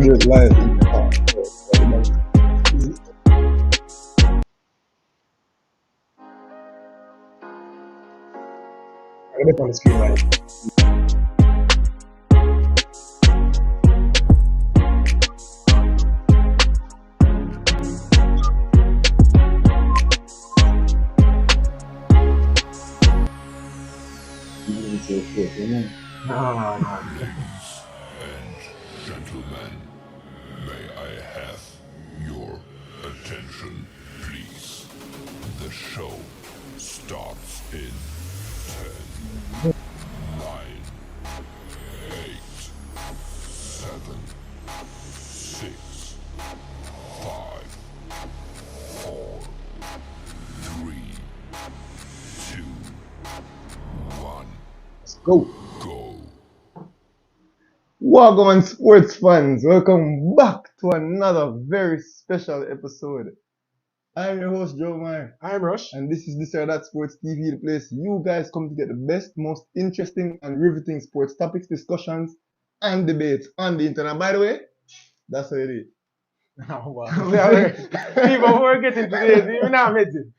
recorded it live in the car. I got it on the screen right. No. Ladies and gentlemen, may I have your attention, please? The show starts in 10, 9, 8, 7, 6, 5, 4, 3, 2, 1, Let's go. go. Welcome, sports fans. Welcome back to another very special episode. I'm your host, Jamaicas. I'm Rush. And this is This or That Sports TV, the place you guys come to get the best, most interesting and riveting sports topics, discussions, and debates on the internet. By the way, that's how it is. Oh, wow. People who are getting today, you're not meeting.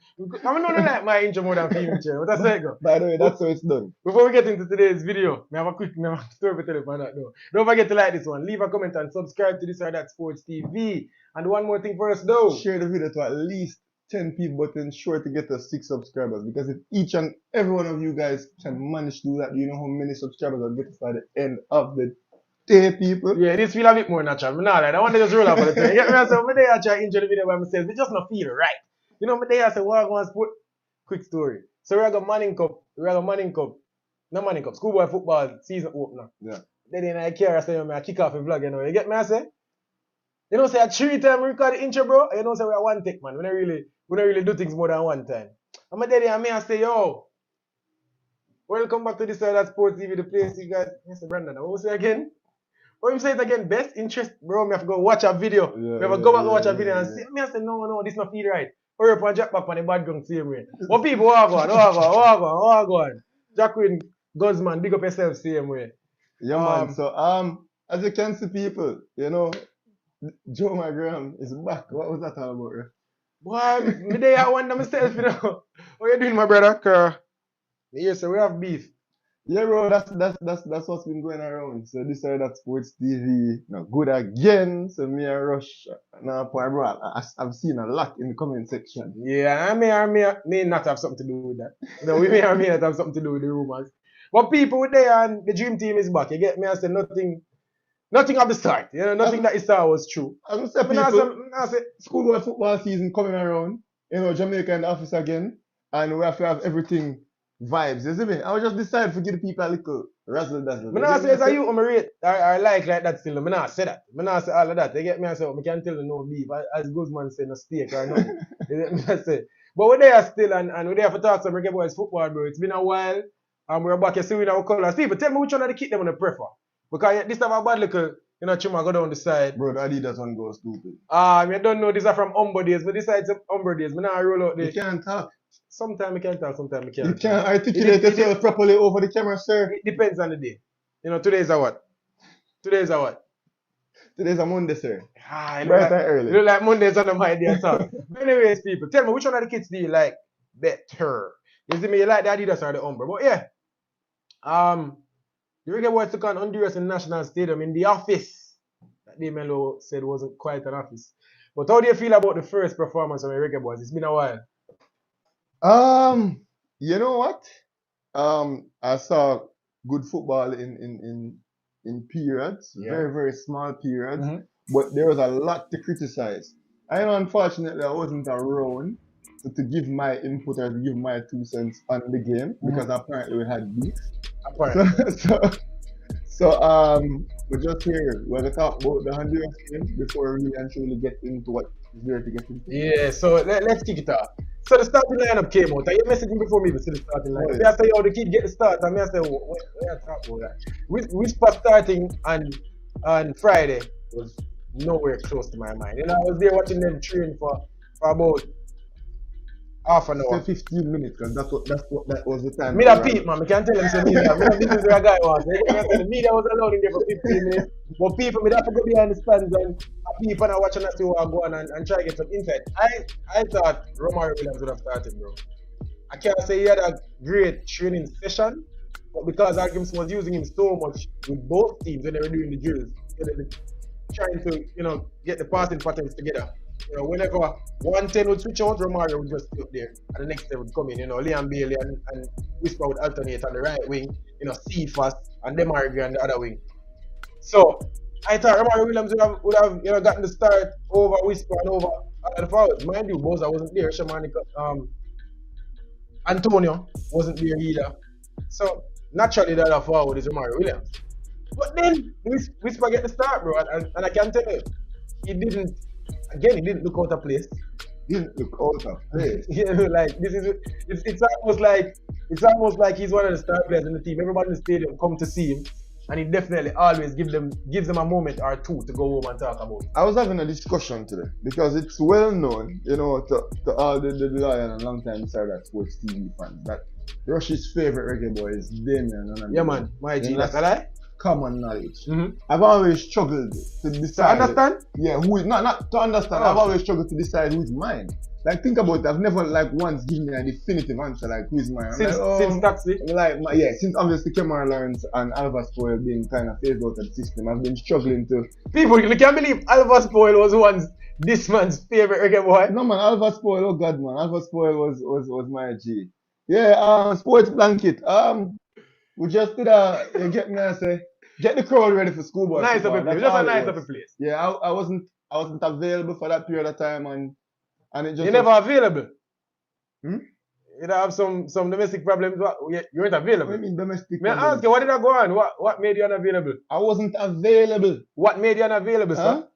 I'm not like my intro more than film chair. But that's it, go. By the way, that's how it's done. Before we get into today's video, I have a quick story to tell you about that though. Don't forget to like this one, leave a comment and subscribe to This or That Sports TV. And one more thing for us though. Share the video to at least 10 people, but ensure to get us 6 subscribers. Because if each and every one of you guys can manage to do that, do you know how many subscribers I'll get us by the end of the day, people? Yeah, this feel a bit more natural. I want to just roll up for the thing. Yeah, I said, when I try to enjoy the video by myself, it just not feel right. You know, I said, well, I want to put quick story. So we have got Manning Cup, schoolboy football season opener. Yeah. Then I care, I say, I kick off a vlog, you know. You get me, I say? You know, say I 3 times record the intro, bro. You know, say we are one take, man. We don't really do things more than one time. I'm a daddy and me, I say, yo, welcome back to This or That Sports TV, the place you guys. I say, Brandon, what will say again? What you say it again? Best interest, bro. Me have to go watch a video. Yeah, me have to go back and watch a video and see. Me I say, no, this not feel right. Hurry up and jack back on the bad gun same way. But people, walk on. Jacqueline, Guzman, big up yourself same way. Yeah, man. So, as you can see, people, you know, Joe McGraham is back. What was that all about, bro? Boy, me there I wonder myself, you know. What you doing, my brother? Yes, so we have beef. Yeah, bro, that's what's been going around. So this or that sports TV, good again. So me and Rush, now, bro, I've seen a lot in the comment section. Yeah, I may not have something to do with that. No, we may or may not have something to do with the rumors. But people were there and the dream team is back. You get me? I said nothing of the start. You know, nothing that is was true. I'm saying people, schoolboy football season coming around. You know, Jamaica in the office again, and we have to have everything. Vibes, you see me? I was just decide to give the people a little razzle dazzle. I not say it's a you rate or like that still. I not say that. I not say all of that. They get me and say, I can't tell them no beef. As Guzman say, no steak or nothing. You get me I say. But we're there still and we're there for talk some Reggae Boyz football, bro. It's been a while and we're back here seeing our colours. People, tell me which one of the kit them want to prefer. Because this time I bad little, you know, Chuma go down the side. Bro, the Adidas one goes stupid. I don't know, these are from Umber days, but this side's Umber days. I not roll out the. You can't talk. Sometimes I can talk, sometimes I can't. You can't articulate yourself properly over the camera, sir. It depends on the day. You know, today's a what? Today's a Monday, sir. Bright and early. You look like Mondays on my day, so. Anyways, people, tell me, which one of the kids do you like better? You see me, you like the Adidas or the Umber? But yeah, the Reggae Boyz took on Honduras in National Stadium in the office. That day Melo said wasn't quite an office. But how do you feel about the first performance of the Reggae Boyz? It's been a while. You know what? I saw good football in periods, very, very small periods, but there was a lot to criticize. I know, unfortunately, I wasn't around to give my input or to give my 2 cents on the game because apparently we had beef. So we're just here. We're going to talk about the Honduras game before we really and truly get into what is there to get into. Yeah, so let's kick it off. So the starting lineup came out. You messaging before me to see the starting lineup. I say, the kid get the start. And I say, what are you talking about that? We spot starting on Friday was nowhere close to my mind. You know, I was there watching them train for about half an Say hour. 15 minutes, because that was the time. Me that Pete, man, I can't tell him say media. Me that this is where a guy was. The media was allowed in there for 15 minutes. But people, me that to go behind the stands and people are watching us see what go on and try to get some insight. I thought Romario Williams would have started, bro. I can't say he had a great training session, but because Hallgrimsson was using him so much with both teams when they were doing the drills, trying to, get the passing patterns together. Whenever 110 would switch out, Romario would just stay up there, and the next day would come in. Liam Bailey and Whisper would alternate on the right wing. Cephas and Demarai on the other wing. So I thought Romario Williams would have gotten the start over Whisper and over the forwards. Mind you, Boza wasn't there. Shamanika, Antonio wasn't there either. So naturally, the other forward is Romario Williams. But then Whisper get the start, bro, and I can tell you, he didn't look out of place. Didn't look out of place. It's almost like he's one of the star players in the team. Everybody in the stadium come to see him, and he definitely always gives them a moment or two to go home and talk about it. I was having a discussion today because it's well known, to all the loyal and long time Sarah Sports TV fans that Rush's favorite reggae boy is Damien. Yeah, man, my G, that's a lie. Common knowledge. Mm-hmm. I've always struggled to decide. To understand? Yeah, who is not to understand. I've always struggled to decide who's mine. Like, think about it. I've never once given me a definitive answer who's mine. Since Taxi? Since obviously Cameron Lawrence and Alva Spoil being kind of phased out of the system, I've been struggling to. People, you can't believe Alva Spoil was once this man's favorite reggae boy. No man, Alva Spoil, oh god man, Alva Spoil was my G. Yeah, sports blanket. We just did you get me, I say, get the crowd ready for schoolboy. Nice of a place. Just a nice of a place. Yeah, I wasn't available for that period of time, and it just. You're never available. Hmm? You have some domestic problems. You weren't available. What do you mean domestic May problems? I ask you, what did I go on? What made you unavailable? I wasn't available. What made you unavailable, sir?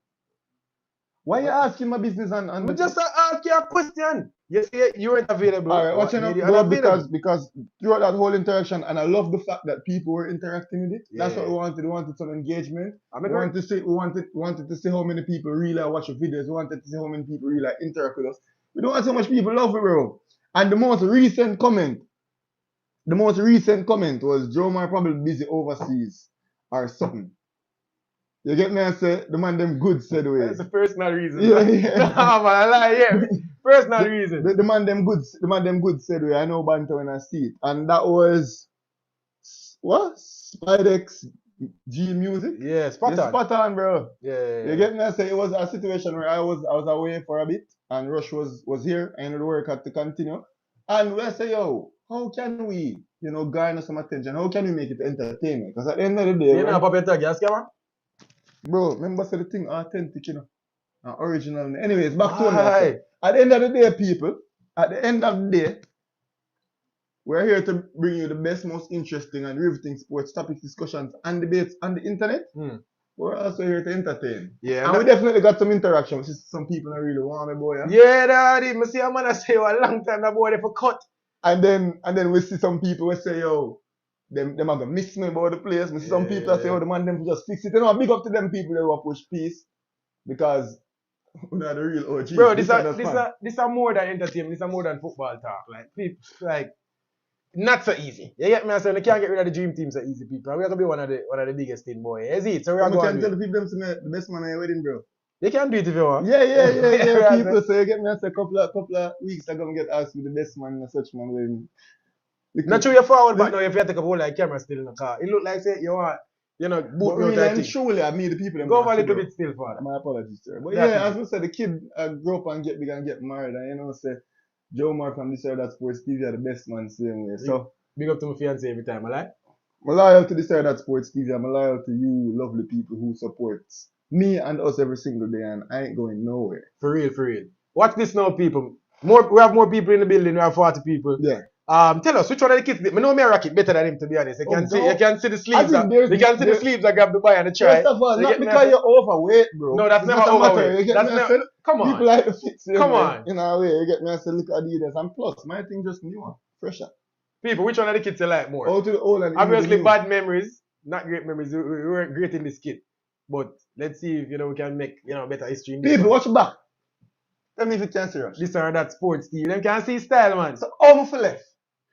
Why you asking my business and We just ask you a question. You say you weren't available. Alright, watch out, because throughout that whole interaction, and I love the fact that people were interacting with it. Yeah. That's what we wanted. We wanted some engagement. We wanted to see how many people really watch the videos. We wanted to see how many people really interact with us. We don't want so much people love it, bro. And the most recent comment was Joe Mar probably busy overseas or something. You get me? I say the man them good said way. That's a personal reason. Yeah. No, man, I lie, yeah. Personal reason. The man them good said way. I know banter when I see it. And that was what? Spidex G Music? Yeah, spot on. Spot on, bro. Yeah. You get me? I say it was a situation where I was away for a bit and Rush was here and the work had to continue. And we say, yo, how can we, garner some attention? How can we make it entertainment? Because at the end of the day, you know, Papa Tag, yes, camera? bro, remember say the thing authentic, original. Anyways, back to it. At the end of the day, people, we're here to bring you the best, most interesting and riveting sports topics, discussions, and debates on the internet. We're also here to entertain. Yeah. And we definitely got some interaction with some people that really want me, boy. Yeah, daddy. I see a man say a long time that boy they for cut. And then we see some people who say, yo, them are gonna miss me about the place. We see some people that say, oh, the man them just fix it. Big up to them people that will push peace. Because we're not the real OG. Bro, this are more than entertainment, this are more than football talk. Not so easy. You get me? I say you can't get rid of the dream team so easy, people. We're gonna be one of the biggest thing, boy. Is it? So we're going to tell the people them to the best man at your wedding, bro. They can do it if you want. Yeah. People say, you get me? I say a couple of weeks I'm gonna get asked with the best man and such man wedding. Not true, you're forward, but now if you take a whole camera still in the car, it look like say you want, boot really and surely I mean the people. Go over a little bit still, father. My apologies, sir. But as we said, the kid grow up and get big and get married, and say Joe Mar from this that Sports TV are the best man same way. So big up to my fiance every time, I like. I'm loyal to this that Sports TV. I'm loyal to you, lovely people who supports me and us every single day, and I ain't going nowhere. For real. Watch this now, people. We have more people in the building. We have 40 people. Yeah. Tell us which one of the kids. I know me rock it better than him, to be honest. You can see the sleeves. You can see the sleeves I grab the buy and the try. First of all, not because you're overweight, bro. No, that's never overweight. Come on. People like the fits. Come on. In a way, you get me. I say, look at Adidas, and plus, my thing just newer, fresher. People, which one of the kids you like more? All to the old and obviously bad memories, not great memories. We weren't great in this kit, but let's see if we can make better history. In this people, watch back. Tell me if you can see rush. This or that sports team. Them can see style, man. So, all for left.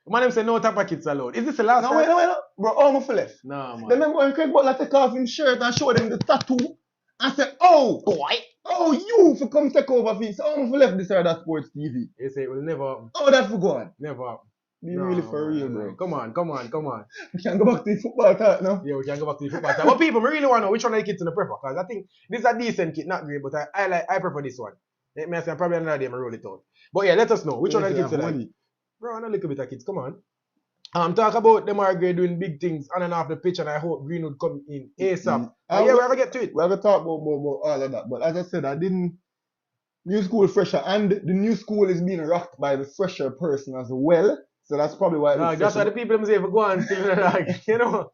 Man, them say no tapa kits allowed. Is this the last No, time? wait. Bro, all for left. Nah, man. Then remember when Craig Butler take off his shirt and show them the tattoo and say, oh, Boy. oh, you for come take over for you. So, all for left this or that sports TV. They say it will never happen. Oh, that for gone. Never happen. Be really for real, bro. Come on. We can go back to the football talk now. Yeah, we can go back to the football side. But people, I really want to know which one of the kids in the prefer. Because I think this is a decent kit, not great, but I prefer this one. Let me say, probably another day I roll it out. But yeah, let us know which one of the kids you like. Bro, I know a little bit of kids. Come on. Talk about Demarai doing big things on and off the pitch, and I hope Greenwood come in ASAP. Yeah, we're going to get to it. We're going to talk about all of that. But as I said, new school fresher, and the new school is being rocked by the fresher person as well. So that's probably why. That's why the people say for go on still in the dark, you know.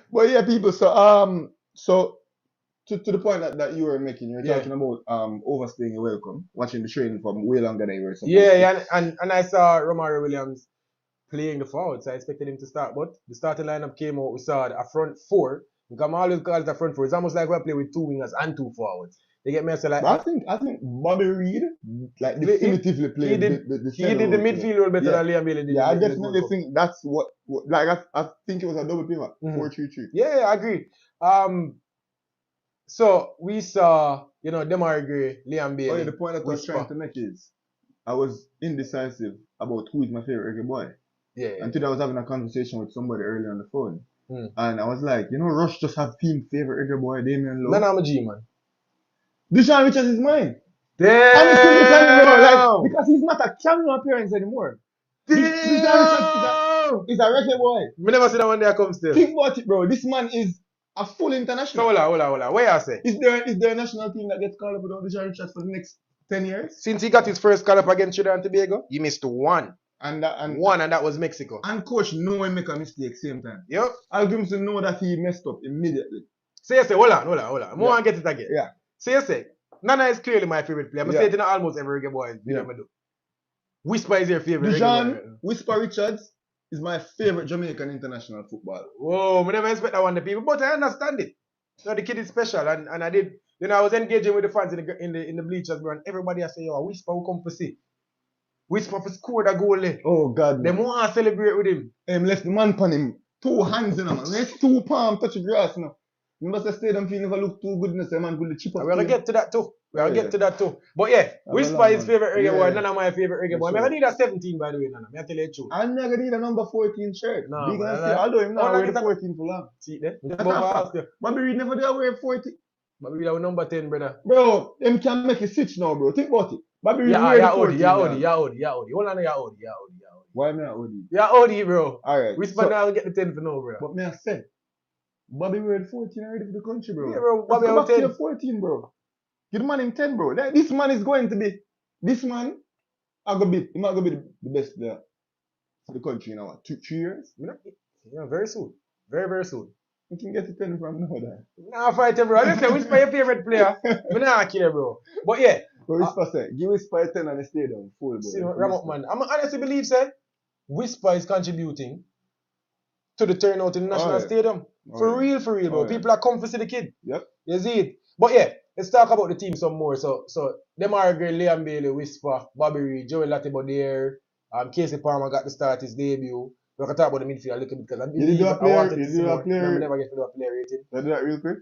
But yeah, people. So to the point that you were making, you were talking about overstaying your welcome, watching the training from way longer than you were supposed to. Yeah, and I saw Romaro Williams playing the forward, so I expected him to start. But the starting lineup came out. We saw a front four. Because I always call it a front four. It's almost like we play with two wingers and two forwards. They get me so like. But I think Bobby Reed definitively played he did the midfield role better than Liam Bailey did. Yeah, I definitely think that's what I think it was a double pivot, 4-3-3. Yeah, I agree. So we saw, Demarai, Liam Bailey. Oh, yeah, the point that I was trying to make is I was indecisive about who is my favorite reggae boy. Yeah. Until I was having a conversation with somebody earlier on the phone. And I was like, Rush just have team favorite reggae boy, Damien Lowe. I'm a G, man. Deshaun Richards is mine. Damn! Because he's not a cameo appearance anymore. Deshaun Richards is a reggae boy. We never see that one there come still. Think about it, bro. This man is a full international. So, hold on. What you say? Is there a national team that gets called up without Deshaun Richards for the next 10 years? Since he got his first call up against Trinidad and Tobago, he missed one. And that was Mexico. And coach know him make a mistake same time. Yep. Hallgrimsson know that he messed up immediately. So you say, hold on. I want to get it again. Yeah. So you say, Nana is clearly my favorite player. I'm saying it in almost every Reggae Boy. Whisper is your favorite. Deshaun Whisper Richards is my favorite Jamaican international footballer. Whoa, I never expect that one the people, but I understand it. So the kid is special, and I did. I was engaging with the fans in the bleachers, bro, and everybody I say, yo, Whisper will come for see. Whisper for scored a goal there. Oh God. They want to celebrate with him. Left the man pan him. 2 hands in him, man. Let's 2 palms touch the grass now. Remember the stadium field never look too good in the man could chip up. We're gonna get to that too. But yeah, Whisper is favorite reggae boy, none of my favorite reggae boy. I'm gonna need a 17 by the way, Nana. I tell you the truth. I'm not gonna need a number 14 shirt. No, big and say, although him not wearing 14 for long. See there? Bobby Reed never did wear 40. Bobby Reed have number 10, brother. Bro, him can make a switch now, bro. Think about it. Bobby Reed wear 14. Yeah, Odi. Hold on, yeah, Odi. Why me not Odi? Yeah, Odi, bro. Alright. Whisper now get the 10 for now, bro. But me I said, Bobby wear 14 already for the country, bro. Yeah, bro. Bobby have 10. 14, bro. Give the man him 10, bro. This man is going to be. This man, he might go be the best player for the country in our 3 years. Yeah, very soon. Very, very soon. You can get the 10 from now, then. Nah, fight him, bro. Listen, Whisper your favorite player. I'm not kidding, bro. But yeah. But Whisper said, give Whisper 10 on the stadium. Full, bro. See, Ramok, man. I'm honestly believe, say, Whisper is contributing to the turnout in the National Stadium. For real, bro. People are come to see the kid. Yep. You see it. But yeah, let's talk about the team some more. So Demarai, Liam Bailey, Whisper, Bobby Reed, Joel Latibodier, Casey Palmer got to start his debut. We can talk about the midfield a little bit because I believe I wanted to see more. We never get to do a player rating. Can I do that real quick?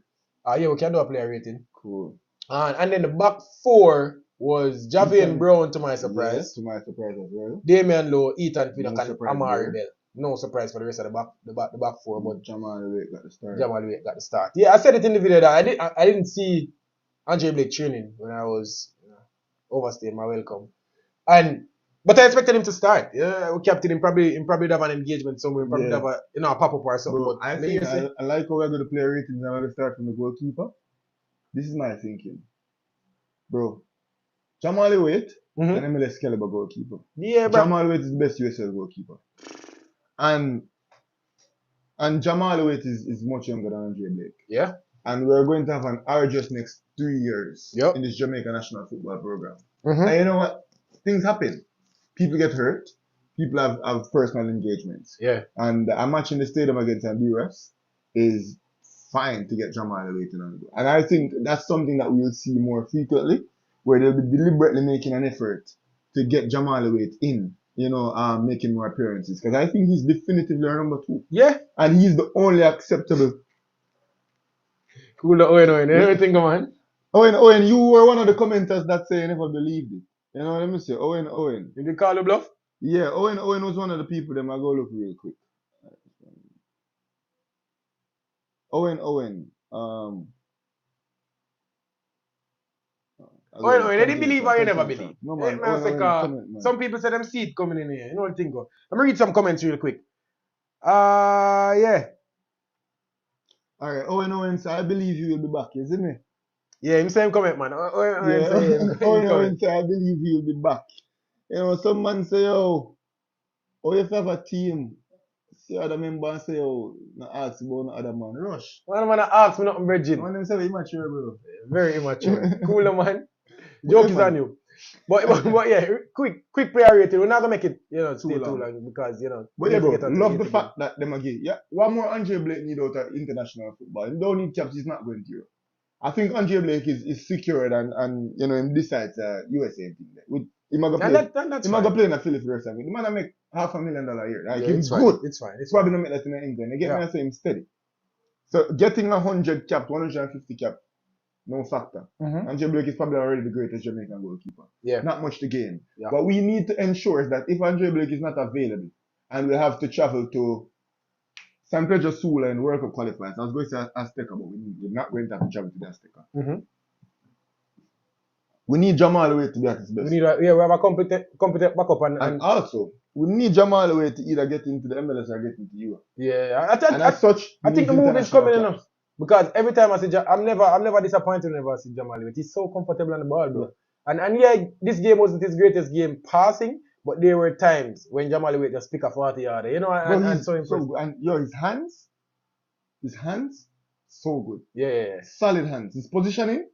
Yeah, we can do a player rating. Cool. And then the back four was Javian Brown, to my surprise. Yes, to my surprise as well. Damian Lowe, Ethan Pinnock, and surprise Amari there. Bell. No surprise for the rest of the back four, but Jamal Wade got the start. Jamal Wade got the start. Yeah, I said it in the video that I didn't see Andre Blake training when I was overstaying my welcome. But I expected him to start. Yeah, we kept it in probably have an engagement somewhere, probably have a pop-up or something. Bro, but I like how we're going to play ratings and we're going to start from the goalkeeper. This is my thinking. Bro, Jamal Wade, an MLS caliber goalkeeper. Yeah, bro. Jamal Wade is the best USL goalkeeper. And Jamal Wade is much younger than Andre Blake. Yeah. And we're going to have an arduous next 3 years in this Jamaican national football program. Mm-hmm. And you know what? Things happen. People get hurt. People have personal engagements. Yeah. And a match in the stadium against Honduras is fine to get Jamal Wade on the go. And I think that's something that we'll see more frequently where they'll be deliberately making an effort to get Jamal Wade in, making more appearances. Because I think he's definitively our number 2. Yeah. And he's the only acceptable. Cool, Owen. Everything go on. Owen, you were one of the commenters that say you never believed it. Let me say, Owen. Did you call the bluff? Yeah, Owen was one of the people that I go look real quick. Owen. Owen, did you believe or you never believe? No, man. Comment, man. Some people say them see it coming in here. You know what I think? I'm going to read some comments real quick. Yeah. Alright, Owen, so I believe you will be back, isn't it? Yeah, him same comment, man. Owen say I believe he will be back. Some man say, oh, if you have a team, see other member and say, oh, not ask about no other man. Rush. One man ask me nothing, Bridget. One them say immature, bro. Very immature. Cool, man. Joke is on you. But yeah, quick player rating. We're not gonna make it, stay too long because But yeah, bro, love the fact that them again. Yeah, one more Andre Blake need out of international football. He don't need caps. He's not going to Europe. I think Andre Blake is secured and him decides USA team. With him gonna play in a Philly for the rest of it. The man make $500,000 a year. Like it's good. It's fine. It's probably not make that in England. You get me? I say him steady. So getting 100 cap, 150 cap. No factor. Andre Blake is probably already the greatest Jamaican goalkeeper. Yeah. Not much to gain. Yeah. But we need to ensure that if Andre Blake is not available and we have to travel to San Pedro Sula and World Cup qualifiers, I was going to say Azteca, but we're not going to have to travel to the Azteca. We need Jamal Wade to be at his best. We have a competent backup and also we need Jamal Wade to either get into the MLS or get into Europe. Yeah, I think the move is coming enough. Because every time I see I'm never disappointed whenever I see Jamal Wade. He's so comfortable on the ball, bro. Yeah. And yeah, this game wasn't his greatest game passing, but there were times when Jamal Wade just pick a 40-yarder, and so impressive. And his hands, so good. Yeah. Solid hands. His positioning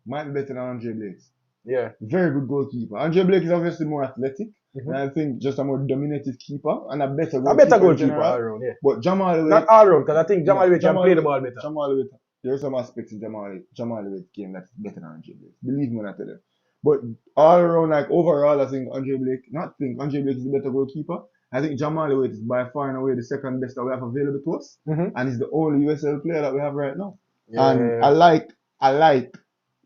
might be better than Andre Blake's. Yeah. Very good goalkeeper. Andre Blake is obviously more athletic. And I think just a more dominative keeper and a better goalkeeper all around, yeah. But Jamal Wade... Not all around, because I think Jamal Wade can play the ball better. Jamal Wade, there are some aspects in Jamal Wade's game that's better than Andre Blake. Believe me when I tell you. But all around, like overall, I think Andre Blake is the better goalkeeper. I think Jamal Wade is by far and away the second best that we have available to us. And he's the only USL player that we have right now. Yeah. And I like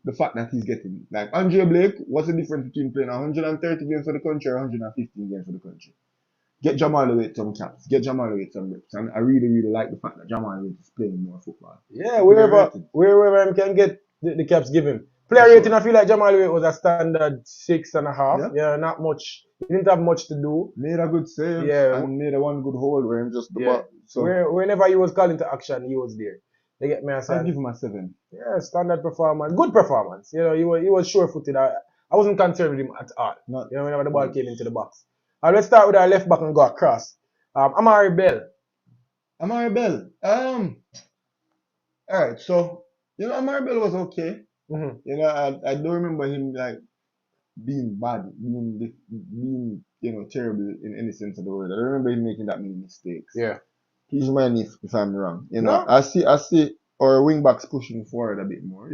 the fact that he's getting, like Andre Blake, what's the difference between playing 130 games for the country or 115 games for the country? Get Jamal Wade some caps, get Jamal Wade some reps. And I really, really like the fact that Jamal Wade is playing more football. Yeah, wherever he can get the caps given. Player rating, I feel like Jamal Wade was a standard 6.5. Yeah, not much. He didn't have much to do. Made a good save and made a one good hold where him just the ball. So whenever he was called into action, he was there. They get me. I'll give him a 7. Yeah, standard performance. Good performance. He was sure-footed. I wasn't concerned with him at all. Whenever the ball came into the box. Let's start with our left back and go across. Amari Bell. Alright, so, Amari Bell was okay. I don't remember him, like, being bad, being terrible in any sense of the word. I don't remember him making that many mistakes. Yeah. Please remind me if I'm wrong. I see our wing backs pushing forward a bit more.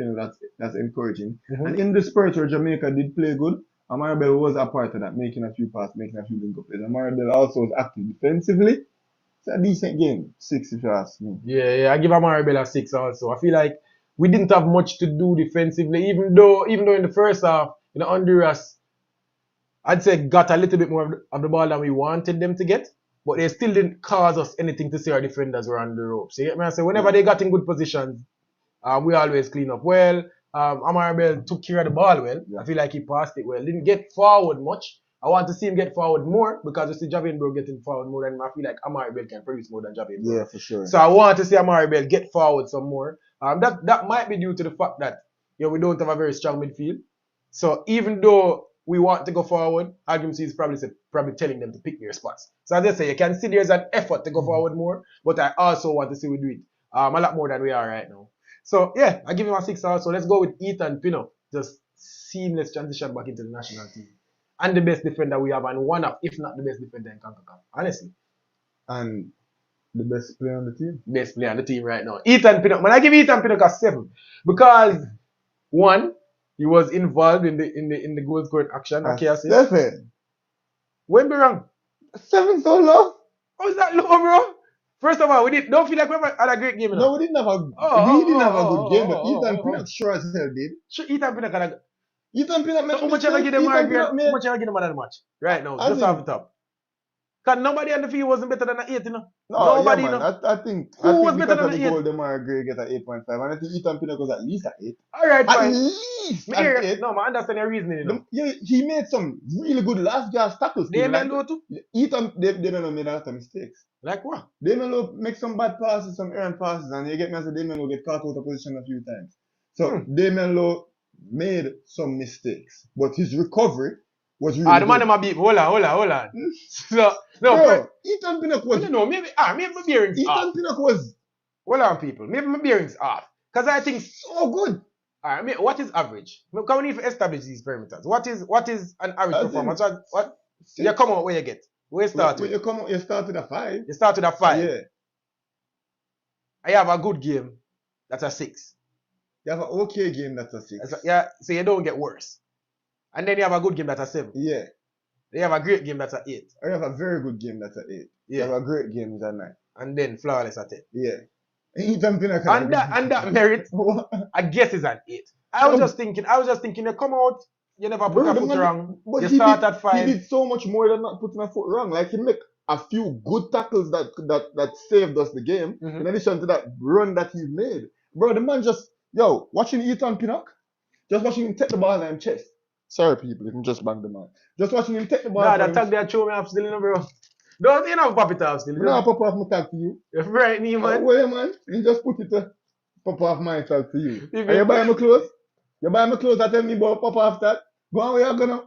That's encouraging. And in the spurt where Jamaica did play good, Amari Bell was a part of that, making a few passes, making a few link-up plays. Amari Bell also was active defensively. It's a decent game. 6 if you ask me. Yeah, I give Amari Bell a 6 also. I feel like we didn't have much to do defensively, even though in the first half, Honduras, I'd say got a little bit more of the ball than we wanted them to get. But they still didn't cause us anything to say our defenders were on the ropes. You get me? I say whenever they got in good positions, we always clean up well. Amari Bell took care of the ball well. I feel like he passed it well. Didn't get forward much. I want to see him get forward more because you see Javian Bro getting forward more than I feel like Amari Bell can produce more than Javian Bro. Yeah, for sure. So I want to see Amari Bell get forward some more. That might be due to the fact that we don't have a very strong midfield. So even though we want to go forward, Hallgrimsson is probably telling them to pick their spots. So as I say, you can see there's an effort to go forward more, but I also want to see we do it a lot more than we are right now. So yeah, I give him a 6 also. Let's go with Ethan Pino. Just seamless transition back into the national team. And the best defender we have, and one of, if not the best defender in CONCACAF, honestly. And the best player on the team? Best player on the team right now. Ethan Pino. Man, I give Ethan Pino a 7. Because, one, He was involved in the goal scoring action. Okay, assist. 7. When be wrong? 7 so low? How is that low, bro? First of all, don't feel like we had a great game. No, we didn't have a good game, but Ethan Pinnock sure as hell did. Sure, Ethan Pinnock had a Ethan Pinnock made how much you give them high grade? How much you give them man of the match? Right now, just off the top. Because nobody on the field wasn't better than an 8, you know. No, Nobody, yeah, man. you know. I think was better because than of the an goal, Demarai Gray get an 8.5. And I think Ethan Pinnock was at least at 8. Alright, At fine. least at 8. No, I understand your reasoning, you know. He made some really good last gas tackles. They may know too. Ethan, they made a lot of mistakes. Like what? They may make some bad passes, some errant passes, and you get me as a they may get caught out of position a few times. So Damien made some mistakes, but his recovery was really the good. man might be hold on. So no, bro, Ethan Pinnock was. No, maybe my bearings Ethan off. Pinnock was. Hold on, people. Maybe my bearings off. Because I think so good. Alright, what is average? Because we need to establish these parameters. What is an average performance? What? You come out where you get. Where you start with? You come out, you start with a 5. You start with a 5. Yeah. I have a good game. That's a 6. You have an okay game. That's a 6. So you don't get worse. And then you have a good game. That's a 7. Yeah. You have a great game. That's a 8. Or you have a very good game. That's a 8. Yeah. You have a great game. That's a 9. And then flawless at 10. Yeah. And that merit, I guess, is an 8. I was just thinking, you come out, you never put a foot wrong. You start at 5. He did so much more than not putting a foot wrong. Like, he make a few good tackles that saved us the game. In addition to that run that he made. Bro, the man just, watching Ethan Pinnock, just watching him take the ball in his chest. Sorry, people, if I'm just bang the man. Just watching him take the ball. Nah, that tag there throw me up still, you know, bro. Don't you know pop it off still? No, pop off my tag to you. You're right, man. Wait, man. You just put it to pop off my tag to you. Are you buying my clothes? You buy my clothes that tell me about pop off that? Go on where you're gonna.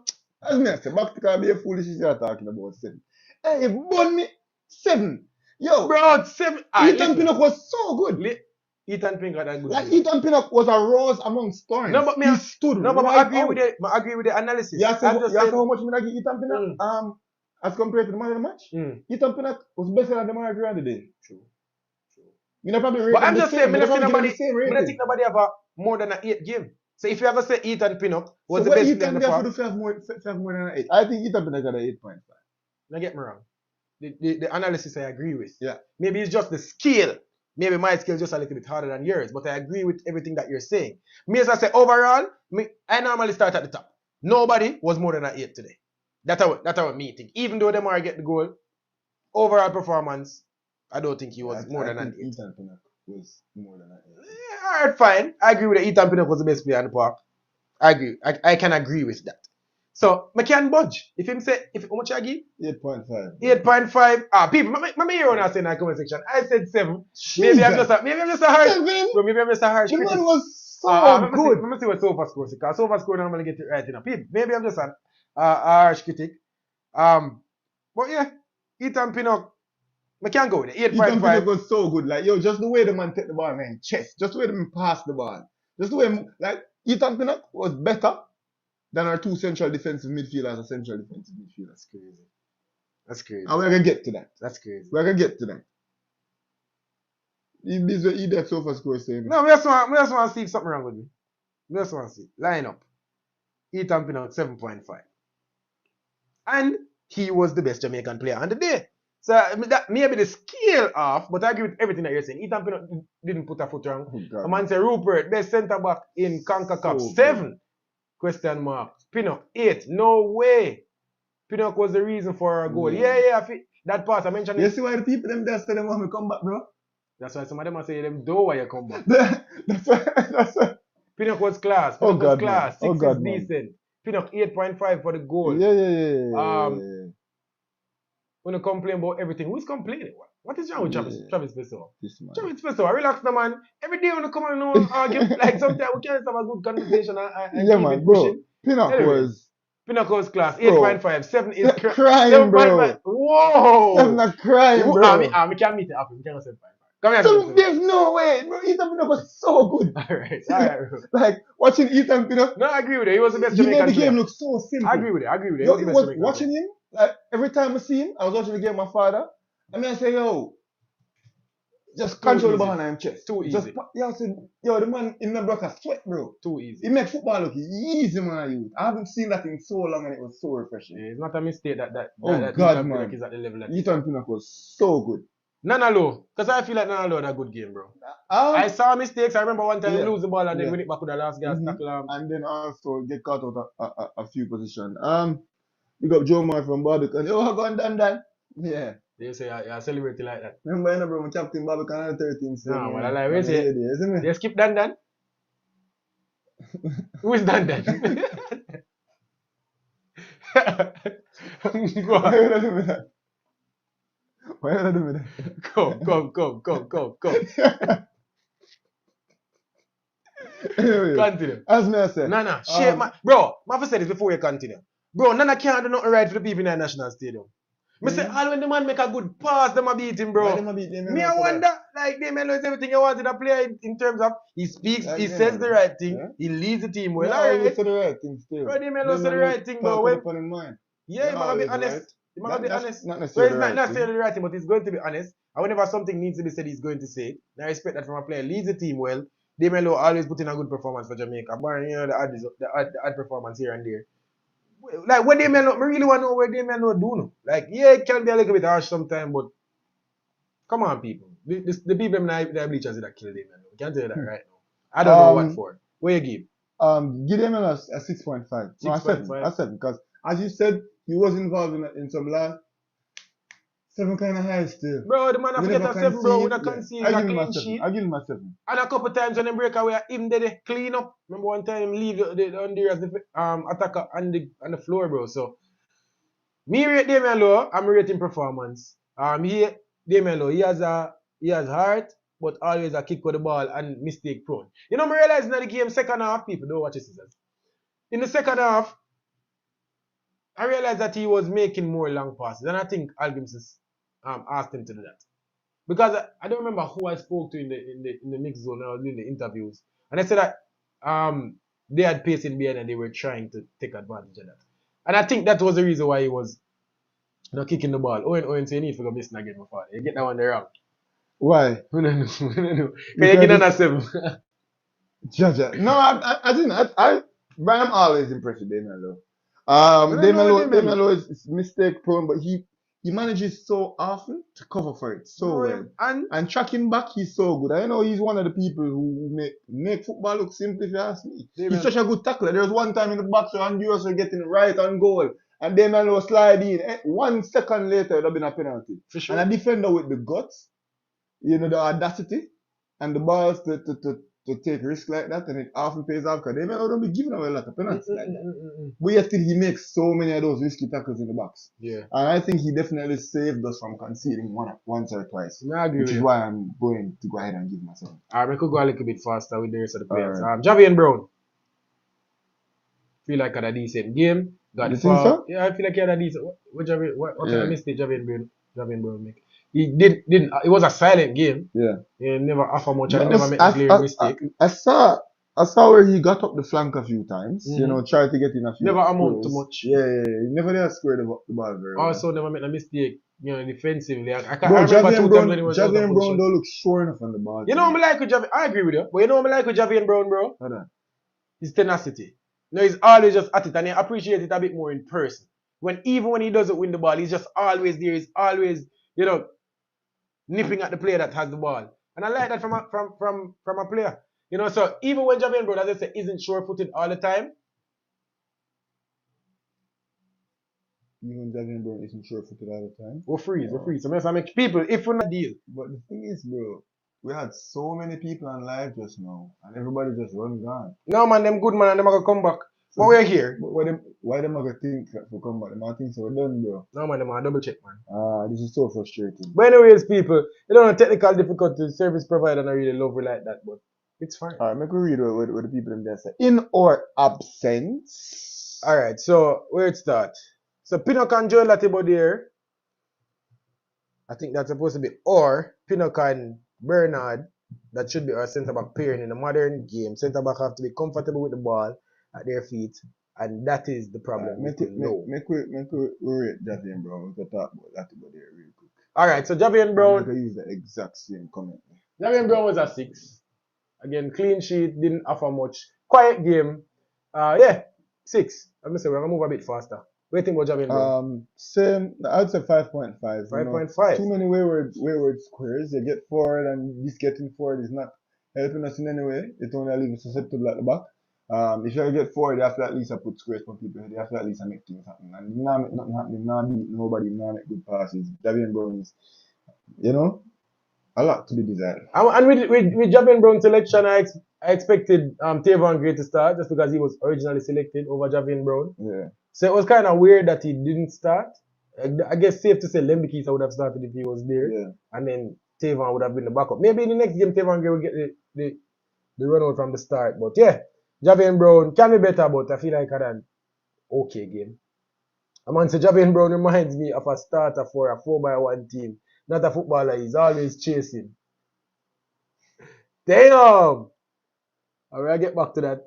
As me, I say, back to can be a foolish shit you're talking about 7. Hey, burn me 7. Yo. Bro, 7. Ethan Pinnock was so good. Ethan Pinnock had a good Like, Ethan Pinnock was a rose amongst thorns. No, but he stood no, but right I agree with the analysis. You ask how much I give Ethan Pinnock? As compared to the man of the match? Ethan Pinnock was better than the man of the day. True. You know, probably but I'm just saying, I don't think nobody have more than an 8 game. So if you ever say Ethan Pinnock was the best player in the park, have more than an 8. I think Ethan Pinnock got an 8.5. Don't get me wrong. The analysis I agree with. Yeah. Maybe it's just the skill. Maybe my skill is just a little bit harder than yours, but I agree with everything that you're saying. Me, as I say, overall, I normally start at the top. Nobody was more than an 8 today. That's how me think. Even though Demarai get the goal, overall performance, I don't think he was more than an 8. Ethan Pinnock was more than an 8. Yeah, alright, fine. I agree with that. Ethan Pinnock was the best player in the park. I agree. I can agree with that. So, I can budge. If him say, how much I give? 8.5. 8.5. People, maybe you're not saying in the comment section. I said 7. Maybe I'm just a harsh. 7? Maybe I'm just a harsh The critic. man was so good. Let me see what Sofa scores. Because Sofa score normally get it right in. People, maybe I'm just a harsh critic. But yeah, Ethan Pinnock, I can't go with it. 8.5. Ethan Pinnock was so good. Like, just the way the man take the ball in his chest. Just the way the man pass the ball. Just the way, like, Ethan Pinnock was better than our 2 central defensive midfielders and central defensive midfielders. That's crazy. And we're going to get to that. That's crazy. We're going to get to that. He that Sofa score saying. No, we just want to see if something wrong with me. We just want to see. Line up. Ethan Pinnock, 7.5. And he was the best Jamaican player on the day. So that maybe the scale off, but I agree with everything that you're saying. Ethan Pinnock didn't put a foot wrong. A man say Rupert, best centre back in CONCACAF, 7. Question mark. Pinnock, 8. No way. Pinnock was the reason for our goal. Yeah. That part I mentioned. You see why the people them there say they want me to come back, bro? That's why some of them are saying them do why you come back. that's why. Pinnock was class. Pinnock was class. 6 is decent. Pinnock 8.5 for the goal. Yeah. When you complain about everything, who's complaining? What is wrong with Travis Pessoa? Travis Pessoa, relax the man. Every day when you come and argue, like sometimes we can't have a good conversation and yeah, man, bro. Pinnock was class. 8.5. 7 is crying, 7. Bro. Whoa! 7 are crying, bro. We can't meet it up. We can't 7.5. Come here. So, there's no way, bro. Ethan Pinnock was so good. Alright, bro. Like, watching Ethan Pinnock. No, I agree with it. He was the best Jamaican player. He made the game look so simple. I agree with it. Yo, watching him, like, every time I see him, I was watching the game with my father. I mean, I say, yo, Just Too control the easy. ball on him chest. Too Just, easy. yo, the man in the block a sweat, bro. Too easy. He makes football look easy, man. Youth. I haven't seen that in so long, and it was so refreshing. Yeah, it's not a mistake that God, Ethan man. Pinnock is at the level that Ethan Pinnock was so good. Nana Low, because I feel like Nana Low had a good game, bro. I saw mistakes. I remember one time he lose the ball and then win it back with the last guy tackle him. And then also get caught out a few positions. You got Joe Moore from Barbican. Oh, go on, Dan. Yeah. They say you're celebrating like that. Remember, you know, bro, my captain Barbican and 13. No, man, I like wait say. They skip Dan. Who is Dan? Go on. Why are you doing that? Come. Anyway, Continue. as me I said. Nana, shit, man. Bro, I have to say this before you continue. Bro, Nana can't do nothing right for the people in the national stadium. Me say, all when the man make a good pass, them a beat him, bro. Why them a beat them? Me I wonder, like, Damian Lewis everything you wanted to play in terms of, he speaks, he says the right thing, he leads the team well. All right. Say the right thing still. Bro, Damian Lewis say the right thing, bro. Yeah, he might be honest. He might be honest. Not So necessarily it's not necessarily the right thing, but he's going to be honest. And whenever something needs to be said, he's going to say it. And I respect that from a player. Leads the team well. Damian Lewis always put in a good performance for Jamaica. But you know the odd performance here and there. Like what Damian Lewis, I really want to know what Damian Lewis do now. Like yeah, it can be a little bit harsh sometimes, but come on, people. The people in the bleachers that kill Damian Lewis. Can't tell you that right now. I don't know what for. Where you give? Give Damian Lewis a 6.5. 6.5. A 7 because as you said, he was involved in some last 7 kind of high still. Bro, the man have to get a 7, bro. We not concede a clean sheet. I give him a 7. And a couple times when they break away, him did they clean up. Remember one time him leave the Honduras attacker on the floor, bro. So me rate Damian Lewis, I'm rating performance. Damian Lewis, he has heart, but always a kick with the ball and mistake prone. You know, I realize in the game second half, people don't watch this. In the second half, I realized that he was making more long passes, and I think Hallgrimsson asked him to do that. Because I don't remember who I spoke to in the mix zone when I was doing the interviews, and I said that they had pace in behind and they were trying to take advantage of that. And I think that was the reason why he was kicking the ball. Owen say you need to go missing again before. You get that one there wrong. Why? No. Can you get on a 7? Jaja. No, I didn't. But I'm always impressed with Damian Lewis. Damian Lewis is mistake prone, but he manages so often to cover for it so well. And tracking back, he's so good. I know he's one of the people who make football look simple, if you ask me. He's such a good tackler. There was one time in the box where Honduras were getting right on goal, and Damian Lewis slide in. 1 second later, it would have been a penalty. For sure. And a defender with the guts, the audacity, and the balls to take risks like that, and it often pays off because they may not be giving away a lot of penalties like that. But yet still he makes so many of those risky tackles in the box. Yeah. And I think he definitely saved us from conceding once or twice. I agree which is why I'm going to go ahead and give myself. Alright, we could go a little bit faster with the rest of the players. Right. Javian Brown. Feel like had a decent game. Got you think so? Yeah, I feel like he had a decent. What kind of mistake Javian Brown make? He didn't. It was a silent game. Yeah. He never offer much. I never made a clear mistake. I saw where he got up the flank a few times. Tried to get in a few. Never amount too much. Yeah. He never did square the ball very well. Also, never made a mistake. defensively. I remember Javian Brown don't look sure enough on the ball. You know what I like with Javian? I agree with you. But you know what I like with Javian Brown, bro? Hold on. His tenacity. He's always just at it, and I appreciate it a bit more in person. Even when he doesn't win the ball, he's just always there. He's always, nipping at the player that has the ball. And I like that from a player. So even when Javian Brown, as I said, isn't sure-footed all the time. Even Javian Brown isn't sure-footed all the time. We're free. So I make people, if we're not deal. But the thing is, bro, we had so many people on live just now, and everybody just run gone. No, man, them good man, and them are going to come back. So but we're here. But why them are going to think for come back? Them are think so we're done, bro. No, man, them are double check, man. This is so frustrating. But anyways, people, technical difficulties, service provider don't really love we like that, but it's fine. Alright, make me read what the people in there say. In our absence. Alright, so where it start? So Pinnock and Joel Latibo there. I think that's supposed to be or Pinnock and Bernard. That should be our centre back pairing in a modern game. Centre back have to be comfortable with the ball at their feet, and that is the problem. Make we rate Javian Brown. We can talk about Latibo there real quick. Alright, so Javian I'm Brown. going to use the exact same comment. Javian Brown was a 6. Again, clean sheet, didn't offer much. Quiet game. Yeah, 6. I'm going to say we're going to move a bit faster. What do you think about Javian Brown? Same. I'd say 5.5. 5.5. Too many wayward squares. You get forward, and this getting forward is not helping us in any way. It only leaves us susceptible at the back. If you get forward, you have to at least put squares for people. You have to at least make things happen. And you not make nothing happen. You not beat nobody. You not make good passes. Javian Brown is, a lot to be desired. And with Javian Brown's selection, I expected Tavon Gray to start just because he was originally selected over Javian Brown. Yeah. So it was kind of weird that he didn't start. I guess safe to say Lembikisa would have started if he was there. Yeah. And then Tavon would have been the backup. Maybe in the next game, Tavon Gray will get the run out from the start. But yeah, Javian Brown can be better, but I feel like I had an okay game. I mean, so Javian Brown reminds me of a starter for a 4x1 team. Not a footballer, he's always chasing. Damn! Alright, I'll get back to that.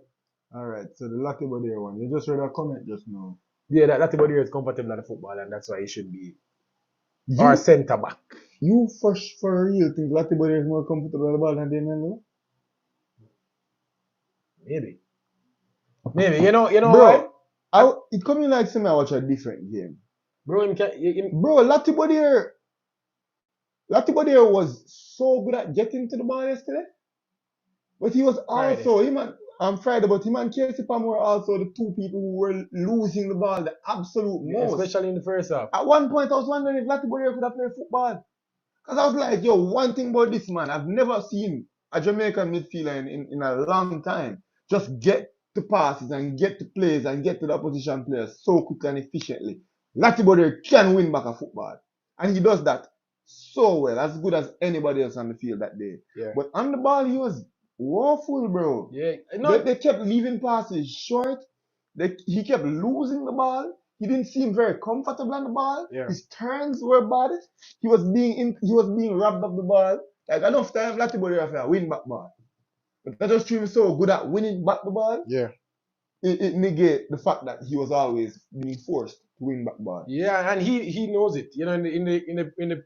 Alright, so the Lucky Body one. You just read a comment just now. Yeah, that Lucky Body is comfortable at the football, and that's why he should be our centre back. You for real think Lucky Body is more comfortable at the ball than Damian Lowe? Maybe. You know bro, why? It coming like some I watch a different game. Bro, bro, Lucky Body was so good at getting to the ball yesterday. But he was also, on Friday, but him and Casey Palm were also the two people who were losing the ball the absolute most. Especially in the first half. At one point, I was wondering if Lucky Body could have played football. Because I was like, yo, one thing about this man, I've never seen a Jamaican midfielder in a long time just get to passes and get to plays and get to the opposition players so quickly and efficiently. Lucky Body can win back a football. And he does that so well, as good as anybody else on the field that day. Yeah. But on the ball, he was woeful, bro. Yeah. They kept leaving passes short. He kept losing the ball. He didn't seem very comfortable on the ball. Yeah. His turns were bad. He was being robbed of the ball. Like enough time, Lucky Body have to win back ball. But that just seemed so good at winning back the ball. Yeah. It negates the fact that he was always being forced to win back ball. Yeah, and he knows it. You know, in the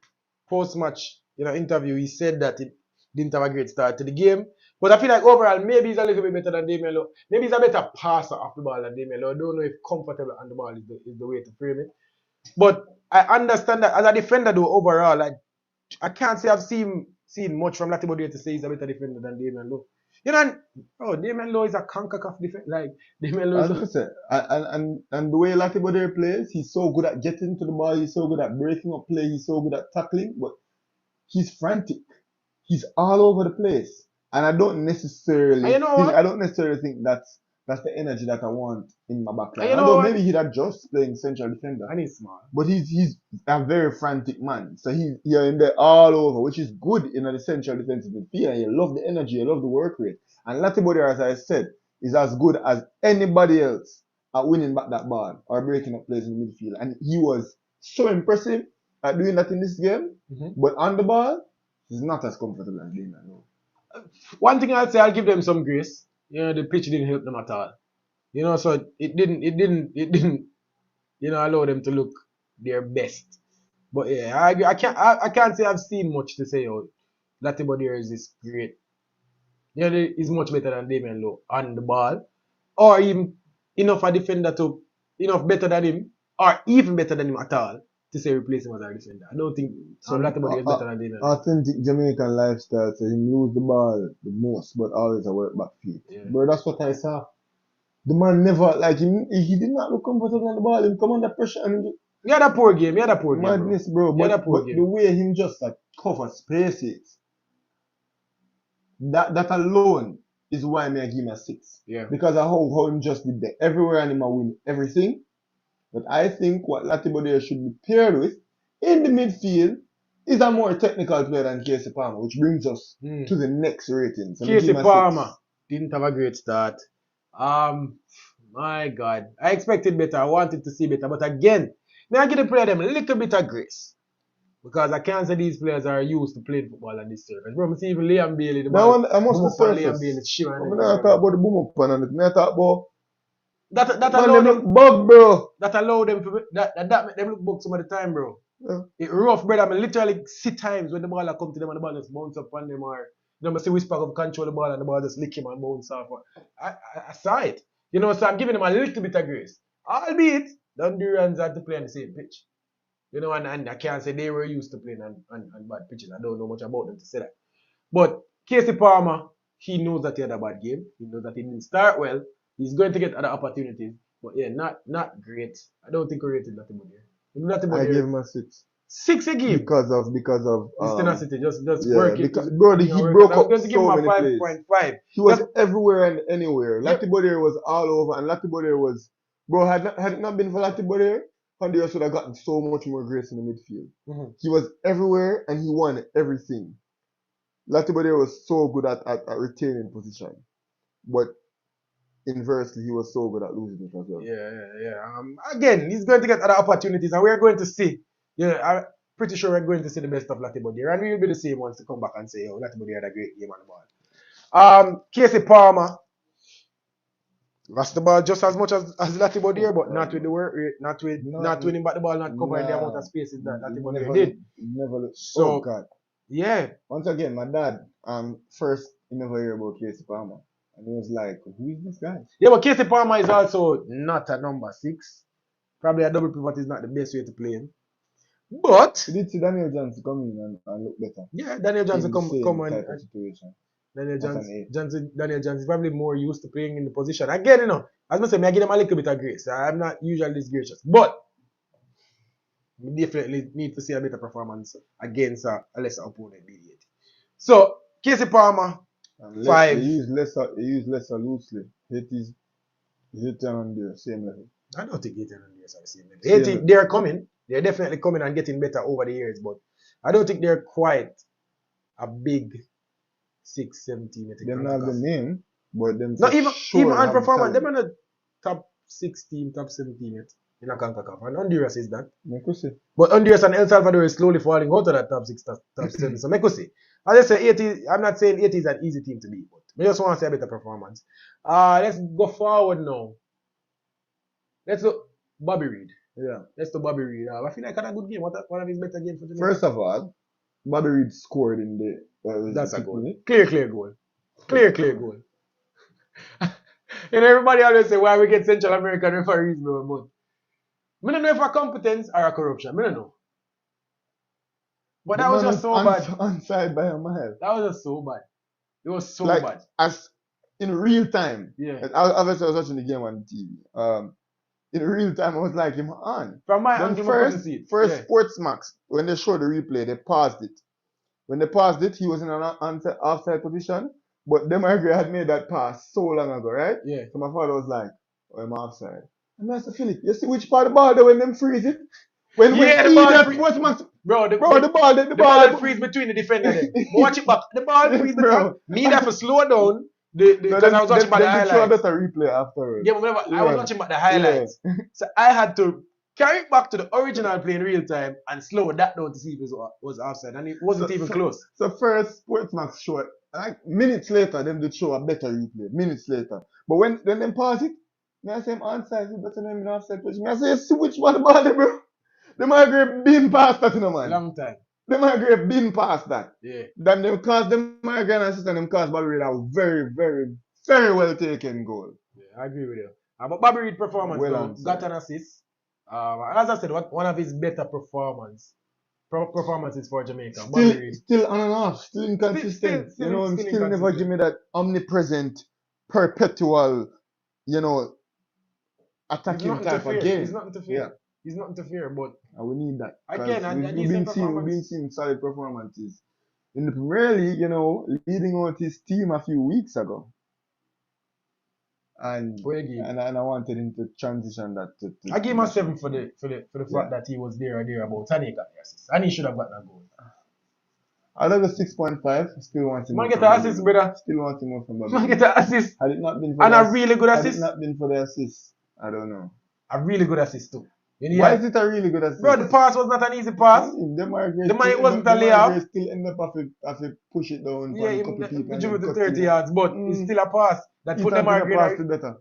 post-match, interview, he said that it didn't have a great start to the game. But I feel like overall, maybe he's a little bit better than Damian Lowe. Maybe he's a better passer off the ball than Damian Lowe. I don't know if comfortable on the ball is the way to frame it. But I understand that as a defender, though, overall, like I can't say I've seen much from Latibody to say he's a better defender than Damian Lowe. Damian Lowe is a CONCACAF defender. Like Damian Lowe. And the way Latibody plays, he's so good at getting to the ball. He's so good at breaking up play. He's so good at tackling. But he's frantic. He's all over the place. And I don't necessarily think that's the energy that I want in my backline. Although maybe he'd adjust playing central defender. And he's smart. But he's a very frantic man. So he's in there all over, which is good in the central defensive midfield. And you love the energy, you love the work rate. And Latibody, as I said, is as good as anybody else at winning back that ball or breaking up plays in the midfield. And he was so impressive at doing that in this game. Mm-hmm. But on the ball, he's not as comfortable as Damian Lowe. One thing I'd say, I'll give them some grace. The pitch didn't help them at all. So it didn't, allow them to look their best. But yeah, I agree. I can't say I've seen much to say. Latibody is this great. He's much better than Damian Lowe on the ball, or even enough better than him, or even better than him at all to say replace him as our defender. I don't think so. Latibody is better than Damian Lowe. Authentic Jamaican lifestyle, so him lose the ball the most, but always a work back feet. Yeah. But that's what I saw. The man never, he did not look comfortable on the ball. He come under pressure and he had a poor game. Madness, bro. But the way him just cover spaces, that alone is why I give him a 6. Yeah. Because of how him just did that everywhere and him win everything. But I think what Latibody should be paired with in the midfield is a more technical player than Casey Palmer, which brings us to the next rating. So Casey Palmer didn't have a great start. My God. I expected better. I wanted to see better. But again, may I give the player them a little bit of grace. Because I can't say these players are used to playing football on this surface. Bro, I see even Liam Bailey, the ball. I must have said Liam Bailey shivering. I'm not talking about the boom up on it. I talk about that allowed them look bug, bro. That allowed them to that make them look bug some of the time, bro. Yeah. It rough, brother. I mean, literally see times when the ball come to them and the ball just bounce up on them, or you know, I see whisper of control the ball and the ball just lick him and bounce off. I saw it. You know, so I'm giving him a little bit of grace. Albeit, the Hondurans had to play on the same pitch. You know, and I can't say they were used to playing on bad pitches. I don't know much about them to say that. But Casey Palmer, he knows that he had a bad game. He knows that he didn't start well. He's going to get other opportunities. But yeah, not great. I don't think we rated nothing I gave him a 6. 6 a game. Because of his tenacity, just yeah, work it. because bro, he broke up going to give so him a many plays. 5.5. He was everywhere and anywhere. Yep. Latibodier was all over, and Latibodier was, bro, had it not been for Latibodier, Honduras would have gotten so much more grace in the midfield. Mm-hmm. He was everywhere and he won everything. Latibodier was so good at retaining position, but inversely, he was so good at losing it as well. Yeah. Again, he's going to get other opportunities, and we're going to see. Yeah, I'm pretty sure we're going to see the best of Latibodier, and we'll be the same ones to come back and say, "Oh, Latibodier had a great game on the ball." Casey Palmer lost the ball just as much as Latibodier, but not with the work rate, not winning back the ball, not covering the amount of spaces that Latibodier did. Never. So, oh God. Yeah. Once again, my dad, first he never heard about Casey Palmer. And he was like, who is this guy? Yeah, but Casey Palmer is also not a number 6. Probably a double pivot is not the best way to play him. But you did see Daniel Johnson come in and look better. Yeah, Daniel Johnson come and situation. Daniel Johnson is probably more used to playing in the position. Again, you know, as I say, I give him a little bit of grace. I'm not usually this gracious. But we definitely need to see a better performance against a lesser opponent mediate. So Casey Palmer. 5. He used lesser loosely. Haiti on the same level. I don't think Haiti and Honduras are the same level. Haiti, they're coming. They're definitely coming and getting better over the years, but I don't think they're quite a big 6-7 team. They don't have the name, but them not even on performance. They're not a top 6 team, top 7 team yet in a CONCACAF. And Honduras is that. But Honduras and El Salvador is slowly falling out of that top 6, top 7. So Mekusi. As I say, Haiti, I'm not saying Haiti is an easy team to beat, but I just want to say a better performance. Let's go forward now. Let's look Bobby Reid. Yeah. Let's do Bobby Reid. I feel like he had a good game. One of his better games for Jamaica. First of all, Bobby Reid scored in the that's a goal. Clear goal. Clear goal. You know, everybody always say why we get Central American referees, bro, but I don't know if a competence or a corruption. I don't know. But that was just so bad. Onside by a mile. That was just so bad. It was so bad. As in real time. Yeah. Obviously, I was watching the game on TV. In real time, I was like, him on. From my angle, first Sportsmax, when they showed the replay, they paused it. When they paused it, he was in an offside position. But Demarai had made that pass so long ago, right? Yeah. So my father was like, oh, I'm offside. And I said, Philip, you see which part of the ball there when them freeze it? When the ball Sportsmax. Bro, the ball freeze between the defender then. Watch it back. The ball freeze between. Me have to slow down. Because I was watching back the highlights. Show a better replay afterwards. Yeah, but remember, I was watching back the highlights. Yeah. So I had to carry it back to the original play in real time and slow that down to see if it was offside. And it wasn't even close. So first, Sportsmax showed, like minutes later, them did show a better replay. Minutes later. But when them pause it, I say, I'm onside, you better than offside. I say, see which one the ball, bro. They might have been past that, you know, man. Long time. They might have been past that. Yeah. Then them cause them might and assist and them cause Bobby Reid a very, very, very well taken goal. Yeah, I agree with you. But Bobby Reid performance got an assist. As I said, one of his better performances for Jamaica. Still on and off, still inconsistent. Still never give me that omnipresent, perpetual, attacking type of game. He's not interfere. Yeah. He's not interfere, but we need that. Again, we've been seeing solid performances in the Premier League, leading out his team a few weeks ago. And I wanted him to transition that to I gave him a 7 for the fact that he was there or thereabouts and he got the assist. And he should have gotten a goal. Out of the 6.5, still want him. Man get an assist, brother. Still want him more from Bobby. Man get an assist. Had it not been for a really good assist. Had it not been for the assist, I don't know. A really good assist too. Why is it a really good assist? Bro, the pass was not an easy pass. The money wasn't a layup. Still end up have to push it down. Yeah, he dribbled to 30 yards, but it's still a pass that put them better.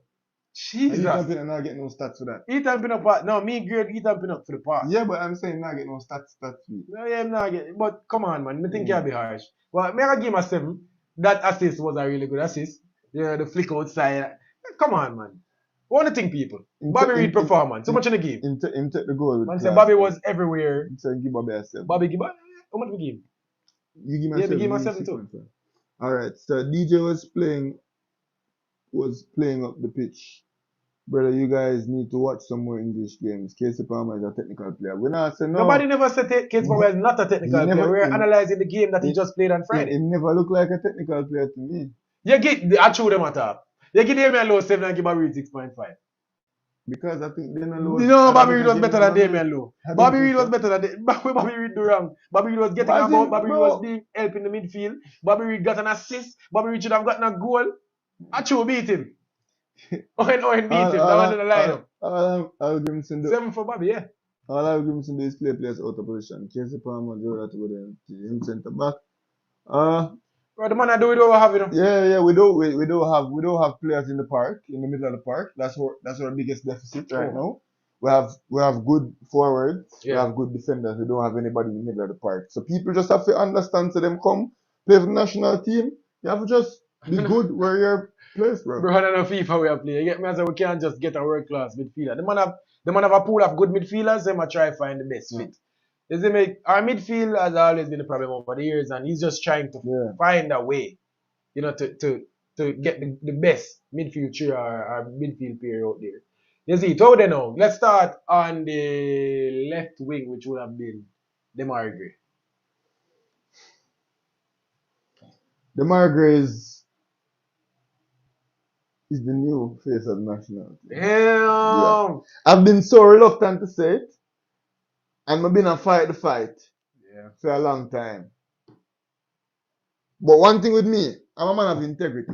Jesus. Ethan Pinnock not get no stats for that. Ethan Pinnock, no, me grade Ethan Pinnock for the pass. Yeah, but I'm saying not get no stats for it. No, yeah, I'm not get. But come on, man. I think you'll be harsh. But me I give him a 7. That assist was a really good assist. Yeah, the flick outside. Come on, man. What do you think, people? Bobby Reed performance. So much in the game. Him take the goal. Man said Bobby was everywhere. So give Bobby a 7. Bobby give. How much we give him? You give me a 7. Yeah, we give him a 7 too. Alright, so DJ was playing up the pitch. Brother, you guys need to watch some more English games. Casey Palmer is a technical player. We're not saying no. Nobody never said Casey Palmer is not a technical player. We're analysing the game that he just played on Friday. It never looked like a technical player to me. I threw them at top. You give Damian Lowe 7 and give Bobby Reed 6.5. Because I think Damian Lowe... No, Bobby Reed was better than Damian Lowe. Bobby Reed was better than... Bobby Reed do wrong. Bobby Reed was getting a ball. Bobby Reed was being helped in the midfield. Bobby Reed got an assist. Bobby Reed should have gotten a goal. Achu beat him. Owen beat him. That was in the lineup. Hallgrimsson 7 for Bobby, yeah. All Hallgrimsson do is play players out of position. Casey Palmer do that to go there. Him centre back. Bro, the man I do it over have, you know. Yeah, we don't have players in the park, in the middle of the park. That's our biggest deficit right now. We have good forwards, we have good defenders, we don't have anybody in the middle of the park. So people just have to understand to them come play for the national team. You have to just be good where you're placed, bro. Bro, I don't know FIFA we are playing. You get me? I say we can't just get a world class midfielder. The man have a pool of good midfielders, they might try to find the best fit. Our midfield has always been a problem over the years, and he's just trying to find a way, you know, to get the best midfield trio or midfield player out there. You see, so then now, let's start on the left wing, which would have been Demarai. Demarai is the new face of the national team. Damn! I've been so reluctant to say it. And I've been a fight the fight for a long time. But one thing with me, I'm a man of integrity.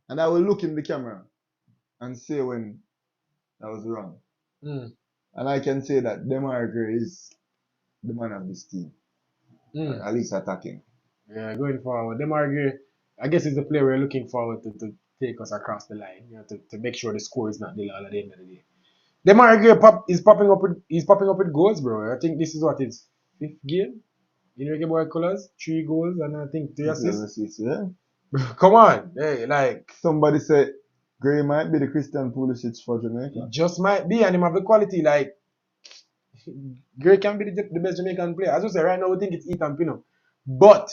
And I will look in the camera and say when I was wrong. And I can say that Demarai is the man of this team. At least attacking. Yeah, going forward. Demarai, I guess, is the player we're looking forward to take us across the line. You know, to make sure the score is not nil at the end of the day. Demarai is popping up with goals, bro. I think this is what his 5th game in Reggae Boyz colours. 3 goals and I think 3 assists. Yeah. Come on, hey, like somebody said, Gray might be the Christian Pulisic for Jamaica. Just might be, and him have the quality. Like Gray can be the best Jamaican player. As I say, right now we think it's Ethan Pinnock, but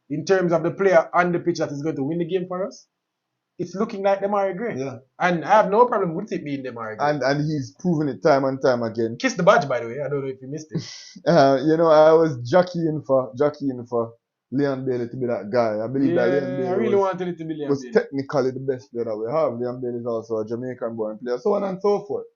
in terms of the player on the pitch that is going to win the game for us, it's looking like Demarai Gray. Yeah. And I have no problem with it being Demarai Gray. And he's proven it time and time again. Kiss the badge, by the way. I don't know if you missed it. You know, I was jockeying for Leon Bailey to be that guy. I believe that Leon Bailey I really wanted it to be Leon was Bailey. technically the best player that we have. Leon Bailey is also a Jamaican born player, so on and so forth.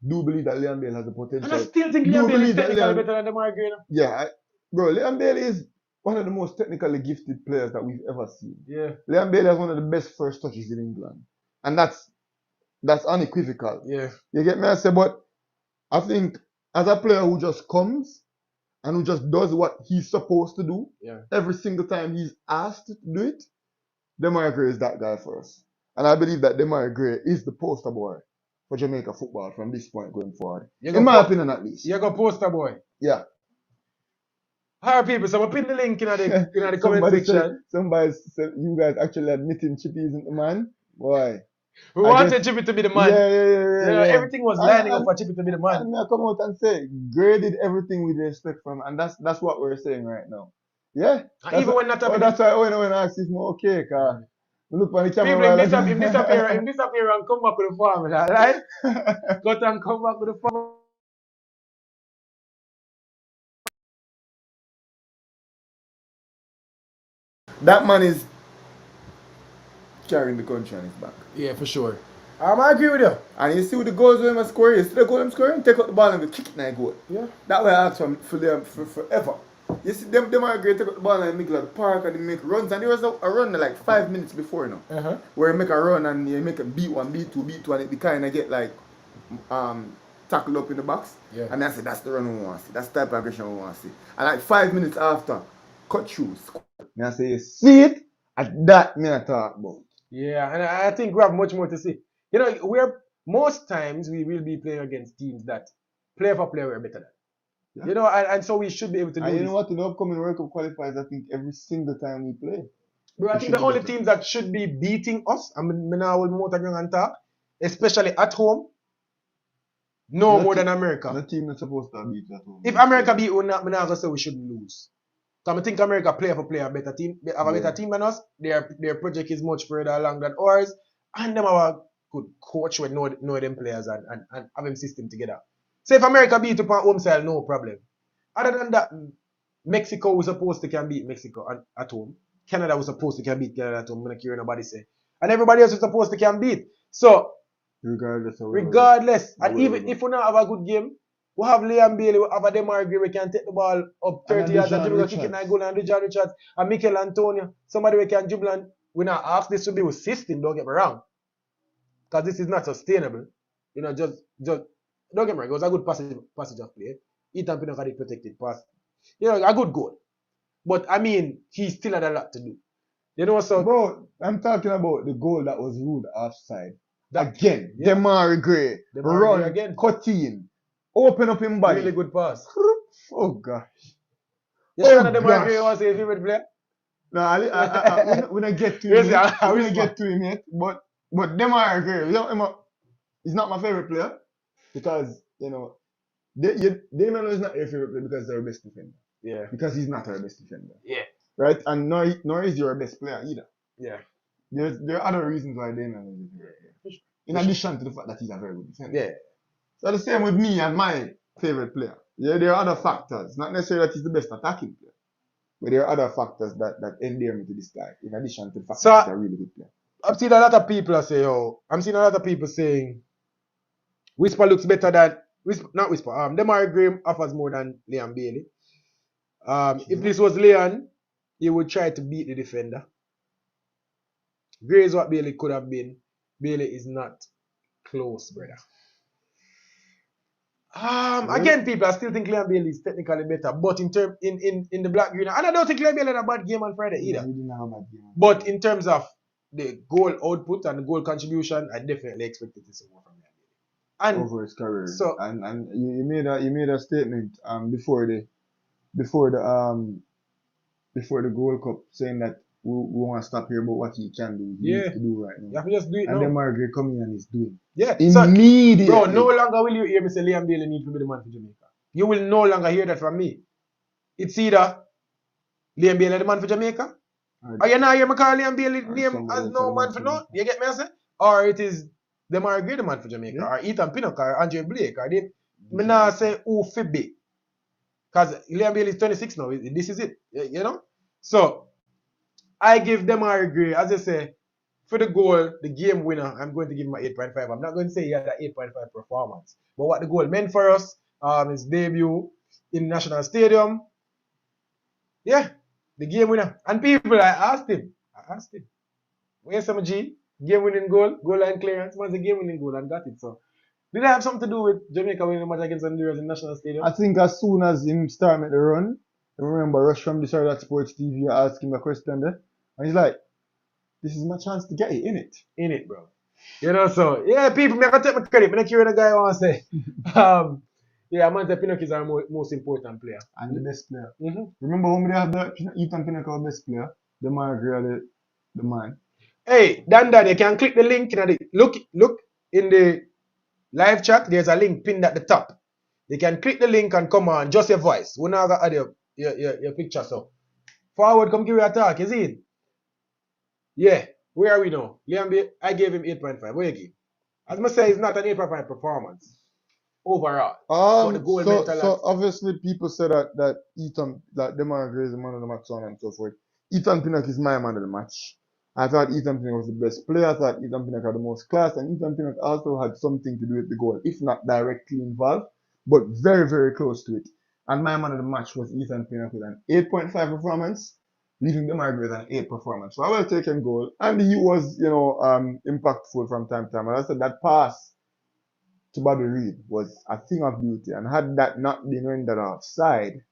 Do believe that Leon Bailey has the potential. And I still think Leon Bailey is technically better than Demarai Gray. Yeah, bro, Leon Bailey is one of the most technically gifted players that we've ever seen. Yeah. Leon Bailey has one of the best first touches in England. And that's unequivocal. Yeah. You get me? I say, but I think as a player who just comes and who just does what he's supposed to do every single time he's asked to do it, Demarai Gray is that guy for us. And I believe that Demarai Gray is the poster boy for Jamaica football from this point going forward. In my opinion, at least. You're a poster boy. Yeah. Alright, people, so we'll pin the link in the comment section. Somebody said you guys actually admitting Chippy isn't the man. Boy. We wanted Chippy to be the man. Yeah. Everything was lining up for Chippy to be the man. And I come out and say, Gray did everything with respect from, and that's what we're saying right now. Yeah? Even when not happening. That's why when I ask if I'm okay, cause look on the camera. People, if disappear and come back with the formula, right? Got and come back with the formula. That man is carrying the country on his back. Yeah, for sure. I agree with you. And you see with the goals when he score, you see the goal him scoring, take out the ball and go kick it in the goal. Yeah. That way I ask for them for forever. You see them are great, take out the ball and make like the park and they make runs. And there was a run like 5 minutes before, you know. Where you make a run and you make a beat 1, beat 2, beat 2 and it kind of get like tackled up in the box. Yeah. And I said that's the run we want to see. That's the type of aggression we want to see. And like 5 minutes after, cut through. And I say, you see it? At that me I talk about. Yeah, and I think we have much more to see. You know, most times we will be playing against teams that player for player we're better than. Yeah. You know, and so we should be able to do And you this. know what? In the upcoming World Cup qualifiers, I think every single time we play, Bro, I we think should the be only better. teams that should be beating us, I mean, now will motor ground and talk, especially at home, no more than America. The team that's supposed to beat at home. If America beat, we're not gonna say we shouldn't lose. Because I think America player for player better team, have a better team than us. Their project is much further along than ours, and them have a good coach with know them players and have them system together. So if America beat upon home side, no problem. Other than that, Mexico was supposed to can beat Mexico at home. Canada was supposed to can beat Canada at home. I'm not hear nobody say. And everybody else was supposed to can beat. So regardless, and even if we not have a good game, we have Liam Bailey, we have a Demarai, we can take the ball up 30 yards and dribble, kick it and goal, and Richard and Mikel Antonio, somebody we can dribble, and we not ask this to be with system, don't get me wrong. Because this is not sustainable. You know, just don't get me wrong, it was a good passage of play. Ethan Pinnock had a protected pass. You know, a good goal. But I mean, he still had a lot to do. You know, so bro, I'm talking about the goal that was ruled offside. Again, yeah. Demarai Gray, run again, cut in, open up him body. Really good pass. Oh gosh. You sure that Demarai Gray was your favorite player? No, we don't get to him yet. We don't get to him yet. But Demarai Gray, he's not my favorite player because you know Damon is not your favorite player because they're our best defender. Yeah. Because he's not our best defender. Yeah. Right? And nor is your best player either. Yeah. There are other reasons why Damon is your favorite player. In addition to the fact that he's a very good defender. Yeah. So the same with me and my favorite player. Yeah, there are other factors. Not necessarily that he's the best attacking player. But there are other factors that endear me to this guy, in addition to the fact that he's a really good player. I've seen a lot of people say, I'm seeing a lot of people saying Whisper looks better than Demarai Graham offers more than Liam Bailey. If this was Leon, he would try to beat the defender. Gray is what Bailey could have been. Bailey is not close, brother. Again, people, I still think Liam Bailey is technically better, but in the black green, and I don't think Liam Bailey had a bad game on Friday either. But in terms of the goal output and the goal contribution, I definitely expected to see more from Liam Bailey. And over his career. So, and you made a statement before the Gold Cup saying that we want to stop here about what he can do. He needs to do right now. You have to just do it now. And then Margaret coming and he's doing. Yeah. Immediately. Bro, no longer will you hear me say Liam Bailey needs to be the man for Jamaica. You will no longer hear that from me. It's either Liam Bailey the man for Jamaica, or you not hear me call Liam Bailey name as no man for no. You get me, I say? Or it is Demarai Gray the man for Jamaica, or Ethan Pinnock, or Andre Blake, or they. Me not say who fit be. Because Liam Bailey is 26 now. This is it. You know? So, I give Demarai Gray, as I say, for the goal, the game winner, I'm going to give him an 8.5. I'm not going to say he had an 8.5 performance. But what the goal meant for us, his debut in National Stadium. Yeah, the game winner. And people, I asked him, where's some G? Game winning goal, goal line clearance. Man's a game winning goal and got it. So, did that have something to do with Jamaica winning the match against Honduras in National Stadium? I think as soon as him started the run, I remember Rush from the Charlotte Sports TV asked him a question there. And he's like, this is my chance to get it, innit? In it, bro. You know, so, yeah, people, I can take my credit. I'm not hearing the guy want to say. Yeah, Amante Pinnock is our most important player. And the best player. Mm-hmm. Remember when we have the Ethan Pinnock, our best player? The man, the man. Hey, Dan, you can click the link. Look in the live chat. There's a link pinned at the top. You can click the link and come on, just your voice. We now got add your picture. So, forward, come give you a talk. You see it? Yeah. Where are we now? Liam Bailey, I gave him 8.5. Where you give? As I say, it's not an 8.5 performance overall. So obviously people say that Demarai Gray is the man of the match, so on and so forth. Ethan Pinnock is my man of the match. I thought Ethan Pinnock was the best player. I thought Ethan Pinnock had the most class, and Ethan Pinnock also had something to do with the goal, if not directly involved, but very, very close to it. And my man of the match was Ethan Pinnock with an 8.5 performance, leaving Demarai Gray with an 8 performance. So I will take him goal, and he was, impactful from time to time. And I said that pass to Bobby Reid was a thing of beauty, and had that not been rendered offside,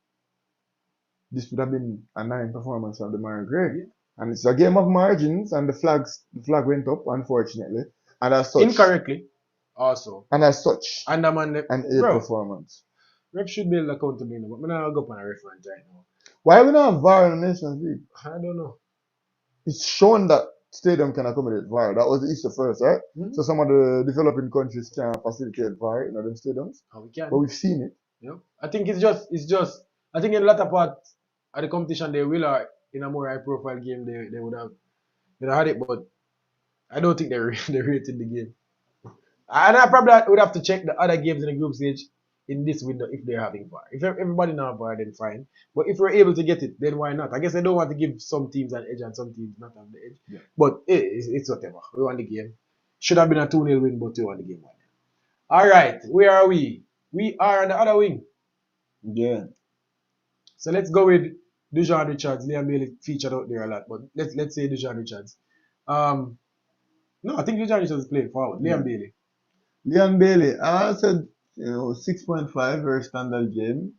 this would have been a 9 performance from Demarai Gray. And it's a game of margins, and the flag went up, unfortunately. And as such. Incorrectly, also. And as such. And the man, an A performance. Ref should be accountable, but I'm not go up on a reference right now. Why we not have VAR in the Nations League? I don't know. It's shown that stadium can accommodate VAR. That was the issue first, right? Mm-hmm. So some of the developing countries can facilitate VAR in other stadiums. We can. But we've seen it. Yeah. I think it's just I think in the latter part of the competition they will, or in a more high profile game they would have had it, but I don't think they rated the game. And I probably would have to check the other games in the group stage in this window if they're having VAR. If everybody not have VAR, then fine. But if we're able to get it, then why not? I guess I don't want to give some teams an edge and some teams not have the edge. Yeah. But it's whatever. We won the game. Should have been a 2-0 win, but we won the game. Alright, where are we? We are on the other wing. Yeah. So let's go with Dujon Richards. Liam Bailey featured out there a lot, but let's say Dujon Richards. No, I think Dujon Richards is playing forward. Liam Bailey. Liam Bailey, I said, 6.5, very standard game.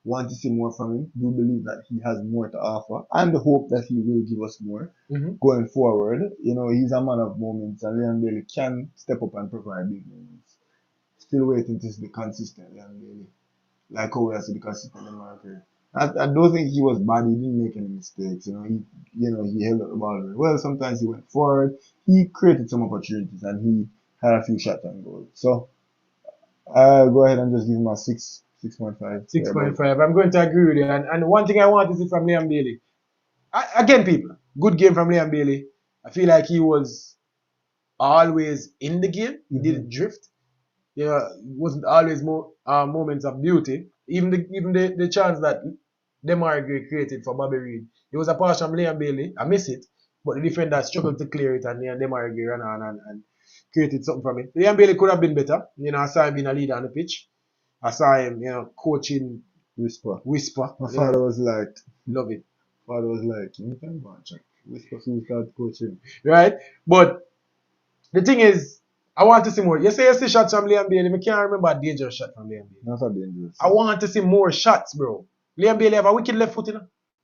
Want to see more from him. Do believe that he has more to offer, and hope that he will give us more going forward. He's a man of moments, and Liam Bailey can step up and provide big moments. Still waiting to be consistent, Liam Bailey. Like how we have to be consistent in the market. I don't think he was bad. He didn't make any mistakes. He held up the ball very well. Sometimes he went forward. He created some opportunities, and he had a few shots on goal. So, go ahead and just give him a 6.5. 6.5. I'm going to agree with you. And one thing I want to see from Liam Bailey, again, people, good game from Liam Bailey. I feel like he was always in the game. He didn't drift. It wasn't always moments of beauty. Even the chance that Demarai created for Bobby Reid, it was a pass from Liam Bailey. I miss it, but the defender struggled to clear it, and Demarai ran on and created something from it. Liam Bailey could have been better. I saw him being a leader on the pitch. I saw him, coaching. Whisper. My father was like, love it. Father was like, you can go and check. Whisper, so we start coaching. Right? But the thing is, I want to see more. You say you see shots from Liam Bailey. I can't remember a dangerous shot from Liam Bailey. Not a dangerous. I want to see more shots, bro. Liam Bailey have a wicked left foot,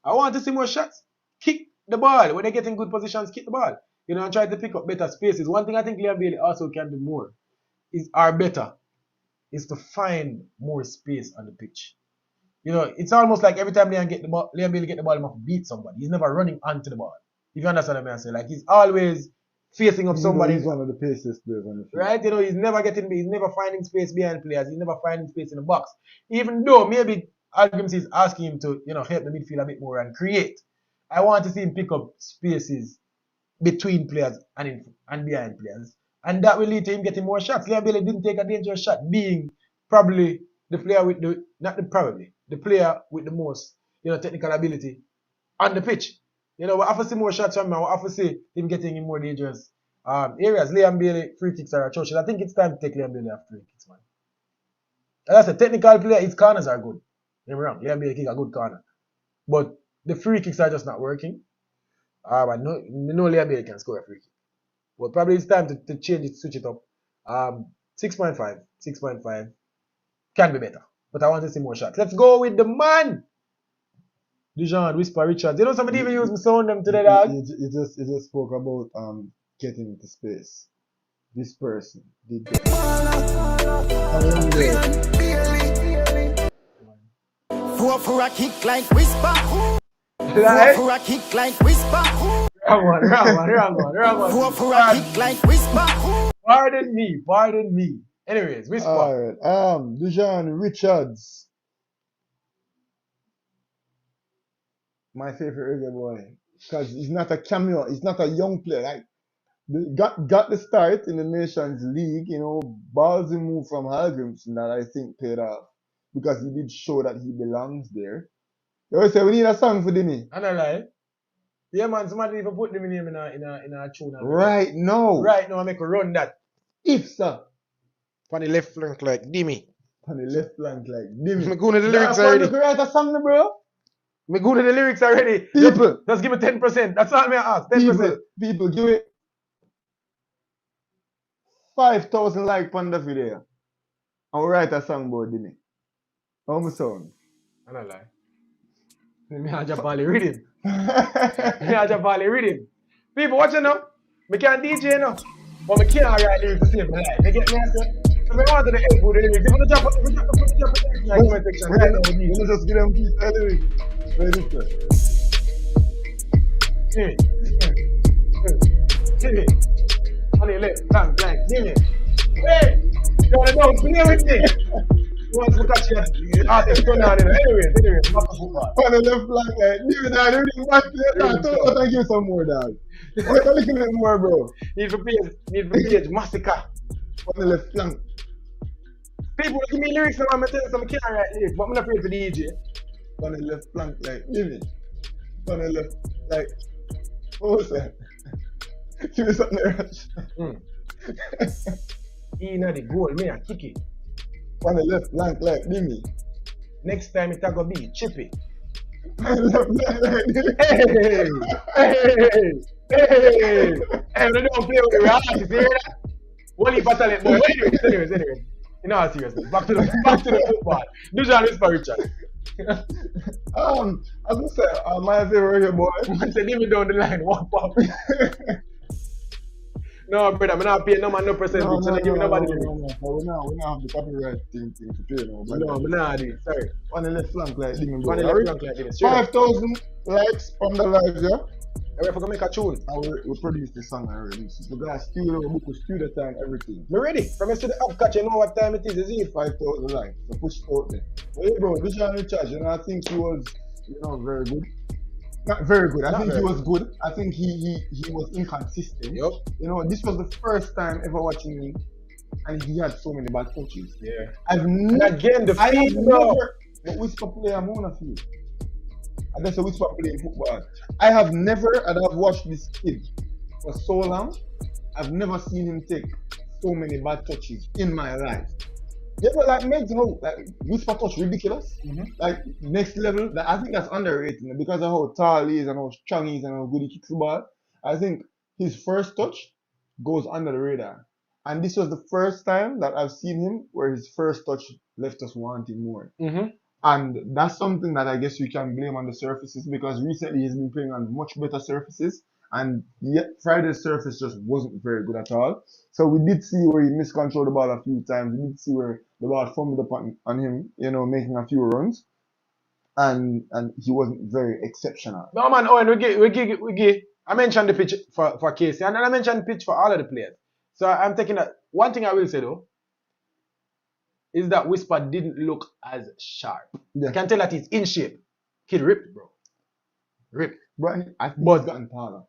I want to see more shots. Kick the ball. When they get in good positions, kick the ball. And try to pick up better spaces. One thing I think Liam Bailey also can do more is to find more space on the pitch. It's almost like every time Liam Bailey get the ball, he must beat somebody. He's never running onto the ball. If you understand what I'm saying. Like, he's always facing up somebody. He's one of the paciest players on the field. Right? He's never finding space behind players. He's never finding space in the box. Even though maybe Hallgrimsson is asking him to, help the midfield a bit more and create. I want to see him pick up spaces between players and behind players. And that will lead to him getting more shots. Liam Bailey didn't take a dangerous shot, being probably the player with the player with the most, technical ability on the pitch. We have to see more shots from him. We have to see him getting in more dangerous areas. Liam Bailey free kicks are atrocious. I think it's time to take Liam Bailey off free kicks, man. As I said, technical player, his corners are good. Don't get me wrong. Liam Bailey kick a good corner. But the free kicks are just not working. I know Liam Bailey can score a free kick. But probably it's time to change it, switch it up. 6.5 can be better. But I want to see more shots. Let's go with the man. Dujon, Whisper, Richards. Somebody even use me sound them today, dog. You just spoke about getting into space. This person did that. For a kick like Whisper. Right? For a kick like Whisper. Wrong one. For a kick like Whisper. Pardon me. Anyways, Whisper. Alright, Dujon Richards. My favorite reggae boy. Because he's not a cameo, he's not a young player. Like, got the start in the Nations League, ballsy move from Hallgrimsson that I think paid off. Because he did show that he belongs there. You always say we need a song for Demi. I don't lie. Yeah, man, somebody even put them in a tune. Right now, I make a run that. If sir. On the left flank like Demi. On the left flank like Demi. I'm going to the lyrics already. You write a song, bro. I'm going to the lyrics already. People. Just give me 10%. That's all I ask. 10%. People, give it 5,000 likes on the video. And we write a song about Demi. How my sound? I don't lie. Me and Japali rhythm. Me and Japali rhythm. People watching now. Me can't DJ now. But me can't write lyrics to save my life. You get me? I say. So me want to the help with the lyrics. If you drop it in the comment section, right now with me. Let me just give them peace. Anyway. Ready, sir. Give me. On the left, bang, bang, give me. Hey! You wanna know? Play with me. You want to catch your artist turn on, anyway, back to football. On the left flank, like, leave it down, everything back to your dog. I'll give you some more, dog. Wait a little bit more, bro. Need for page, massacre. On the left flank. People give me lyrics and I'm telling them I can't write lyrics, but I'm not afraid to DJ. On the left flank, like, give me. On the left, like, what was that? Give me something there. He know the goal, me and kick it. On the left flank, like, give me. Next time it's gonna be chippy. On the left flank, like, give me. Hey, they don't play with the artists, you hear that? One heap of talent, boy. Anyways. You know how serious. Back to the football. Do you whisper, Richard? As I said, my favorite Reggae Boyz. I said, leave me down the line, one pop. No, brother, I'm not paying no man no percentage. No, So give me nobody. no. We not have the copyright thing to pay no. No, I'm not doing. Sorry. On the left flank, like, leave me, bro. On the left flank like this. 5,000 likes on the live, yeah? I'm ready to make a tune. And we produced the song already. So we got a studio, we book a studio time, everything. Me ready. From yesterday, I've got you know what time it is it? 5,000 likes. So push it out there. Hey, bro, this one in charge, I think he was, very good. Not very good. I think he was good. I think he was inconsistent. Yep. This was the first time ever watching him, and he had so many bad touches. Yeah. I've never. Again, the I have feed, never. But Whisper play a moon of you. I guess a Whisper playing football. I have never, and I've watched this kid for so long. I've never seen him take so many bad touches in my life. Yeah, but like makes like Whisper touch ridiculous. Like next level. I think that's underrated because of how tall he is and how strong he is and how good he kicks the ball. I think his first touch goes under the radar. And this was the first time that I've seen him where his first touch left us wanting more. And that's something that I guess you can blame on the surfaces because recently he's been playing on much better surfaces. And yet Friday's surface just wasn't very good at all. So we did see where he miscontrolled the ball a few times. We did see where the ball fumbled up on him, making a few runs. And he wasn't very exceptional. No man, Owen, we give. I mentioned the pitch for Casey, and then I mentioned the pitch for all of the players. So I'm taking that. One thing I will say though, is that Whisper didn't look as sharp. Yeah. I can tell that he's in shape. Kid ripped, bro. Ripped. But I think But- he's gotten taller.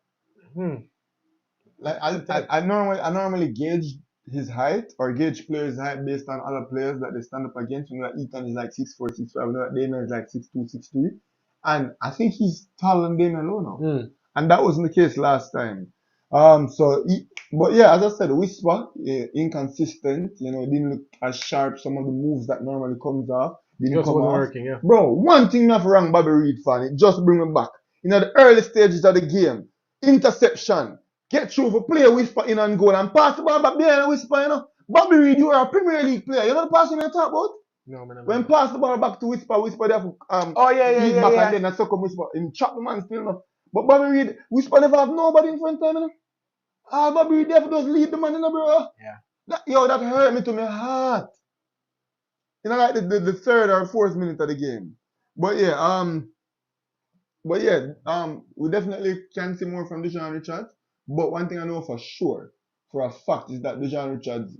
Like I normally gauge his height or gauge players' height based on other players that they stand up against. Like Ethan is like 6'4", 6'5", like Damien is like 6'2", 6'3", and I think he's taller than Damien Lowe now. And that wasn't the case last time. But yeah, as I said, Whisper inconsistent. Didn't look as sharp. Some of the moves that normally comes off didn't just come wasn't off. working, yeah. Bro, one thing not wrong, Bobby Reed fan. It just bring me back. The early stages of the game, interception, get through for play Whisper in and goal and pass the ball back behind Whisper. Bobby Reed, you are a Premier League player. You know the passing I talk about? No, man. When pass the ball back to Whisper there for lead back and then I suck up Whisper and chop the man still enough. But Bobby Reed, Whisper never have nobody in front of him. Bobby Reed never does lead the man, bro. Yeah. That hurt me to my heart. Like the third or fourth minute of the game. But yeah, we definitely can see more from Dejan Richards. But one thing I know for sure, for a fact, is that Dejan Richards,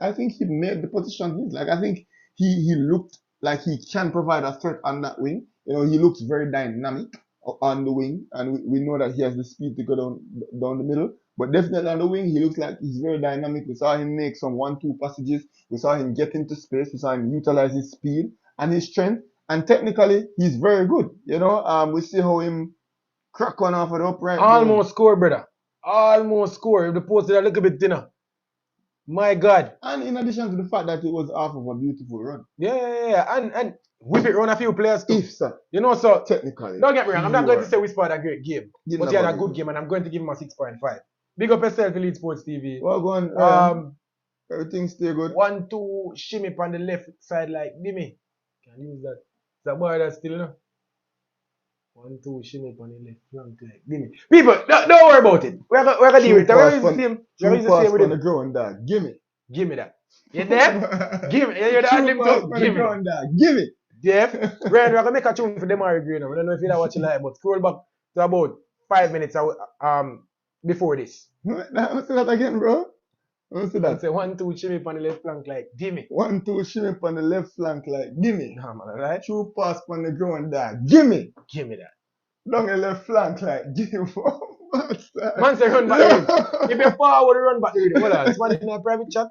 I think he made the position his. Like I think he looked like he can provide a threat on that wing. He looks very dynamic on the wing, and we know that he has the speed to go down the middle. But definitely on the wing, he looks like he's very dynamic. We saw him make some 1-2 passages. We saw him get into space. We saw him utilize his speed and his strength. And technically, he's very good. We see how him crack one off of the upright. Almost score, brother. Almost score. If the post is a little bit thinner. My God. And in addition to the fact that it was off of a beautiful run. Yeah. And whip it around a few players too. If, sir. So technically. don't get me wrong. I'm not going to say Whisper had a great game. But he had a good game. game, and I'm going to give him a 6.5. Big up yourself, Elite Sports TV. Well, go on. Everything stay good. 1-2 shimmy on the left side like Dimmy. Can use that. That boy that's still, 1-2 shimmy on the left flank like gimme. People, don't worry about it. We're gonna deal with it. We're gonna use the same. We're gonna use the same with on the him. ground, dog. Gimme. Give me that. You there? Give me. You're the True him pass too. on the Give me. ground, dog. Gimme. Yeah. Ryan, we're gonna make a tune for Demarai Green. I don't know if you know what you like, but scroll back to about 5 minutes before this. Let's see that again, bro. Let's see That's that. a 1-2 shimmy on the left flank like gimme. 1-2 shimmy on the left flank, like, gimme. Nah, man, alright? True pass on the ground, dog. Gimme. Give me that. Down the left flank, like, gimme. Man say run back the read. If you're forward, run back the read. Hold on. Somebody in a private chat?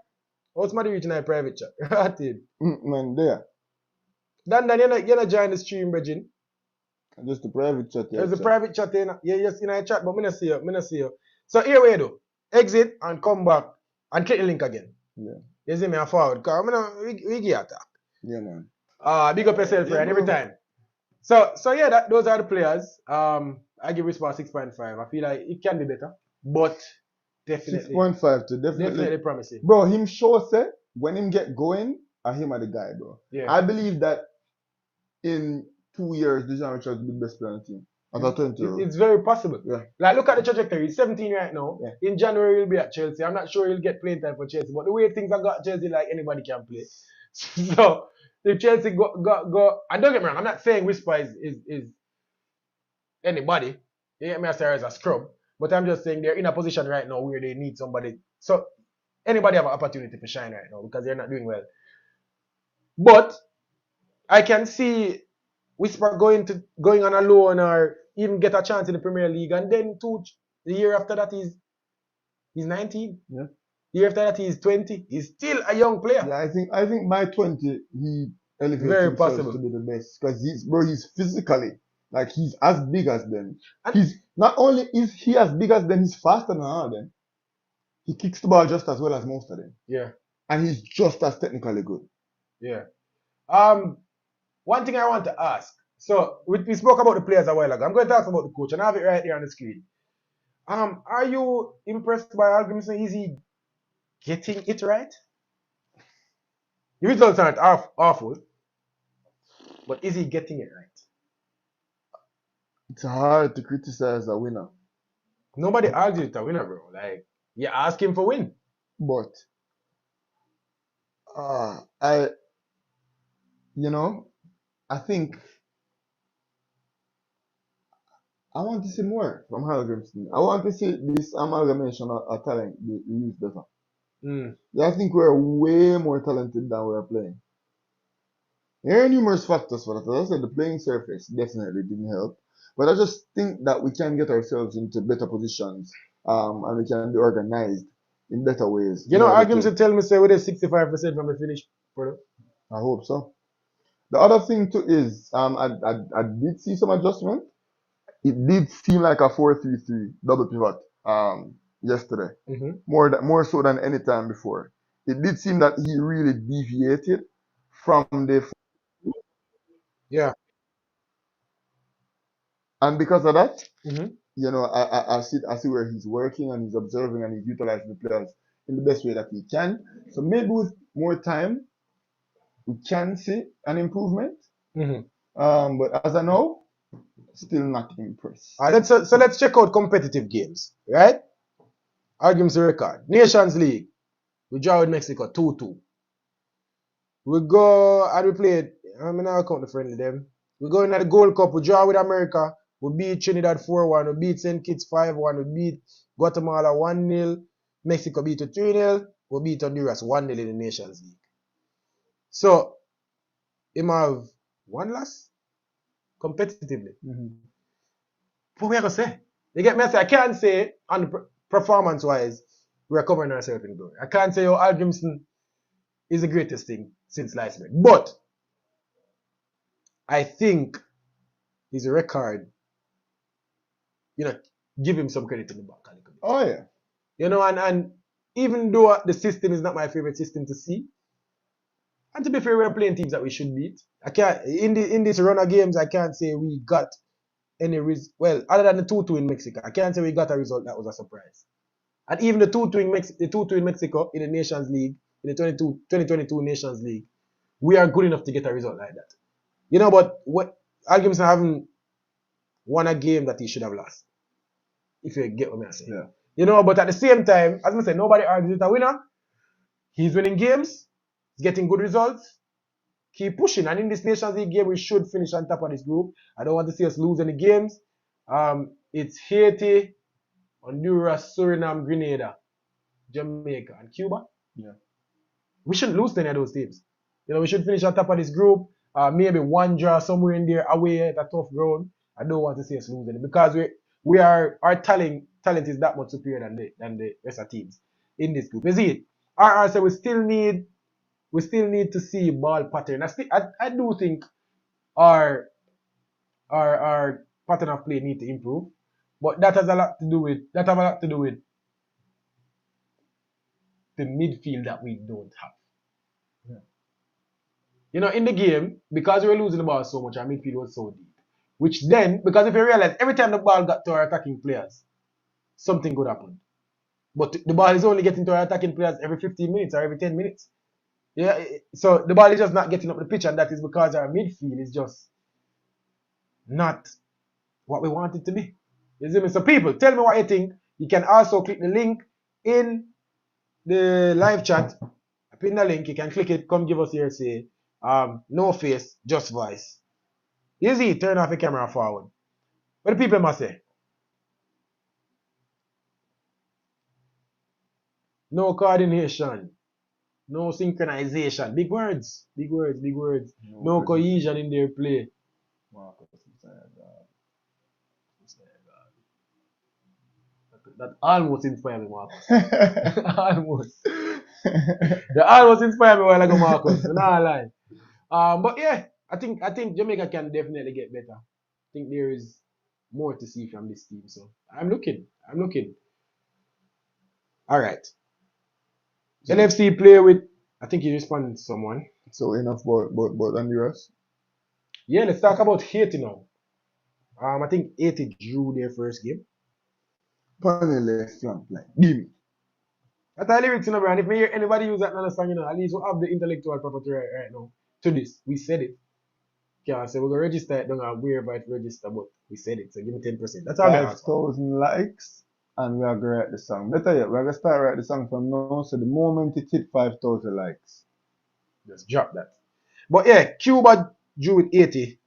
Or somebody reaching a private chat? Right in. Man, there. Dan, you're not join the stream, Bridging. Just the private chat. There's a private chat in. Yeah, yes, in a chat, but I see you. So here we do. Exit and come back and click the link again. Yeah. You see me a forward. Cause we get attack. Yeah, man. Big up yourself, Yeah, friend, every bro. time. So yeah, those are the players. I give response 6.5. I feel like it can be better, but definitely 6.5 to definitely. promising. Bro, him sure say when him get going, him are the guy, bro. Yeah. I believe that in 2 years, the Jamaicans will be the best player on the team. As a 20-year-old. It's very possible. Yeah. Like, look at the trajectory. He's 17 right now. Yeah. In January, he'll be at Chelsea. I'm not sure he'll get playing time for Chelsea, but the way things are got at Chelsea, like anybody can play. So if Chelsea go, and don't get me wrong, I'm not saying Whisper is anybody. You get me as a scrub, but I'm just saying they're in a position right now where they need somebody. So anybody have an opportunity to shine right now because they're not doing well. But I can see Whisper going on a loan or even get a chance in the Premier League, and then the year after that he's 19. Yeah. The year after that he's 20. He's still a young player. Yeah, I think by 20 he elevates Very himself possible to be the best because he's physically like he's as big as them. And He's not only is he as big as them, he's faster than all of them. He kicks the ball just as well as most of them, yeah, and he's just as technically good. yeah. One thing I want to ask. So we spoke about the players a while ago. I'm going to talk about the coach, and I have it right here on the screen. Are you impressed by Hallgrimsson? Is he getting it right? The results aren't awful, but is he getting it right? It's hard to criticize a winner, Nobody argues with a winner, bro. Like, you ask him for win. but I think I want to see more from Hallgrimsson. I want to see this amalgamation of talent be used better. Yeah, I think we're way more talented than we're playing. There are numerous factors for that. As I said, the playing surface definitely didn't help. But I just think that we can get ourselves into better positions and we can be organized in better ways. You know, Hallgrimsson tell me say we're 65% from the finish product. I hope so. The other thing too is I did see some adjustment. It did seem like a 4-3-3 double pivot yesterday. More so than any time before. It did seem that he really deviated from the. Yeah. And because of that, I see where he's working and he's observing and he's utilizing the players in the best way that he can. So maybe with more time, we can see an improvement. But as I know, still not impressed. So let's check out competitive games, right? Hallgrimsson record. Nations League. We draw with Mexico 2-2. We go and we play. I'm not count the friendly them. We go in the Gold Cup. We draw with America. We beat Trinidad 4-1. We beat St. Kitts 5-1. We beat Guatemala 1-0. Mexico beat 3-0. We beat Honduras 1-0 in the Nations League. So, him have one loss competitively. What we are gonna say? You get me? I can't say on the performance-wise we're covering ourselves in glory. I can't say Hallgrimsson is the greatest thing since sliced bread, but I think his record, give him some credit in the back a little bit. Oh yeah. And even though the system is not my favorite system to see, and to be fair, we're playing teams that we should beat. I can't in this run of games. I can't say we got any other than the 2-2 in Mexico. I can't say we got a result that was a surprise. And even the 2-2 in Mexico in the Nations League, in the 2022 Nations League, we are good enough to get a result like that. But what Hallgrimsson haven't won a game that he should have lost. If you get what I'm saying. Yeah. You know, but at the same time, as I said, nobody argues with a winner. He's winning games. He's getting good results. Keep pushing. And in this Nations League game, we should finish on top of this group. I don't want to see us lose any games. It's Haiti, Honduras, Suriname, Grenada, Jamaica, and Cuba. Yeah. We shouldn't lose to any of those teams. You know, we should finish on top of this group. Maybe one draw somewhere in there away at a tough ground. I don't want to see us lose any because our talent is that much superior than the rest of teams in this group. You see it? So we still need to see ball pattern. I do think our pattern of play need to improve, but that has a lot to do with the midfield that we don't have. Yeah. You know, in the game, because we were losing the ball so much, our midfield was so deep. Which then, because if you realize, every time the ball got to our attacking players, something could happen. But the ball is only getting to our attacking players every 15 minutes or every 10 minutes. Yeah, so the ball is just not getting up the pitch, and that is because our midfield is just not what we want it to be. You see me? So people, tell me what you think. You can also click the link in the live chat. I pin the link. You can click it. Come give us your say. No face, just voice. Easy. Turn off the camera forward. What the people must say? No coordination. No synchronization. Big words. Big words. Big words. No cohesion in their play. That almost inspired me, Marcus. Almost. That almost inspired me while I go, Marcus. I'm not lying. But yeah, I think Jamaica can definitely get better. I think there is more to see from this team. So I'm looking. All right. So, LFC play with. I think you responded to someone. So enough about Honduras. Yeah, let's talk about Haiti now. I think Haiti drew their first game. Panel left flank, like, give me. That's our lyrics, you know, bro. And if me hear anybody use that another song, you know, at least we have the intellectual property right now to this. We said it. Can't say we're gonna register it, don't know wherever it register, but we said it. So give me 10%. That's all I ask. 5,000 likes, and we are gonna write the song. Better yet, we're gonna start write the song from now. So the moment it hit 5,000 likes, just drop that. But yeah, Cuba drew with 80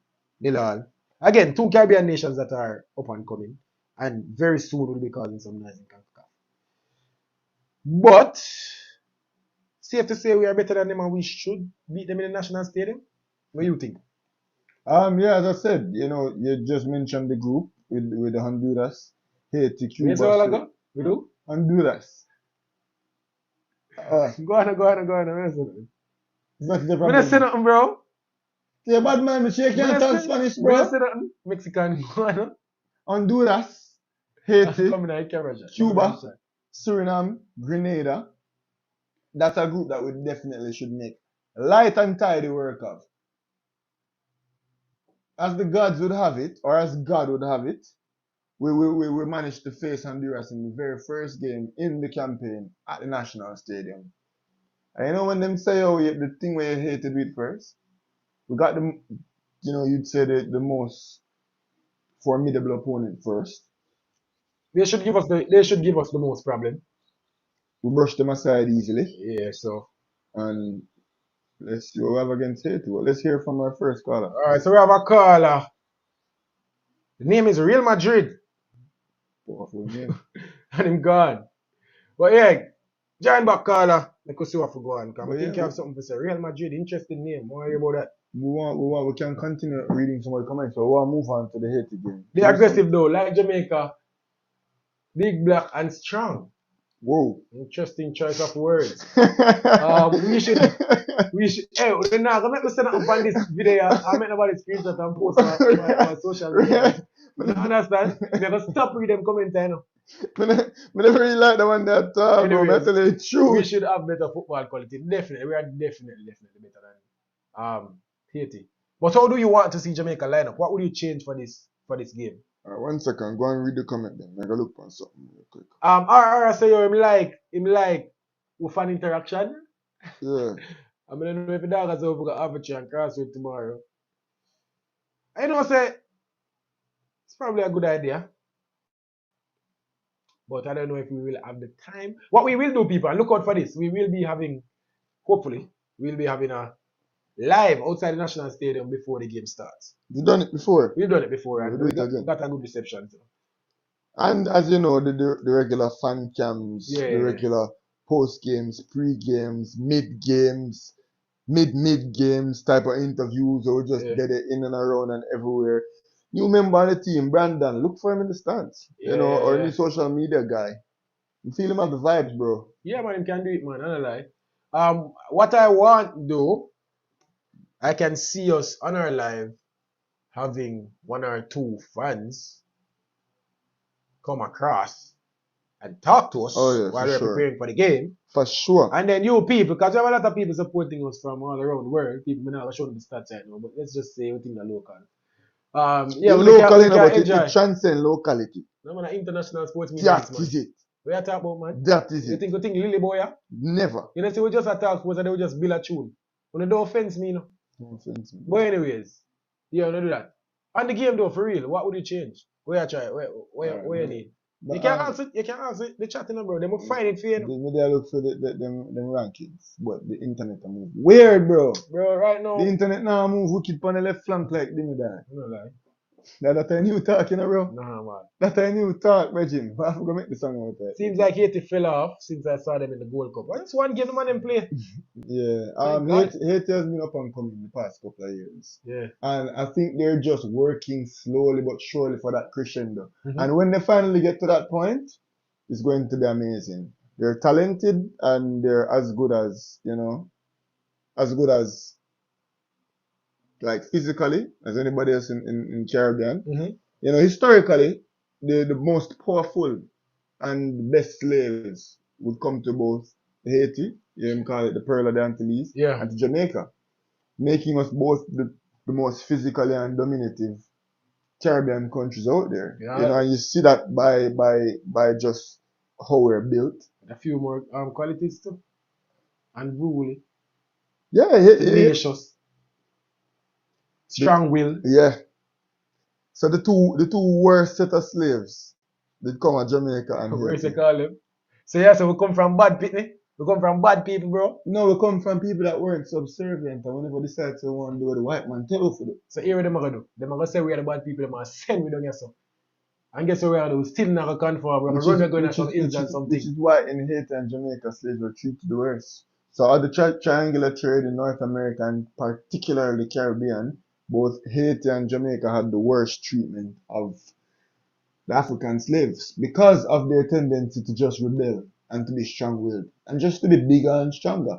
nil. Again, two Caribbean nations that are up and coming, and very soon will be causing some noise in CONCACAF. But safe to say we are better than them, and we should beat them in the national stadium. What do you think? Yeah, as I said, you know, you just mentioned the group with the Honduras, Haiti, Cuba. Yes, all I got. We do. Honduras. Go on. It's not the We problem. don't say nothing, bro. Yeah, bad man, you can't talk Spanish, We bro. don't say nothing. Mexican. Go on. Honduras, Haiti, Come in the camera, Jack. Cuba, Suriname, Grenada. That's a group that we definitely should make light and tidy work of. As the gods would have it, or as God would have it, we managed to face Honduras in the very first game in the campaign at the National Stadium. And you know when them say, oh, the thing where you hated with first, we got the, you know, you'd say the most formidable opponent first. They should give us the most problem. We brushed them aside easily. Yeah, so. And let's see what we have against Haiti. Well, let's hear from our first caller. Alright, so we have a caller. The name is Real Madrid. Powerful name. And him gone. But yeah, join back caller. Let us see what we go on. I think you have something to say. Real Madrid, interesting name. What are you about that? We can continue reading some of the comments, so we want to move on to the Haiti game. They're aggressive though, like Jamaica. Big, black, and strong. Whoa. Interesting choice of words. we should. Hey, we're not gonna send up on this video. I make nobody screenshot and post on my social media. You understand? Never stop reading them comments, I know. I never really like the one that Anyways, we should have better football quality. Definitely, we are definitely better than Haiti. But how do you want to see Jamaica line up? What would you change for this game? 1 second, go and read the comment then. I gotta look on something real quick. So him like with an interaction. Yeah. I don't know if the dog has over got Aperture and Crossway tomorrow. I know say it's probably a good idea. But I don't know if we will have the time. What we will do, people, and look out for this. We will be having, hopefully, we'll be having a live outside the National Stadium before the game starts. We've done it before. We've done it before, and We'll we do it again. got a good reception. So. And as you know, the regular fan cams, Yeah, the yeah. regular post games, pre games, mid games, mid games type of interviews, or just Yeah. get it in and around and everywhere. New member on the team, Brandon, look for him in the stands, you know, or any social media guy. You feel him at the vibes, bro. Yeah, man, you can do it, man. I don't lie. What I want, though, I can see us on our live having one or two fans come across and talk to us Oh, yeah, while for we're sure. preparing for the game. For sure. And then you people, because we have a lot of people supporting us from all around the world. People may not show the stats right now, but let's just say within the local. Yeah, It's we local, can but enjoy. it transcends locality. No, man, international sports media, That man. is it. What you talk about, man? That is You it. think Lily Boy, yeah? Never. You know, say we just attack sports and they will just build a tune. When they don't offense me, you know. No offense, man. But anyways, yeah, don't do that. On the game though, for real, what would you change? Where you try? Where you need? But, You can't answer. You can't answer the chatting, bro. They will find it for you. Maybe I look for them rankings, but the internet a move weird, bro. Bro, right now. The internet now move wicked on the left flank like Demarai. No lie. That's a new talk, you know, bro. Nah, man. That's a new talk, Reggie. I forgot to make the song about that. Seems like Haiti fell off since I saw them in the Gold Cup. I just want to give them man them play. Yeah. Haiti has been up and coming the past couple of years. Yeah. And I think they're just working slowly but surely for that crescendo. Mhm. And when they finally get to that point, it's going to be amazing. They're talented and they're as good as, you know, as good as like physically as anybody else in Caribbean. Mhm. You know, historically, the most powerful and best slaves would come to both Haiti, you can call it the Pearl of the Antilles, Yeah. and to Jamaica, making us both the most physically and dominative Caribbean countries out there. Yeah. You know, and you see that by just how we're built. A few more qualities too. And rule. Yeah, Tenacious. Strong will. yeah. So the two worst set of slaves did come at Jamaica and What Haiti. you call them? So yeah, so we come from bad people. We come from bad people, bro. No, we come from people that weren't subservient and whenever they decide to want to do what the white man tell us to do. So here what them are gonna do. Them are gonna say we are the bad people, them are send we down here so. And guess what we are gonna do? Still not gonna conform. We're gonna run at some hills and something. Which is why in Haiti and Jamaica slaves were treated the worst. So all the triangular trade in North America and particularly the Caribbean, both Haiti and Jamaica had the worst treatment of the African slaves because of their tendency to just rebel and to be strong-willed and just to be bigger and stronger.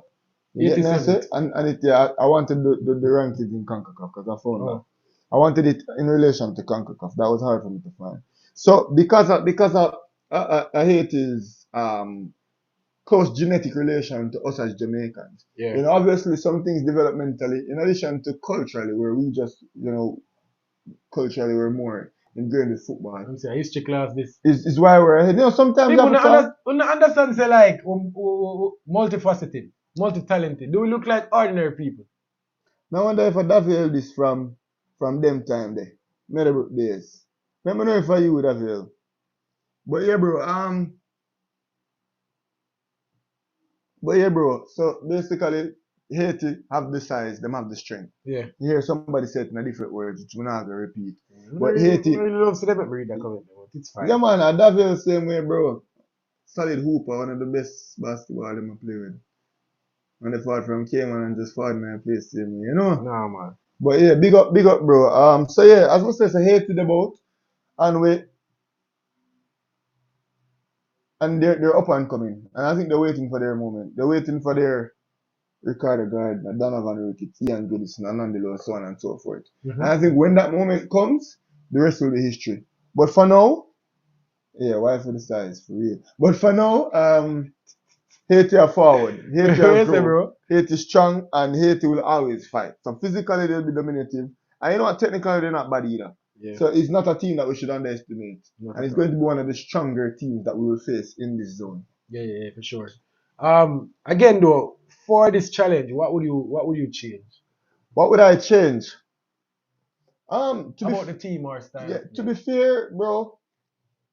You get me? I say? And it, yeah, I wanted the rankings in CONCACAF because I found that. I wanted it in relation to CONCACAF. That was hard for me to find. So because of Haiti's close genetic relation to us as Jamaicans, Yeah. you know, obviously some things developmentally, in addition to culturally, where we just, you know, culturally we're more ingrained with football. I'm saying history class this. Is why we're ahead. You know, sometimes People we have don't understand say like multifaceted, multi-talented. Do we look like ordinary people? I wonder if I David this from them time there. Meadowbrook days. Remember know if I you would have held. But yeah, bro, so basically Haiti have the size, them have the strength. Yeah. You hear somebody say it in a different words, which we're not gonna repeat. I But Haiti, really love to read that comment, but it's fine. yeah man, I David same way, bro. Solid hooper, one of the best basketball them I play with. When they fought from Cayman and just fought in my place same way, you know? Nah, man. But yeah, big up, bro. So yeah, as I say, so Haiti the boat, and they're up and coming, and I think they're waiting for their moment. They're waiting for their Ricardo Gardner, Donovan Ricketts, Ian Goodison, Anandilo, so on and so forth. Mm-hmm. And I think when that moment comes, the rest will be history. But for now, yeah, why for the size, for real. But for now, Haiti are forward. Haiti are grown. Haiti is strong, and Haiti will always fight. So physically, they'll be dominative. And you know what? Technically, they're not bad either. Yeah. So it's not a team that we should underestimate. And it's going to be one of the stronger teams that we will face in this zone. Yeah, for sure. Again though, for this challenge, what would you change? What would I change? To be About the team or style? yeah, to be fair, bro.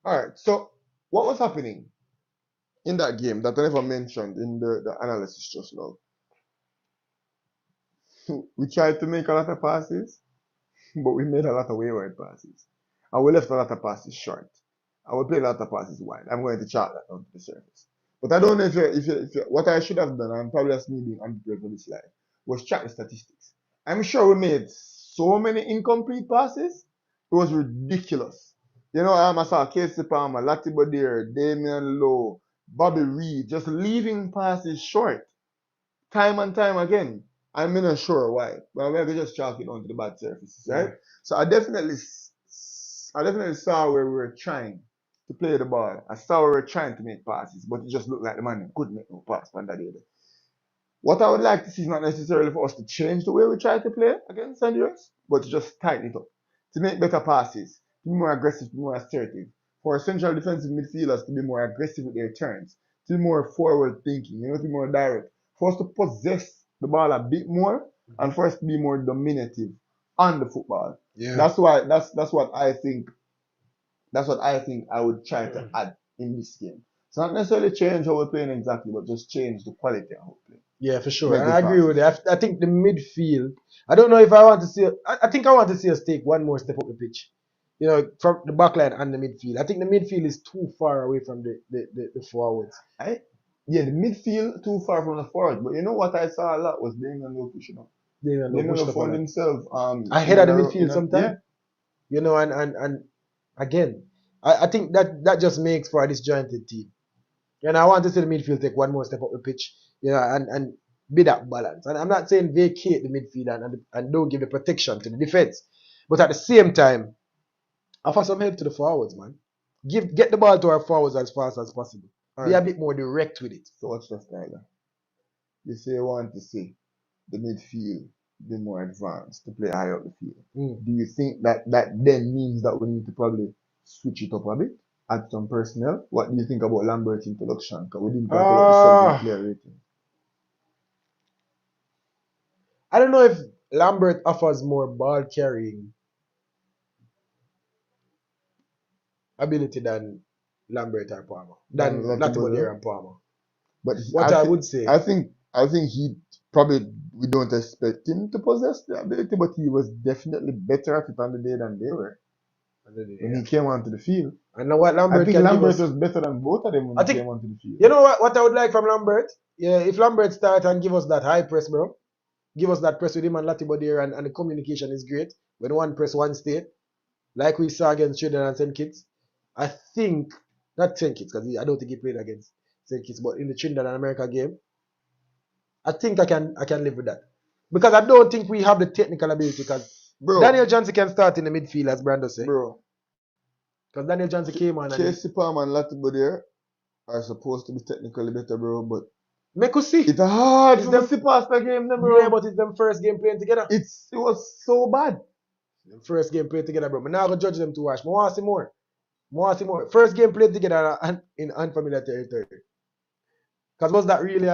Alright, so what was happening in that game that I never mentioned in the analysis just now? We tried to make a lot of passes, but we made a lot of wayward passes. And we left a lot of passes short. And we played a lot of passes wide. I'm going to chart that onto the surface. But I don't know if what I should have done, and probably that's me being unprepared for this slide, was track the statistics. I'm sure we made so many incomplete passes, it was ridiculous. You know, I saw Casey Palmer, Lati Badir, Damian Lowe, Bobby Reed, just leaving passes short, time and time again. I'm not sure why, but maybe just chalk it onto the bad surfaces, right? Yeah. So I definitely saw where we were trying to play the ball. I saw where we were trying to make passes, but it just looked like the man couldn't make no pass on that day. What I would like to see is not necessarily for us to change the way we try to play against Honduras, but to just tighten it up, to make better passes, to be more aggressive, to be more assertive, for our central defensive midfielders to be more aggressive with their turns, to be more forward thinking, you know, to be more direct, for us to possess the ball a bit more, and for us to be more dominative on the football. Yeah. That's what I think I would try to add in this game. It's not necessarily change how we're playing exactly, but just change the quality of how we play. Yeah, for sure. Make And good I agree passes. with it. I think the midfield, I don't know if I want to see, I think I want to see us take one more step up the pitch. You know, from the back line and the midfield. I think the midfield is too far away from the forwards. Yeah, the midfield too far from the forward. But you know what I saw a lot was Damian Lowe pushing up. They Damian Lowe found himself ahead of the midfield you know, sometimes. yeah. You know, and again, I think that just makes for a disjointed team. And I want to see the midfield take one more step up the pitch, you know, and be that balance. And I'm not saying vacate the midfield and don't give the protection to the defense, but at the same time, offer some help to the forwards, man. Get the ball to our forwards as fast as possible. Be a bit more direct with it. So what's the style? You say you want to see the midfield be more advanced to play high up the field. Do you think that then means that we need to probably switch it up a bit? Add some personnel? What do you think about Lambert's introduction? Because we didn't talk about the player rating. I don't know if Lambert offers more ball carrying ability than Lambert or Palmer. Than Latimer and Palmer. But I would say, I think he probably, we don't expect him to possess the ability, but he was definitely better at it on the day than they were. When he came onto the field. I know what Lambert I think Lambert was better than both of them when he came onto the field. You know what I would like from Lambert? Yeah, if Lambert start and give us that high press, bro. Give us that press with him and Latimer there, and the communication is great. When one press, one stay. Like we saw against Trinidad and St. Kitts. I think, not St. Kitts, because I don't think he played against St. Kitts, but in the Trinidad and America game, I think I can live with that. Because I don't think we have the technical ability, because Daniel Johnson can start in the midfield, as Brando said. Bro. Because Daniel Johnson came on. Casey Palmer and Latimer there are supposed to be technically better, bro, but make us see. It's hard for them to pass the game, bro. Yeah, but it's them first game playing together. It was so bad. Them first game playing together, bro. I'm not going to judge them too much. I want to see more. First game played together in unfamiliar territory. Because was that really,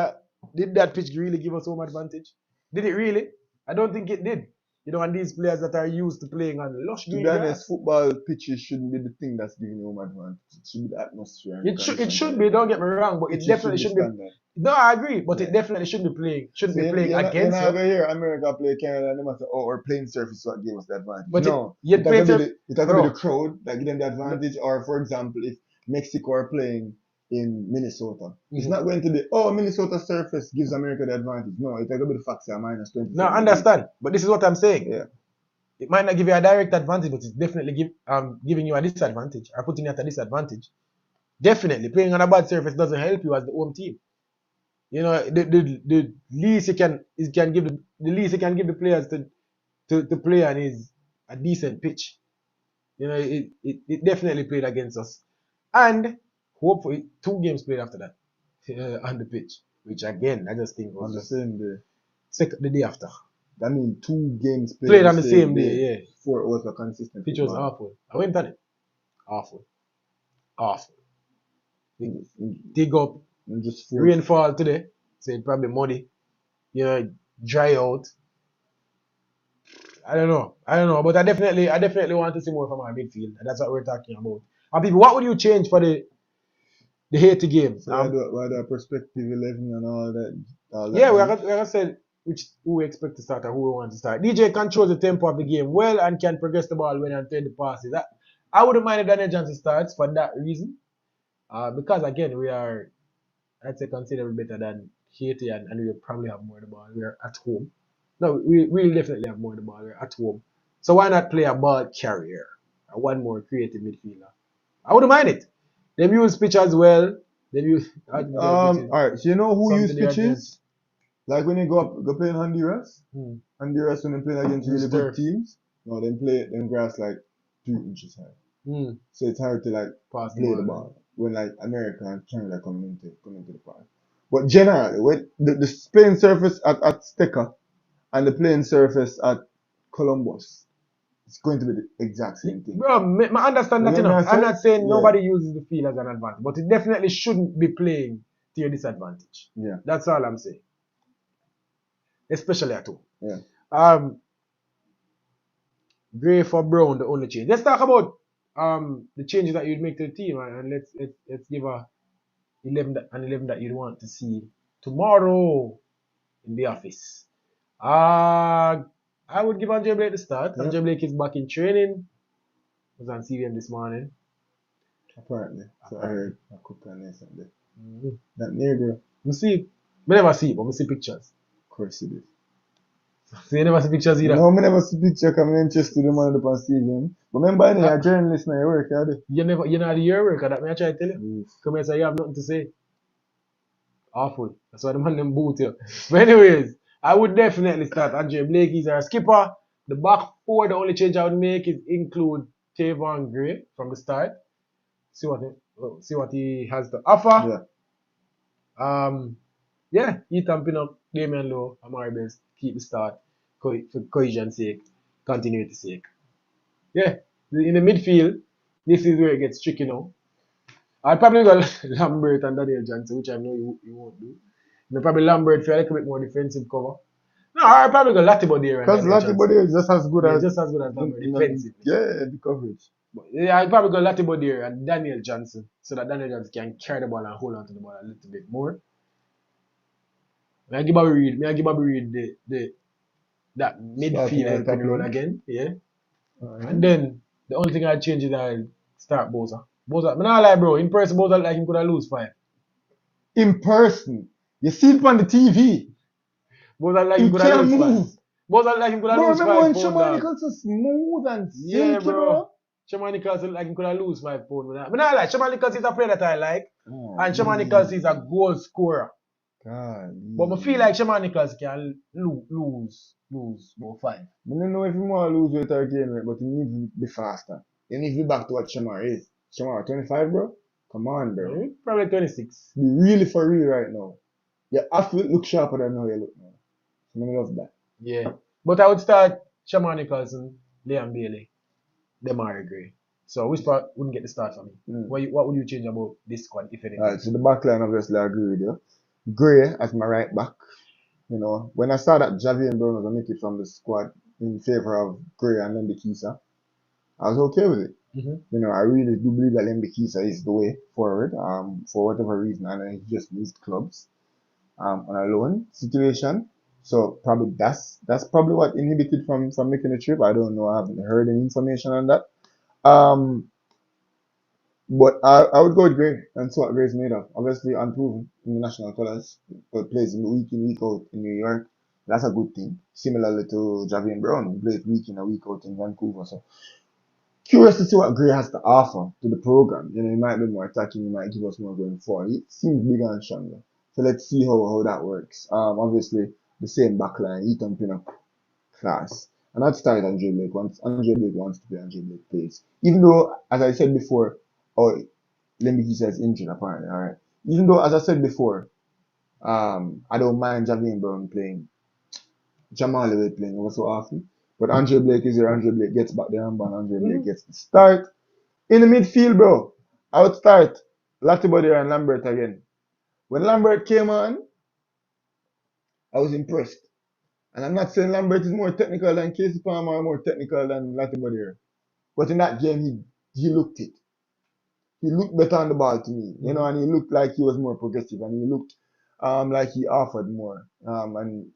did that pitch really give us home advantage? Did it really? I don't think it did. You know, and these players that are used to playing on lush green grass. To be honest, football pitches shouldn't be the thing that's giving you home advantage. It should be the atmosphere. It should be, don't get me wrong, but it definitely shouldn't be. No, I agree, but it definitely shouldn't be playing against you're not over here, America play Canada, and they must say, oh, our playing surface what gave us the advantage. But no, it has to be the crowd that give them the advantage, or for example, if Mexico are playing in Minnesota, it's not going to be, oh, Minnesota surface gives America the advantage. No, it's going to be the facts are minus 20. No, I understand, but this is what I'm saying. Yeah. It might not give you a direct advantage, but it's definitely giving you a disadvantage, or putting you at a disadvantage. Definitely, playing on a bad surface doesn't help you as the home team. You know, the least you can give the players to play on is a decent pitch. You know, it definitely played against us, and hopefully 2 games played after that on the pitch, which again I just think was on the same day, the day after. That means 2 games played on the same day. Yeah, 4 hours of consistent. Pitch was awful. I went on it. Awful. Dig up. Just rainfall today, so it probably muddy. You know, dry out. I don't know, but I definitely want to see more from our midfield. And that's what we're talking about. And people, what would you change for the Haiti game? So why do perspective 11 and all that Yeah, beef? we're gonna say who we expect to start and who we want to start. DJ controls the tempo of the game well and can progress the ball when and turn the passes. I wouldn't mind if Daniel Johnson starts for that reason. Because again, we are, I'd say, considerably better than Haiti, and we will probably have more of the ball. We're at home. No, we will definitely have more of the ball. We're at home. So why not play a ball carrier? One more creative midfielder. I wouldn't mind it. They use pitch as well. They use alright, so you know who use something they are doing. pitches? Like when you go play in Honduras? Honduras when they play against really good teams, no, they play them grass like 2 inches high. So it's hard to like Pass play the ball when like America and Canada come into the park. But generally, when the playing surface at Stecker and the playing surface at Columbus, it's going to be the exact same thing. Bro, I understand that, You know what I'm I'm not saying Yeah. nobody uses the field as an advantage, but it definitely shouldn't be playing to your disadvantage. Yeah. That's all I'm saying. Especially at home. Yeah. Gray for Brown, the only change. Let's talk about the changes that you'd make to the team, and let's give an 11 that you'd want to see tomorrow in the office. I would give Andre Blake the start. Yeah. Andre Blake is back in training. Was on CVM this morning. Apparently. So I heard a couple of nights there. That nigga. You see, I never see it, but I see pictures. Of course it is. So you never see pictures either? No, I never see picture because I'm interested in the man up on stadium. But remember, you're a journalist now, you work, you're not the year worker, that may I try to tell you. Come here, say you have nothing to say. Awful. That's why the man them boot you. But anyways, I would definitely start Andre Blake. He's our skipper. The back four, the only change I would make is include Tavon Gray from the start. See what he has to offer. Yeah. Ethan Pinnock, Damian Lowe, Amari Benz, keep the start for cohesion's sake, continuity's sake. Yeah. In the midfield, this is where it gets tricky now. I'll probably go Lambert and Daniel Johnson, which I know you won't do. Probably Lambert for a little bit more defensive cover. No, I'll probably go Latibo there. Because Latibo there is just as good as Lambert defensive. Yeah, the coverage. But yeah, I'll probably go Latibo there and Daniel Johnson, so that Daniel Johnson can carry the ball and hold on to the ball a little bit more. May I give Bobby Reed that midfield control again, yeah. And then the only thing I'd change is I'll start Boza. I'm not lie, bro. In person, Boza like him could have lose 5. In person, you see it on the TV. Boza like him could have lose 5. Boza like him could have lose 5. Bro, remember when Shamani so smooth and silky, bro? Shaman Nichols like him could have lose 5 pounds. But not like Shaman Nichols is a player that I like, and Shaman Nichols is a goal scorer. God. But I feel like Shaman Nichols can lose about 5. I don't know if you want to lose weight or gain weight, but you need to be faster. You need to be back to what Shamar is. Shamar, 25, bro? Come on, bro. Probably 26. Be really for real right now. You have to look sharper than how you look now. So I love that. Yeah. But I would start Shaman Nicholson, Liam Bailey, Demarai Gray. So which part wouldn't get the start for me? What would you change about this squad, if anything? Alright, so the back line, obviously, I agree with you. Gray as my right back. You know, when I saw that Javier Brown was omitted from the squad in favor of Gray and Lembikisa, I was okay with it. You know, I really do believe that Lembikisa is the way forward, for whatever reason, and he just moved clubs on a loan situation. So probably that's probably what inhibited from making the trip. I don't know. I haven't heard any information on that. But I would go with Gray and see what Gray's made of. Obviously unproven in the national colours, but plays week in, week out in New York. That's a good thing. Similarly to Javier Brown, who plays week in and week out in Vancouver. So curious to see what Gray has to offer to the program. You know, he might be more attacking, he might give us more going forward. It seems bigger and stronger. So let's see how that works. Obviously the same backline, Ethan Pinnock class. And that started Andre Blake. Once Andre Blake wants to play, Andre Blake plays. Even though, as I said before, Lembikisa is injured apparently, alright. Even though, as I said before, I don't mind Javier Brown playing, Jamal playing ever so often. But Andre Blake is here, Andre Blake gets back there and Andre Blake gets the start. In the midfield, bro, I would start Latibo there and Lambert again. When Lambert came on, I was impressed. And I'm not saying Lambert is more technical than Casey Palmer or more technical than Latimer. But in that game, he looked it. He looked better on the ball to me, you know, and he looked like he was more progressive, and he looked like he offered more. And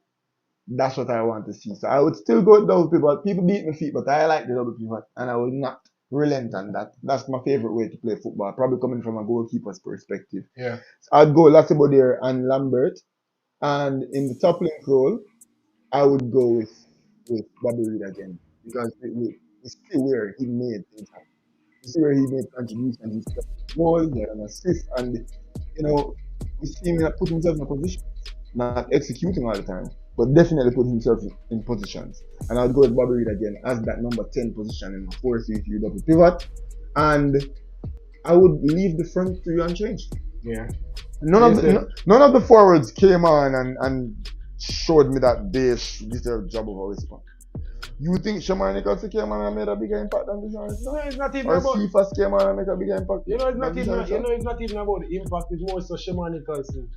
that's what I want to see. So I would still go with double pivot. People beat my feet, but I like the double pivot, and I will not relent on that. That's my favorite way to play football, probably coming from a goalkeeper's perspective. Yeah. So I'd go Latimer and Lambert, and in the top link role, I would go with Bobby Reed again, because we see where he made things happen. You see where he made contributions. He scored a goal, he had an assist, and you know, we see him put himself in a position, not executing all the time, but definitely put himself in positions. And I would go with Bobby Reed again as that number 10 position in the 4-3-3 double pivot, and I would leave the front three unchanged. Yeah. None of the forwards came on and showed me that they did their job of a whisper. You think Shamar Nicholson came on and made a bigger impact than Dijon? No, it's not even or about. Cephas came on and make a bigger impact. You know, it's not even. It's not even about the impact. It's more so Shamar Nicholson.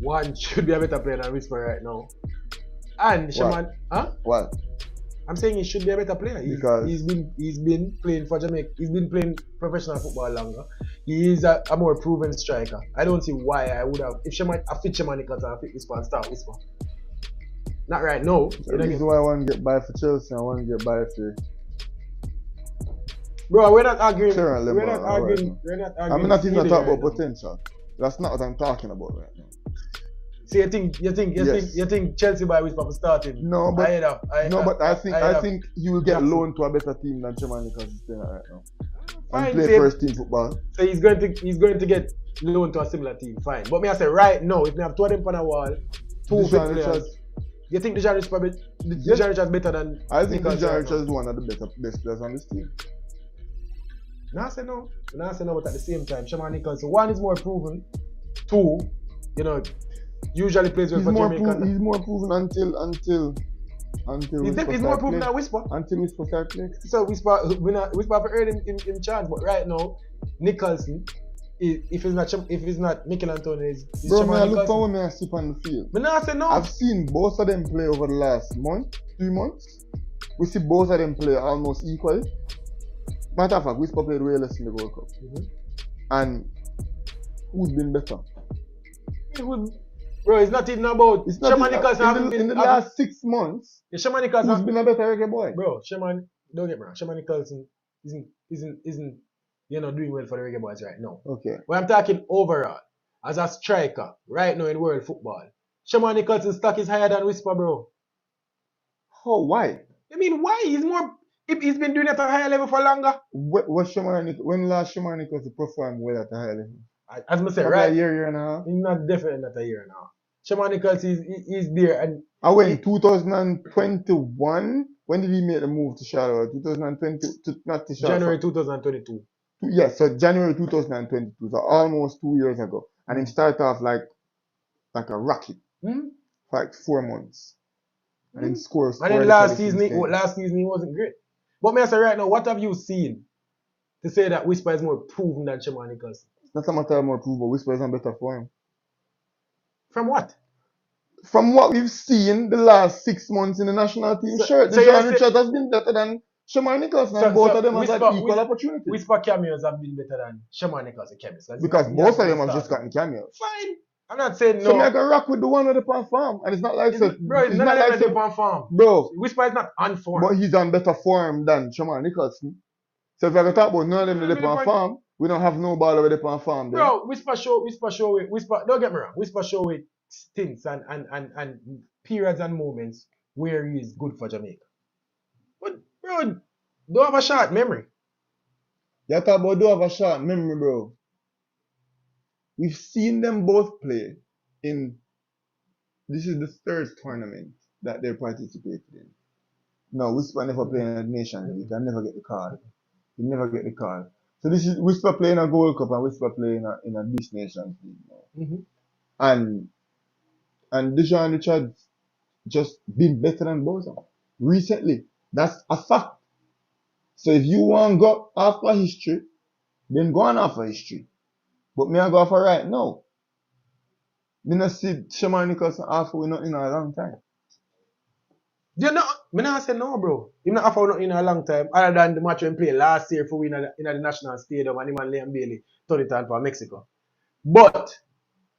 One should be a better player than Whisper right now. And Shamar, huh? What? I'm saying he should be a better player. He's been playing for Jamaica. He's been playing professional football longer. He is a more proven striker. I don't see why I would have, if I fit Shamar Nicholson, I fit Whisper and start Whisper. Not right now. The reason why I want to get by for Chelsea, I want to get by for. Bro, we're not arguing. We're not arguing. I'm not even talking about potential. That's not what I'm talking about right now. So you think Chelsea by Whisper for starting? No, but I I think he will get loaned to a better team than Shamar Nicholson is playing right now. Fine, and play first team football. So he's going to get loaned to a similar team. Fine. But me I say right now, if we have two of them on a wall, two fit players. You think Dijon Richards is better than? I think Dijon Richards is one of the best players on this team. No, I say no. But at the same time, Shamar Nicholson, one is more proven. Two, you know, usually plays well for Jamaican. He's more proven until he's more proven than Whisper. Until Whisper start playing. So Whisper have heard him chance, but right now, Nicholson, if he's not Mikel Antonio, is bro, Shamar Nicholson. Look for when I sleep on the field. But now I say no. I've seen both of them play over the last 3 months. We see both of them play almost equally. Matter of fact, Whisper played way less in the World Cup. And who's been better? Bro, it's not even about Shamar Nicholson in the last 6 months. Shamar Nicholson who's been a better reggae boy? Bro, don't get me wrong. Shamar Nicholson isn't doing well for the Reggae Boyz right now. Okay. But I'm talking overall, as a striker, right now in world football, Shamar Nicholson's stock is higher than Whisper, bro. Oh, why? I mean, why? He's been doing it at a higher level for longer. When last Shamar Nicholson performed well at a higher level? As I said, right? A year and a half? He's not definitely not a year and a half. Shamar Nicholson is there. And I went 2021. When did he make the move to Charlotte? 2020, not to Charlotte. January 2022. Yes, so January 2022, so almost 2 years ago. And he started off like a rocket. For like 4 months. And then scores. And then last season he wasn't great. But me I say right now, what have you seen to say that Whisper is more proven than Shamar Nicholson? It's not a matter of more proven, but Whisper is in better form. From what? From what we've seen the last 6 months in the national team, Dijon Richards has been better than Shamar Nicholson, and both of them have had equal opportunities. Whisper cameos have been better than Shamar Nicholson cameos. Because both of them have just gotten cameos. Fine. I'm not saying no. So I can rock with the one with the pan farm, and it's not like bro, it's not like the pan farm. Bro, Whisper is not on form. But he's on better form than Shamar Nicholson. So if I can talk about none of them with the pan farm, we don't have no ball with the pan farm. Bro, Whisper show don't get me wrong. Whisper show with stints and periods and moments where he is good for Jamaica. But bro, don't have a short memory. You talk about don't have a short memory, bro. We've seen them both play in. This is the 3rd tournament that they participated in. No, Whisper never played in a Nations League. I never get the card. He never get the card. So this is Whisper playing a Gold Cup and Whisper playing in a this Nations League. And Dijon Richards just been better than both of them recently. That's a fact. So if you want to go after history, then go on after history. But me I go for right now. Me not see Shaman Nicholson offer we not in a long time. You know, me not say no, bro. Him not offer nothing in a long time, other than the match we played last year for we in the national stadium and him and Liam Bailey turn it on for Mexico. But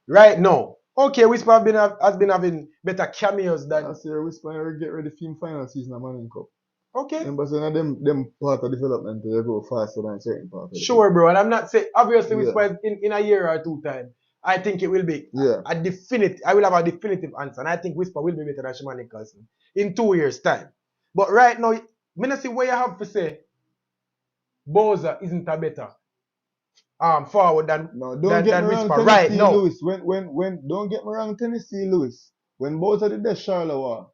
right now, okay, Whisper has been having better cameos than. Last year, Whisper get ready for him final season of Manning Cup. Okay. Remember, so them part of development they go faster than certain part of Sure, bro. And I'm not saying, obviously, Whisper in a year or two time, I think it will be a definitive. I will have a definitive answer, and I think Whisper will be better than Shaman Nicholson in 2 years' time. But right now, me not see where you have to say Boza isn't a better forward than don't get me wrong, Whisper Tennessee right now. Lewis. When don't get me wrong, Tennessee Lewis. When Boza did that Charleroi,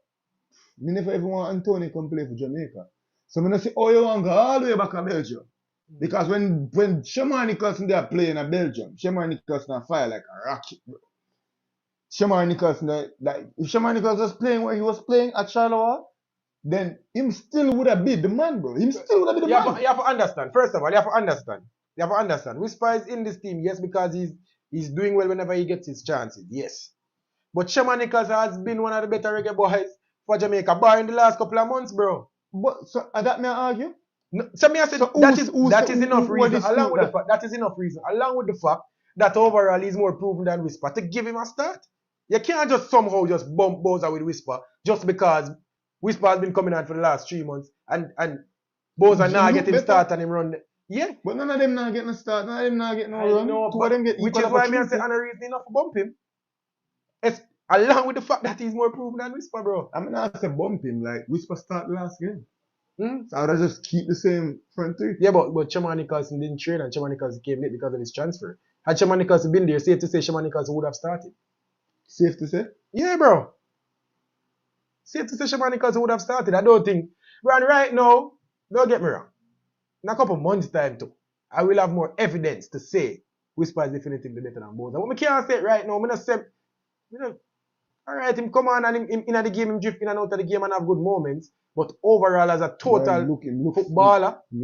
me never even want Anthony come play for Jamaica. So me not see oh you want to go all the way back to Belgium. Because when Shaman Nicholson they are playing at Belgium, Shaman Nicholson fire like a rocket, bro. Shaman Nicholson, like if Shaman Nicholson was playing where he was playing at Charleroi, then him still would have been the man, bro. Him still would have been the man. You have to understand. First of all, you have to understand. You have to understand. Whisper is in this team, yes, because he's doing well whenever he gets his chances, yes. But Shaman Nicholson has been one of the better reggae boys for Jamaica, bar in the last couple of months, bro. But so that may I argue? No, so me I said that is enough reason. Along with the fact that is enough reason. Along with the fact that overall he's more proven than Whisper to give him a start. You can't just somehow just bump Boza with Whisper just because Whisper has been coming on for the last 3 months and Boza now get him start and him run. Yeah. But none of them not getting a start, none of them not getting no run. Two of them get which is why me I say another reason enough to bump him. It's along with the fact that he's more proven than Whisper, bro. I mean I say bump him like Whisper start last game. So I would just keep the same front three. Yeah, but Shaman Nicholson didn't train and Shaman Nicholson came late because of his transfer. Had Shaman Nicholson been there, safe to say Shaman Nicholson would have started. Safe to say? Yeah, bro. Safe to say Shaman Nicholson would have started. I don't think. Right now, don't get me wrong. In a couple months' time too, I will have more evidence to say Whisper is definitively better than Boza. But I can't say it right now. I'm not say, alright, him come on and him in the game, him drift in and out of the game and have good moments. But overall, as a total footballer, him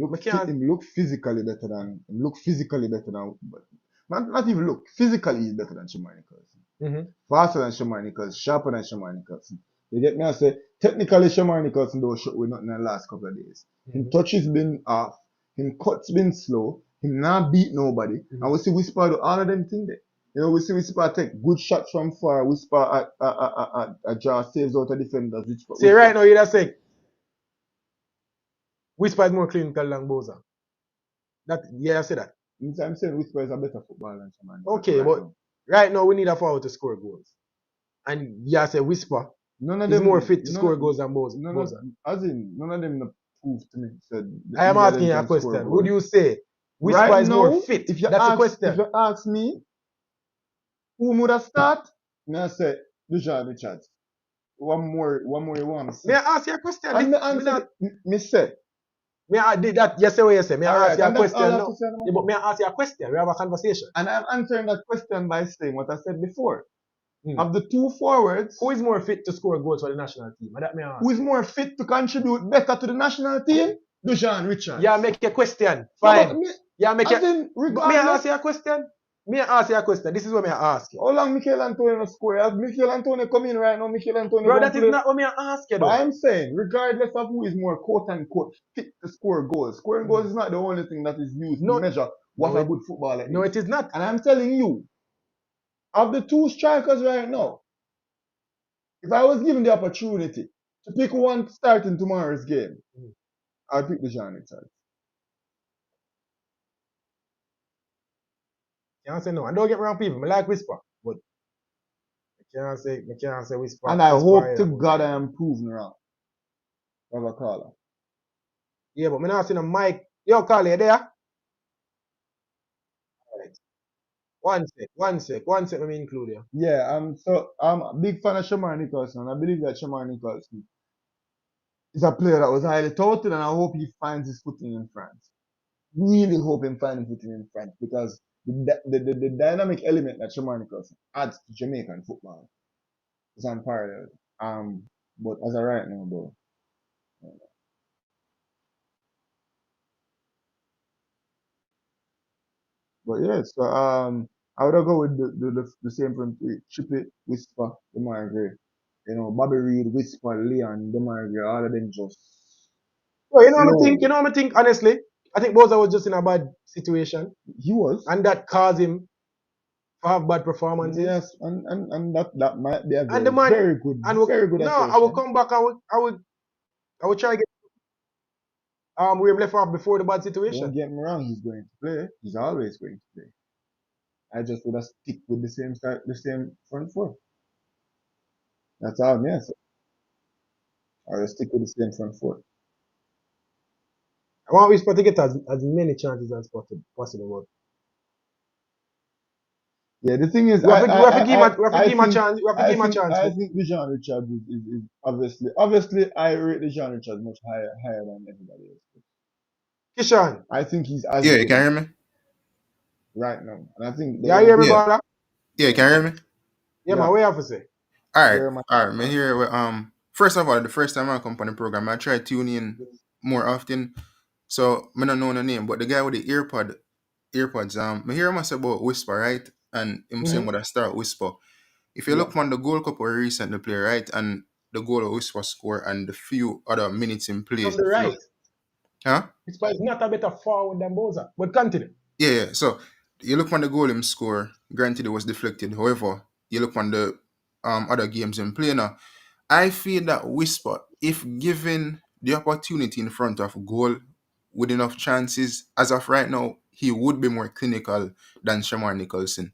look physically better than not even look. Physically he's better than Shaman Nicholson. Faster than Shaman Nicholson, sharper than Shaman Nicholson. You get me? I say technically Shaman Nicholson don't shot with nothing in the last couple of days. Him touches been off, him cuts been slow, him not beat nobody. And we see Whisper do all of them things there. You know, we see Whisper take good shots from far. Whisper draw saves out of defenders. See, right now, you're saying Whisper is more clinical than Boza. I say that. I'm saying Whisper is a better footballer than Shaman. Okay, but right now we need a forward to score goals. And I say Whisper is more fit to score goals than Boza. None of them prove to me. I am asking you a question. Would you say Whisper is more fit? That's the question. If you ask me, who would have start? I say Dujan Richards. One more you want to say. May I ask you a question? Me say. May I did that? Yes, what you say. May I ask you a question? No. Yeah, but may I ask you a question? We have a conversation. And I'm answering that question by saying what I said before. Of the two forwards, who is more fit to score goals for the national team? That may I ask. Who is more fit to contribute better to the national team? Dujan Richards. Yeah, make a question. Fine. May I ask you a question? May I ask you a question? This is what may I ask you. How long Michael Antonio score? As Michael Antonio come in right now, Michael Antonio. Bro, that is not what may I ask you though. But I'm saying, regardless of who is more quote unquote fit to score goals, scoring goals is not the only thing that is used to measure what a good footballer is. No, it is not. And I'm telling you, of the two strikers right now, if I was given the opportunity to pick one starting tomorrow's game, I'd pick Dujan Richards. Can't say no. And don't get me wrong, people. I like Whisper, but I can't say Whisper. And I hope to God I am proven wrong. Have a caller. Yeah, but I'm not seeing a mic. Yo, caller, you there? Alright. One sec. Let me include you. Yeah, I'm a big fan of Shaman Nicholson. I believe that Shaman Nicholson is a player that was highly touted, and I hope he finds his footing in France. Really hope him find his footing in France because the dynamic element that Shaman Nicholson adds to Jamaican football is unparalleled. But as of right now, bro. But yeah, so I would have go with the same front three. Chippy, Whisper, Demarai. You know, Bobby Reed, Whisper, Leon, Demarai, all of them just Well, slow. you know what I think, honestly? I think Boza was just in a bad situation. He was. And that caused him to have bad performances. Yes, and that might be a And the man, very good no, I will assertion. come back. I would try to get we left off before the bad situation. Don't get me wrong, he's going to play. He's always going to play. I just would have stick with the same front four. That's all I'm saying. I would stick with the same front four. I want Whisper to get as many chances as possible. Yeah, the thing is, we have to give him a chance. We have to give him a chance. I think Dejan Richards is obviously I rate Dejan Richards much higher than everybody else. Kishan, I think he's as Yeah, good you can hear me? right now, and I think you hear me, Yeah. brother? Yeah, you can hear me? Yeah, man, what you have to say? All right. Me here. First of all, the first time I come on the program, I try tuning in more often. So I don't know the name, but the guy with the earpods. Me hear him say about Whisper, right? And him saying what I start Whisper. If you look on the Goalkeeper we recently played, right, and the goal of Whisper score and the few other minutes in play. From the right. Huh? Whisper is not a better forward than Boza. But continue. Yeah. So you look on the goal him score. Granted, it was deflected. However, you look on the other games in play now. I feel that Whisper, if given the opportunity in front of goal with enough chances, as of right now, he would be more clinical than Shamar Nicholson.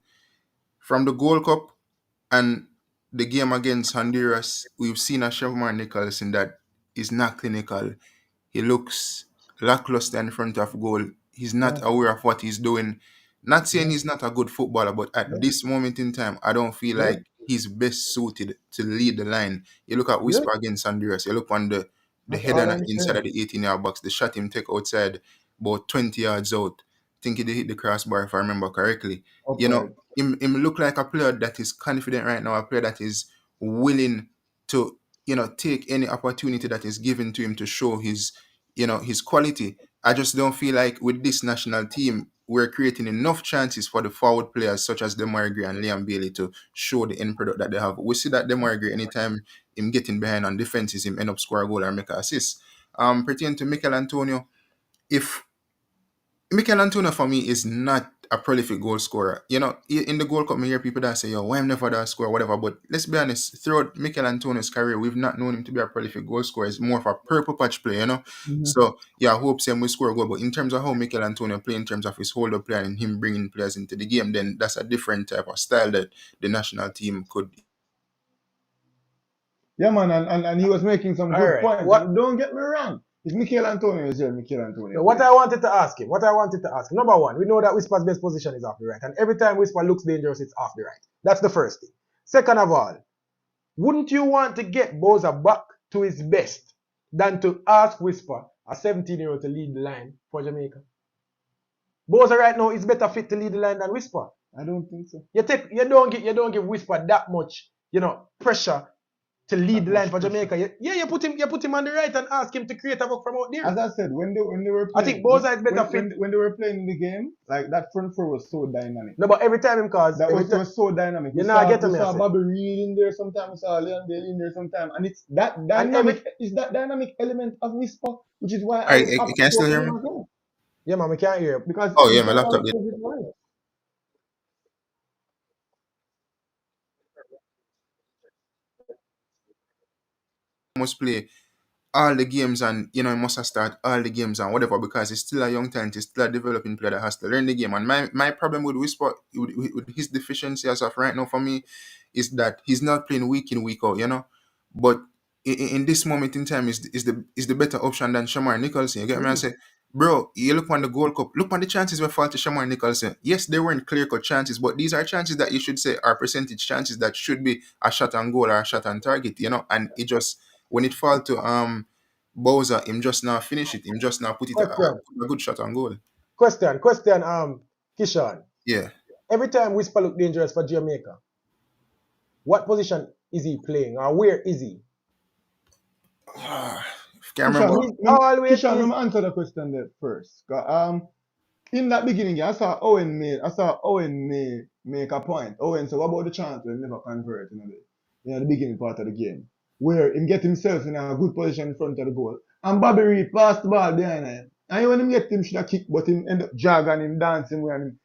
From the Gold Cup and the game against Honduras, we've seen a Shamar Nicholson that is not clinical. He looks lackluster in front of goal. He's not aware of what he's doing. Not saying he's not a good footballer, but at this moment in time, I don't feel like he's best suited to lead the line. You look at Whisper against Honduras, you look on the header inside of the 18-yard box, the shot him take outside about 20 yards out. Think he did hit the crossbar if I remember correctly. You know, him look like a player that is confident right now, a player that is willing to, take any opportunity that is given to him to show his quality. I just don't feel like with this national team, we're creating enough chances for the forward players such as Demarai and Liam Bailey to show the end product that they have. We see that Demarai, anytime him getting behind on defenses, him end up score a goal or make an assist. Pertaining to Mikel Antonio, if Mikel Antonio for me is not a prolific goal scorer. In the Gold Cup, I hear people that say, why I'm never that score, whatever. But let's be honest, throughout Mikel Antonio's career, we've not known him to be a prolific goal scorer. He's more of a purple patch player, So, I hope Sam will score a goal. But in terms of how Mikel Antonio play, in terms of his hold-up play and him bringing players into the game, then that's a different type of style that the national team could. Yeah, man, and he was making some good points. Don't get me wrong. If Mikel Antonio is here, Mikel Antonio. So what I wanted to ask him, number one, we know that Whisper's best position is off the right. And every time Whisper looks dangerous, it's off the right. That's the first thing. Second of all, wouldn't you want to get Boza back to his best than to ask Whisper, a 17-year-old, to lead the line for Jamaica? Boza right now is better fit to lead the line than Whisper. I don't think so. You don't give Whisper that much, pressure to lead the line for Jamaica. You put him on the right and ask him to create a work from out there. As I said, when they were playing, I think Boza is better fit. When they were playing the game, like that front four was so dynamic. No, but every time him cause that was so dynamic. You get me. We saw Bobby Reed in there sometimes, we saw Leon Bailey in there sometimes, and it's that dynamic. It's that dynamic element of Whisper, which is why I can still hear me. Yeah, man, we can't hear because my laptop. Must play all the games and he must have start all the games and whatever because he's still a young talent, he's still a developing player that has to learn the game. And my problem with Whisper, with his deficiency as of right now for me, is that he's not playing week in, week out, But in this moment in time is the better option than Shamar Nicholson. You get me? I say, bro, you look on the Gold Cup, look on the chances we fall to Shamar Nicholson. Yes, they weren't clear-cut chances, but these are chances that you should say are percentage chances that should be a shot on goal or a shot on target, and it just when it fall to Bowser, him just now finish it. Him just now put it a good shot on goal. Question, Kishan. Yeah. Every time Whisper look dangerous for Jamaica, what position is he playing or where is he? Can't remember. Kishan, let me answer the question there first. In that beginning, I saw Owen May make a point. Oh, and so what about the chance when he never convert, the beginning part of the game, where he get himself in a good position in front of the goal, and Bobby Reed passed the ball behind him. And when him get him should have kicked, but him end up jogging him, dancing with him.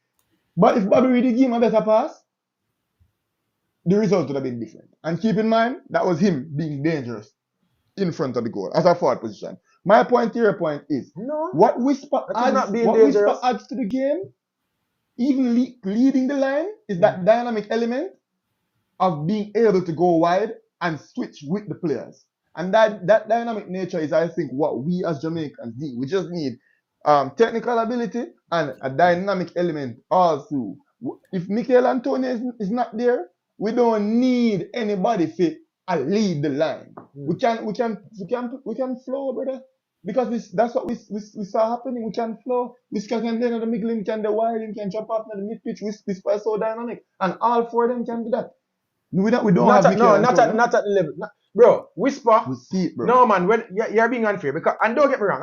But if Bobby Reed give him a better pass, the result would have been different. And keep in mind, that was him being dangerous in front of the goal as a forward position. My point to your point is, what Whisper adds to the game, even leading the line, is that dynamic element of being able to go wide and switch with the players. And that dynamic nature is, I think, what we as Jamaicans need. We just need technical ability and a dynamic element also. If Mikel Antonio is not there, we don't need anybody fit and lead the line. We can flow, brother. Because that's what we saw happening. We can flow. We can then the middle, we can the wide, we can jump up to the mid pitch. We are so dynamic, and all four of them can do that. We don't not have at, no, not at the level, bro. Whisper. We see it, bro. No, man. When you're being unfair, because and don't get me wrong.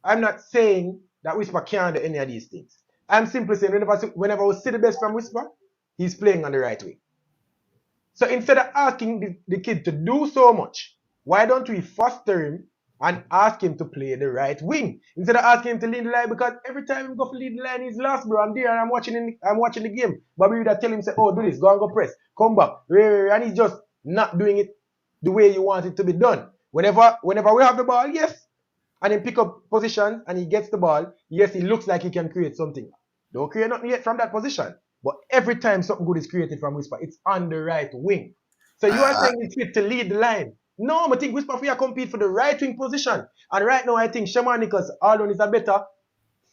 I'm not saying that Whisper can't do any of these things. I'm simply saying whenever we see the best from Whisper, he's playing on the right way. So instead of asking the kid to do so much, why don't we foster him and ask him to play the right wing instead of asking him to lead the line? Because every time he go for lead the line, he's lost, bro. I'm there and I'm watching the game. Bobby Reed tell him say, "Oh, do this, go and go press, come back," and he's just not doing it the way you want it to be done. Whenever we have the ball, yes, and he pick up position and he gets the ball, yes, he looks like he can create something. Don't create nothing yet from that position. But every time something good is created from Whisper, it's on the right wing. So you are saying it's fit to lead the line. No, I think Whisper for you compete for the right wing position. And right now I think Shaman Nichols alone is a better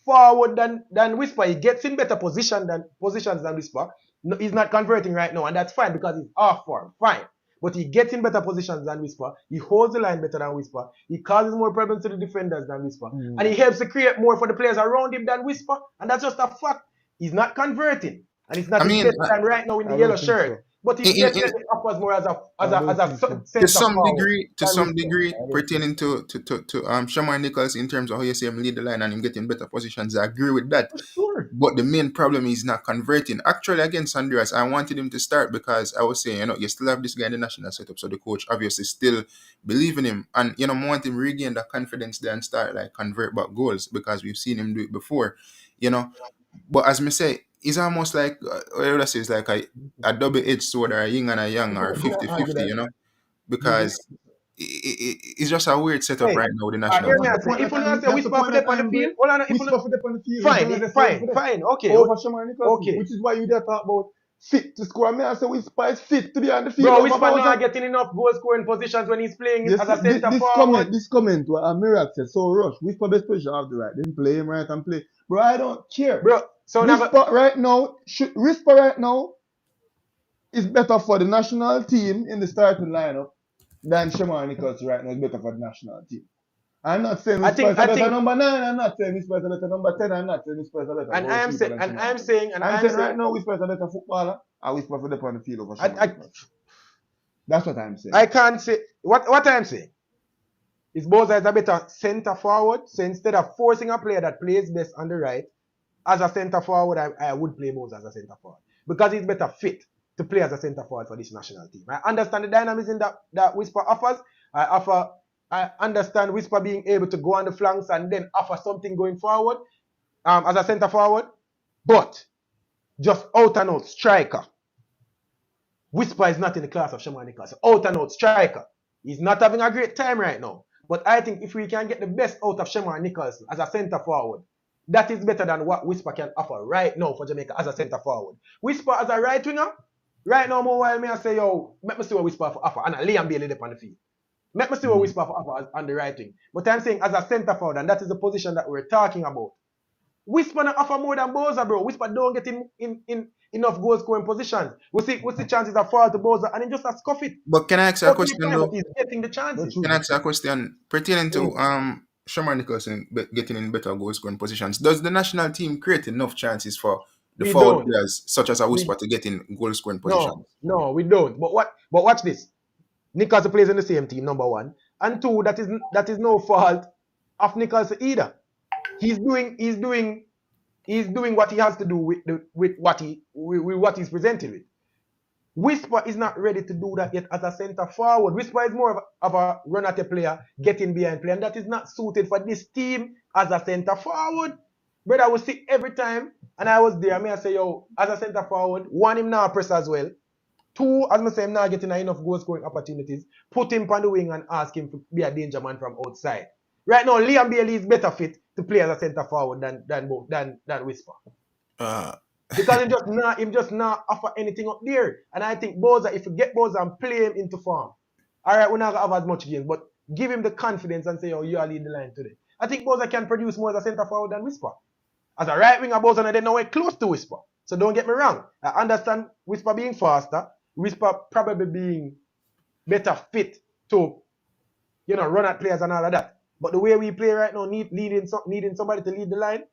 forward than Whisper. He gets in better positions than Whisper. No, he's not converting right now, and that's fine because he's off form. Fine. But he gets in better positions than Whisper. He holds the line better than Whisper. He causes more problems to the defenders than Whisper. And he helps to create more for the players around him than Whisper. And that's just a fact. He's not converting. And it's not his best time right now in the yellow shirt. So. But he offers more as a to some degree, pertaining to Shaman Nichols in terms of how you say him lead the line and him getting better positions. I agree with that. Sure. But the main problem is not converting. Actually, against Honduras, I wanted him to start because I was saying, you still have this guy in the national setup, so the coach obviously still believe in him, and I want him regain the confidence there and start convert back goals because we've seen him do it before, But as me say, it's almost like what I say is like a double-edged sword or a yin and a yang or 50-50, because it's just a weird setup right now with the national team. If you not say Whisper for the on the field, fine, okay. Over Shaman Nichols, which is why you there talk about fit to score. I say Whisper is fit to be on the field. Bro, Whisper not getting enough goal scoring positions when he's playing as a centre forward. This comment what Amirak said, so rush. Whisper best position have the right. Then play him right and play. Bro, I don't care. Bro, so Whisper right now is better for the national team in the starting lineup than Shaman Nichols right now is better for the national team. I'm not saying Whisper is better number 9. I'm not saying Whisper is better number 10. I'm not saying Whisper is better. And I'm saying right now Whisper is a better footballer. I Whisper for the on the field over Shaman Nichols. That's what I'm saying. I can't say what I'm saying. Is Boza is a better centre forward. So instead of forcing a player that plays best on the right, as a centre forward, I would play Boza as a centre forward. Because he's better fit to play as a centre forward for this national team. I understand the dynamism that Whisper offers. I understand Whisper being able to go on the flanks and then offer something going forward as a centre forward. But just out and out striker. Whisper is not in the class of Shaman Nichols. Out and out striker. He's not having a great time right now. But I think if we can get the best out of Shaman Nichols as a centre forward, that is better than what Whisper can offer right now for Jamaica as a centre forward. Whisper as a right winger, right now, more while me I say, yo, let me see what Whisper for offer. And Liam Bailey up on the field. Let me see what Whisper for offer on the right wing. But I'm saying as a centre forward, and that is the position that we're talking about. Whisper not offer more than Boza, bro. Whisper don't get in enough goal scoring positions. What's the chances of fall to Boza and then just scuff it? But can I ask you a question though? He's getting the chances. Can I ask you a question pertaining to Shaman Nicholson getting in better goal scoring positions? Does the national team create enough chances for the forward players such as a Whisper to get in goal scoring positions? No, we don't. But watch this. Nichols plays in the same team, number 1. And 2, that is no fault of Nichols either. He's doing he's doing what he has to do with what he's presented with. Whisper is not ready to do that yet as a centre forward. Whisper is more of a run at a player, getting behind play, and that is not suited for this team as a centre forward. Brother, I will see every time, and I was there. I say, yo, as a centre forward, one, him now press as well. Two, as I say, him now getting enough goal scoring opportunities. Put him on the wing and ask him to be a danger man from outside. Right now, Liam Bailey is better fit to play as a centre forward than Whisper. Because him just not offer anything up there. And I think Boza, if you get Boza and play him into form, all right, we're not going to have as much games, but give him the confidence and say, oh, you are lead the line today. I think Boza can produce more as a centre forward than Whisper. As a right winger, Boza, and they're nowhere close to Whisper. So don't get me wrong. I understand Whisper being faster, Whisper probably being better fit to, run at players and all of that. But the way we play right now, needing somebody to lead the line.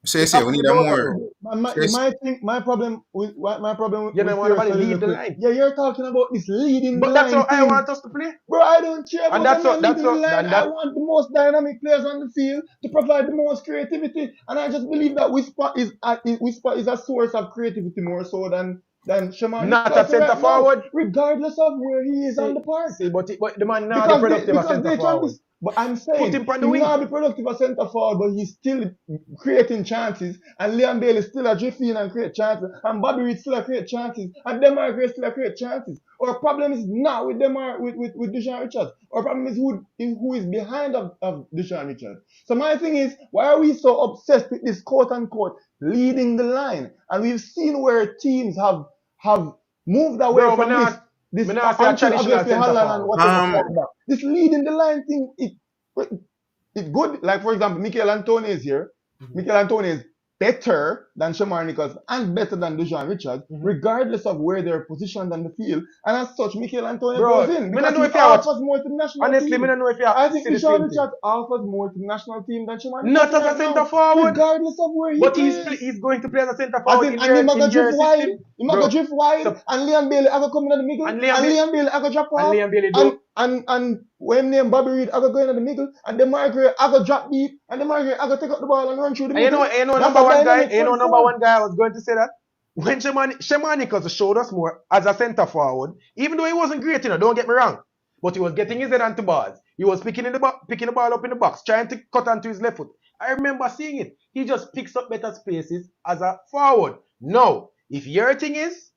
So you say we need a more. My problem with you don't want nobody lead the line. Yeah, you're talking about this leading the line. But that's how I want us to play. Bro, I don't care about that's leading the line. I want the most dynamic players on the field to provide the most creativity. And I just believe that Whisper is a source of creativity more so than Shaman. Not a centre forward. Regardless of where he is on the park. But the man now be productive as centre forward. But I'm saying, he's not be productive as centre forward, but he's still creating chances. And Liam Bailey still a drift in and create chances. And Bobby Reed still a create chances. And Demarai still a create chances. Our problem is not with Demarai, with Deshaun Richards. Our problem is who is behind of Deshaun Richards. So my thing is, why are we so obsessed with this quote-unquote leading the line? And we've seen where teams have moved away from this. This this leading the line thing, it good. Like for example, Mikel Antonio is here. Mikel Antonio is better than Shamar Nichols and better than Deshaun Richards, regardless of where they're positioned on the field. And as such, Mikel Antonio goes in because he offers more to the national team. Honestly, I don't know if I think Deshaun Richards offers more to the national team than Shamar Nichols. Not as a centre forward, regardless of where he plays. But he's going to play as a centre forward. And he might go drift wide. He might go drift wide, and Liam Bailey I go come in the middle, and Liam Bailey I go drop off, and when name Bobby Reed I go go in the middle, and Demarai I go drop deep, and Demarai I go take up the ball and run through the middle. Number one guy, I was going to say that. When Shaman Nichols showed us more as a centre forward, even though he wasn't great, don't get me wrong, but he was getting his head onto bars. He was picking the ball up in the box, trying to cut onto his left foot. I remember seeing it. He just picks up better spaces as a forward. Now, if your thing is,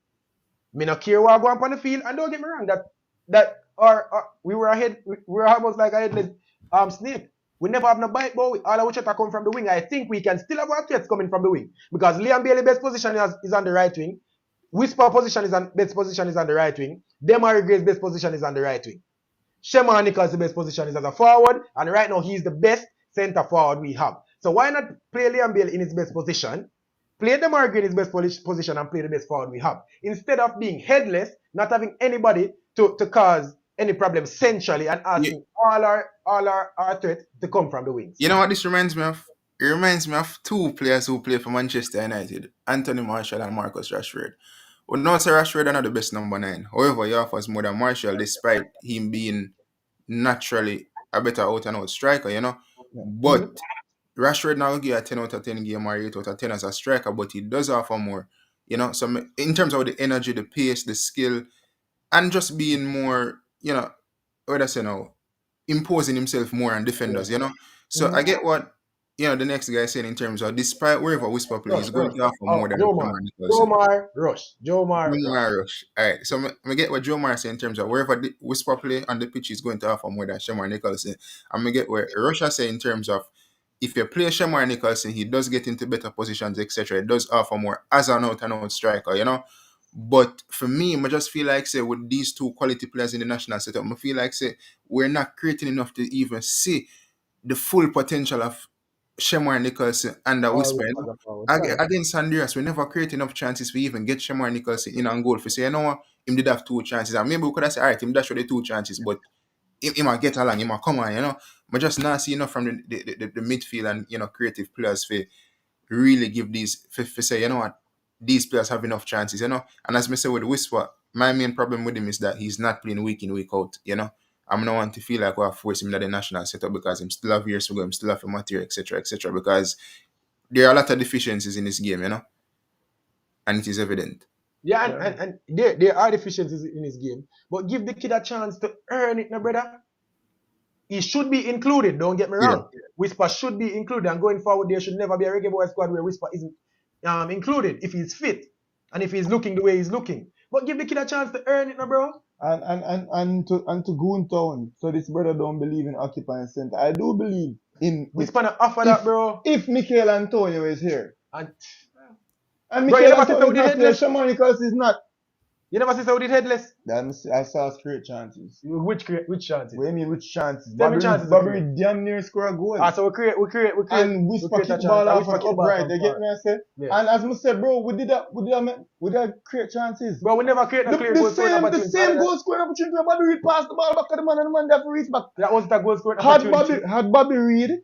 me not care what go on the field, and don't get me wrong, we were ahead, we were almost like a headless snake. We never have no bite, but all our shots are coming from the wing. I think we can still have our threats coming from the wing. Because Liam Bailey's best position is on the right wing. Whisper best position is on the right wing. Demarai Gray's best position is on the right wing. Shema Nichols' best position is as a forward. And right now, he's the best centre forward we have. So why not play Liam Bailey in his best position? Play Demarai Gray in his best position and play the best forward we have. Instead of being headless, not having anybody to cause any problem centrally and asking all our threat to come from the wings. You know what this reminds me of? It reminds me of two players who play for Manchester United, Anthony Martial and Marcus Rashford. Well, not say Rashford are not the best number 9. However, he offers more than Martial despite him being naturally a better out-and-out striker, But Rashford now will give a 10 out of 10 game or 8 out of 10 as a striker, but he does offer more, So in terms of the energy, the pace, the skill, and just being more, what I say now, imposing himself more on defenders, So I get what, the next guy saying in terms of despite wherever Whisper plays, he's going to offer more than Jomar Rush. Alright, so I get what Jomar saying in terms of wherever Whisper play on the pitch is going to offer more than Shamar Nicholson. I'm going to get what Russia say in terms of if you play Shamar Nicholson, he does get into better positions, etc. It does offer more as an out-and-out striker, But for me, I just feel like, say, with these two quality players in the national setup, I feel like, say, we're not creating enough to even see the full potential of Shamar Nicholson and the Whisper. Against Honduras, we never create enough chances to even get Shamar Nicholson in on goal. For say, what, him did have 2 chances. And maybe we could have said, all right, him dash with the 2 chances, but he might get along, he might come on, But just not see enough from the midfield and, creative players for really give these, for say, what, these players have enough chances, And as I say with Whisper, my main problem with him is that he's not playing week in, week out, I'm not want to feel like we have forced him to the national setup because him still have years to go, him still have a material, etc., etc. Because there are a lot of deficiencies in this game, you know, and it is evident. Yeah, and there are deficiencies in his game, but give the kid a chance to earn it, my brother. He should be included, don't get me wrong. Yeah. Whisper should be included, and going forward, there should never be a Reggae Boyz squad where Whisper isn't included if he's fit and if he's looking the way he's looking. But give the kid a chance to earn it, my bro. And to Goontown, so this brother don't believe in occupying center. I do believe in Whisper not offer that, bro. If Michael Antonio is here. And Michael Antonio is not here, Shamanicals is not. You never see Saudi headless? I saw great chances. Which chances? What do you mean which chances? Chances Bobby damn near score a goal. So we create. And Whisper kick ball off and upright. You get me? I say. Yeah. And as I said, bro, we did create chances. Bro, we never create a clear goal scoring opportunity. The same goal scoring opportunity. Bobby Reid passed the ball back to the man and the man there for reach back. That wasn't a goal scoring opportunity. Had Bobby Reid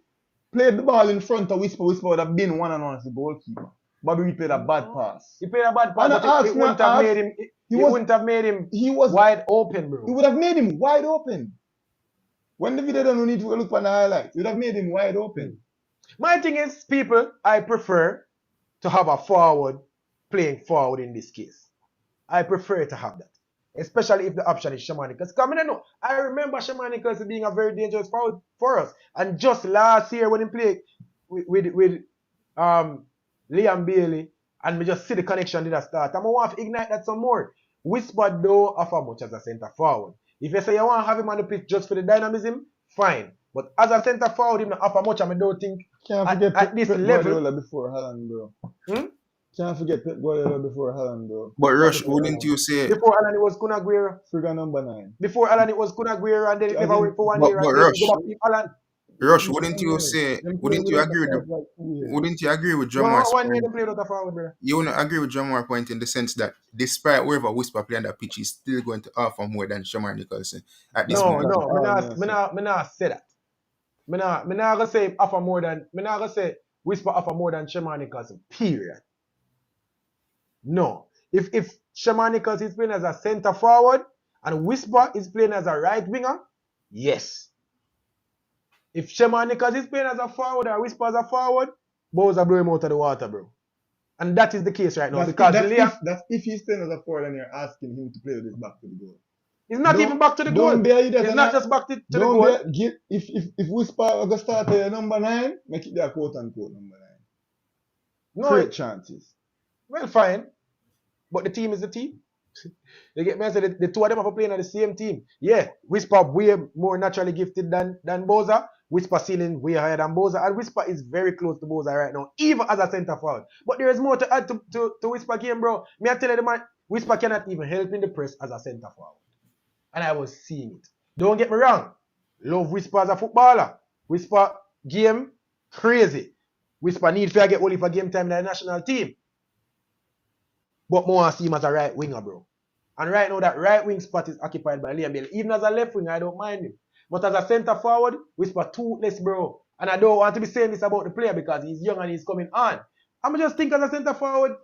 played the ball in front of Whisper would have been 1-on-1 as the goalkeeper. Bobby Reid played a bad pass. He played a bad pass, but it wouldn't have made him. It wouldn't have made him wide open, bro. It would have made him wide open. When the video done, we need to look for the highlights. It would have made him wide open. My thing is, people, I prefer to have a forward playing forward in this case. I prefer to have that. Especially if the option is Shamanicals. I remember Shamanicals being a very dangerous forward for us. And just last year when he played with Liam Bailey, and we just see the connection did a start. I'm going to want to ignite that some more. Whisper don't offer much as a centre forward. If you say you want to have him on the pitch just for the dynamism, fine. But as a centre forward, him not offer much, and I don't think at this level. Guardiola before Haaland, bro. Can't forget Pep Guardiola before Haaland, bro. But Rush, wouldn't you say... Before Haaland, it was Kun Aguero. Figure number 9. Before Haaland, it was Kun Aguero, and then it never went for 1 year. But and Rush, then go back to Haaland. Rush, wouldn't you agree with Jamar's point? You wouldn't agree with Jamar's point in the sense that despite wherever Whisper play on that pitch, he's still going to offer more than Shamar Nicholson at this moment. Me not say that. Me not gonna say offer more than. Me not gonna say Whisper offer more than Shamar Nicholson. Period. No. If Shamar Nicholson is playing as a centre forward and Whisper is playing as a right winger, yes. If Shamar Nicholson is playing as a forward or Whisper as a forward, both are blowing him out of the water, bro. And that is the case right now. That's if he's playing as a forward and you're asking him to play with his back to the goal. He's not even back to the goal. He's not just back to the goal. If Whisper going start at number 9, make it their quote-unquote number 9. No, Great chances. Well, fine. But the team is the team. You get me? I said the two of them are playing on the same team. Yeah, Whisper way more naturally gifted than Boza. Whisper ceiling way higher than Boza. And Whisper is very close to Boza right now, even as a centre forward. But there is more to add to Whisper game, bro. Me I tell you, the man, Whisper cannot even help in the press as a centre forward. And I was seeing it. Don't get me wrong. Love Whisper as a footballer. Whisper game crazy. Whisper need to get only for game time in the national team. But more see him as a right winger, bro. And right now that right wing spot is occupied by Liam Bailey. Even as a left winger, I don't mind him. But as a centre forward, Whisper toothless, bro. And I don't want to be saying this about the player because he's young and he's coming on. I'm just think as a centre forward.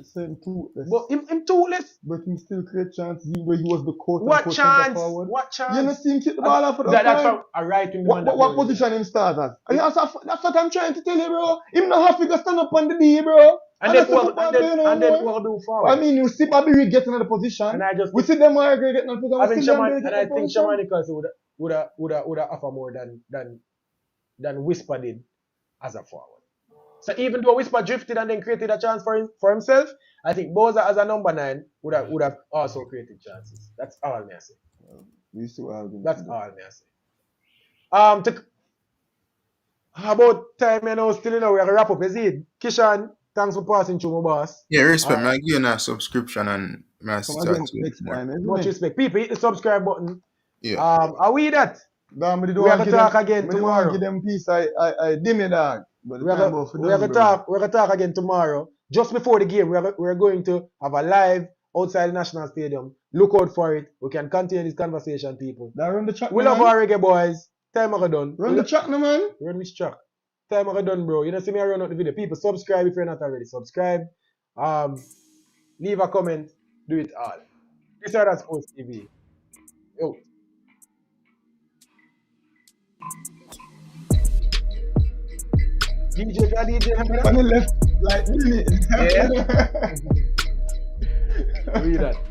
Saying toothless. But him toothless. But he still create chances where he was the quote What chance? What chance? You know, see him kick the ball off of the That's from a right wing. What position him start at? That's what I'm trying to tell you, bro. Him not have to stand up on the D, bro. And then what do forward? I mean, you see Bobby Reid getting in the position. And we see Demarai getting in the position. I think Shamar Nicholson would have offer more than Whisper did as a forward. So even though Whisper drifted and then created a chance for himself, I think Boza as a number 9 would have also created chances. That's all me I say. That's all me I say. About time, still we're gonna wrap up. Is it? Kishan, thanks for passing through my boss. Yeah, respect. I give you a subscription and much respect. People, hit the subscribe button. Yeah. Are we that? We have to talk again tomorrow. Give them peace. I dim it, dog. But we have to talk again tomorrow. Just before the game, we're going to have a live outside the National Stadium. Look out for it. We can continue this conversation, people. Now run the track. We love our Reggae Boyz. Time are done. Run the track, no man. Run which track? Time are done, bro. You know, see me run out the video. People, subscribe if you're not already. Subscribe. Leave a comment. Do it all. This is That's Sports TV. Yo. DJ for DJ, On the left, like, really. Yeah. Read that.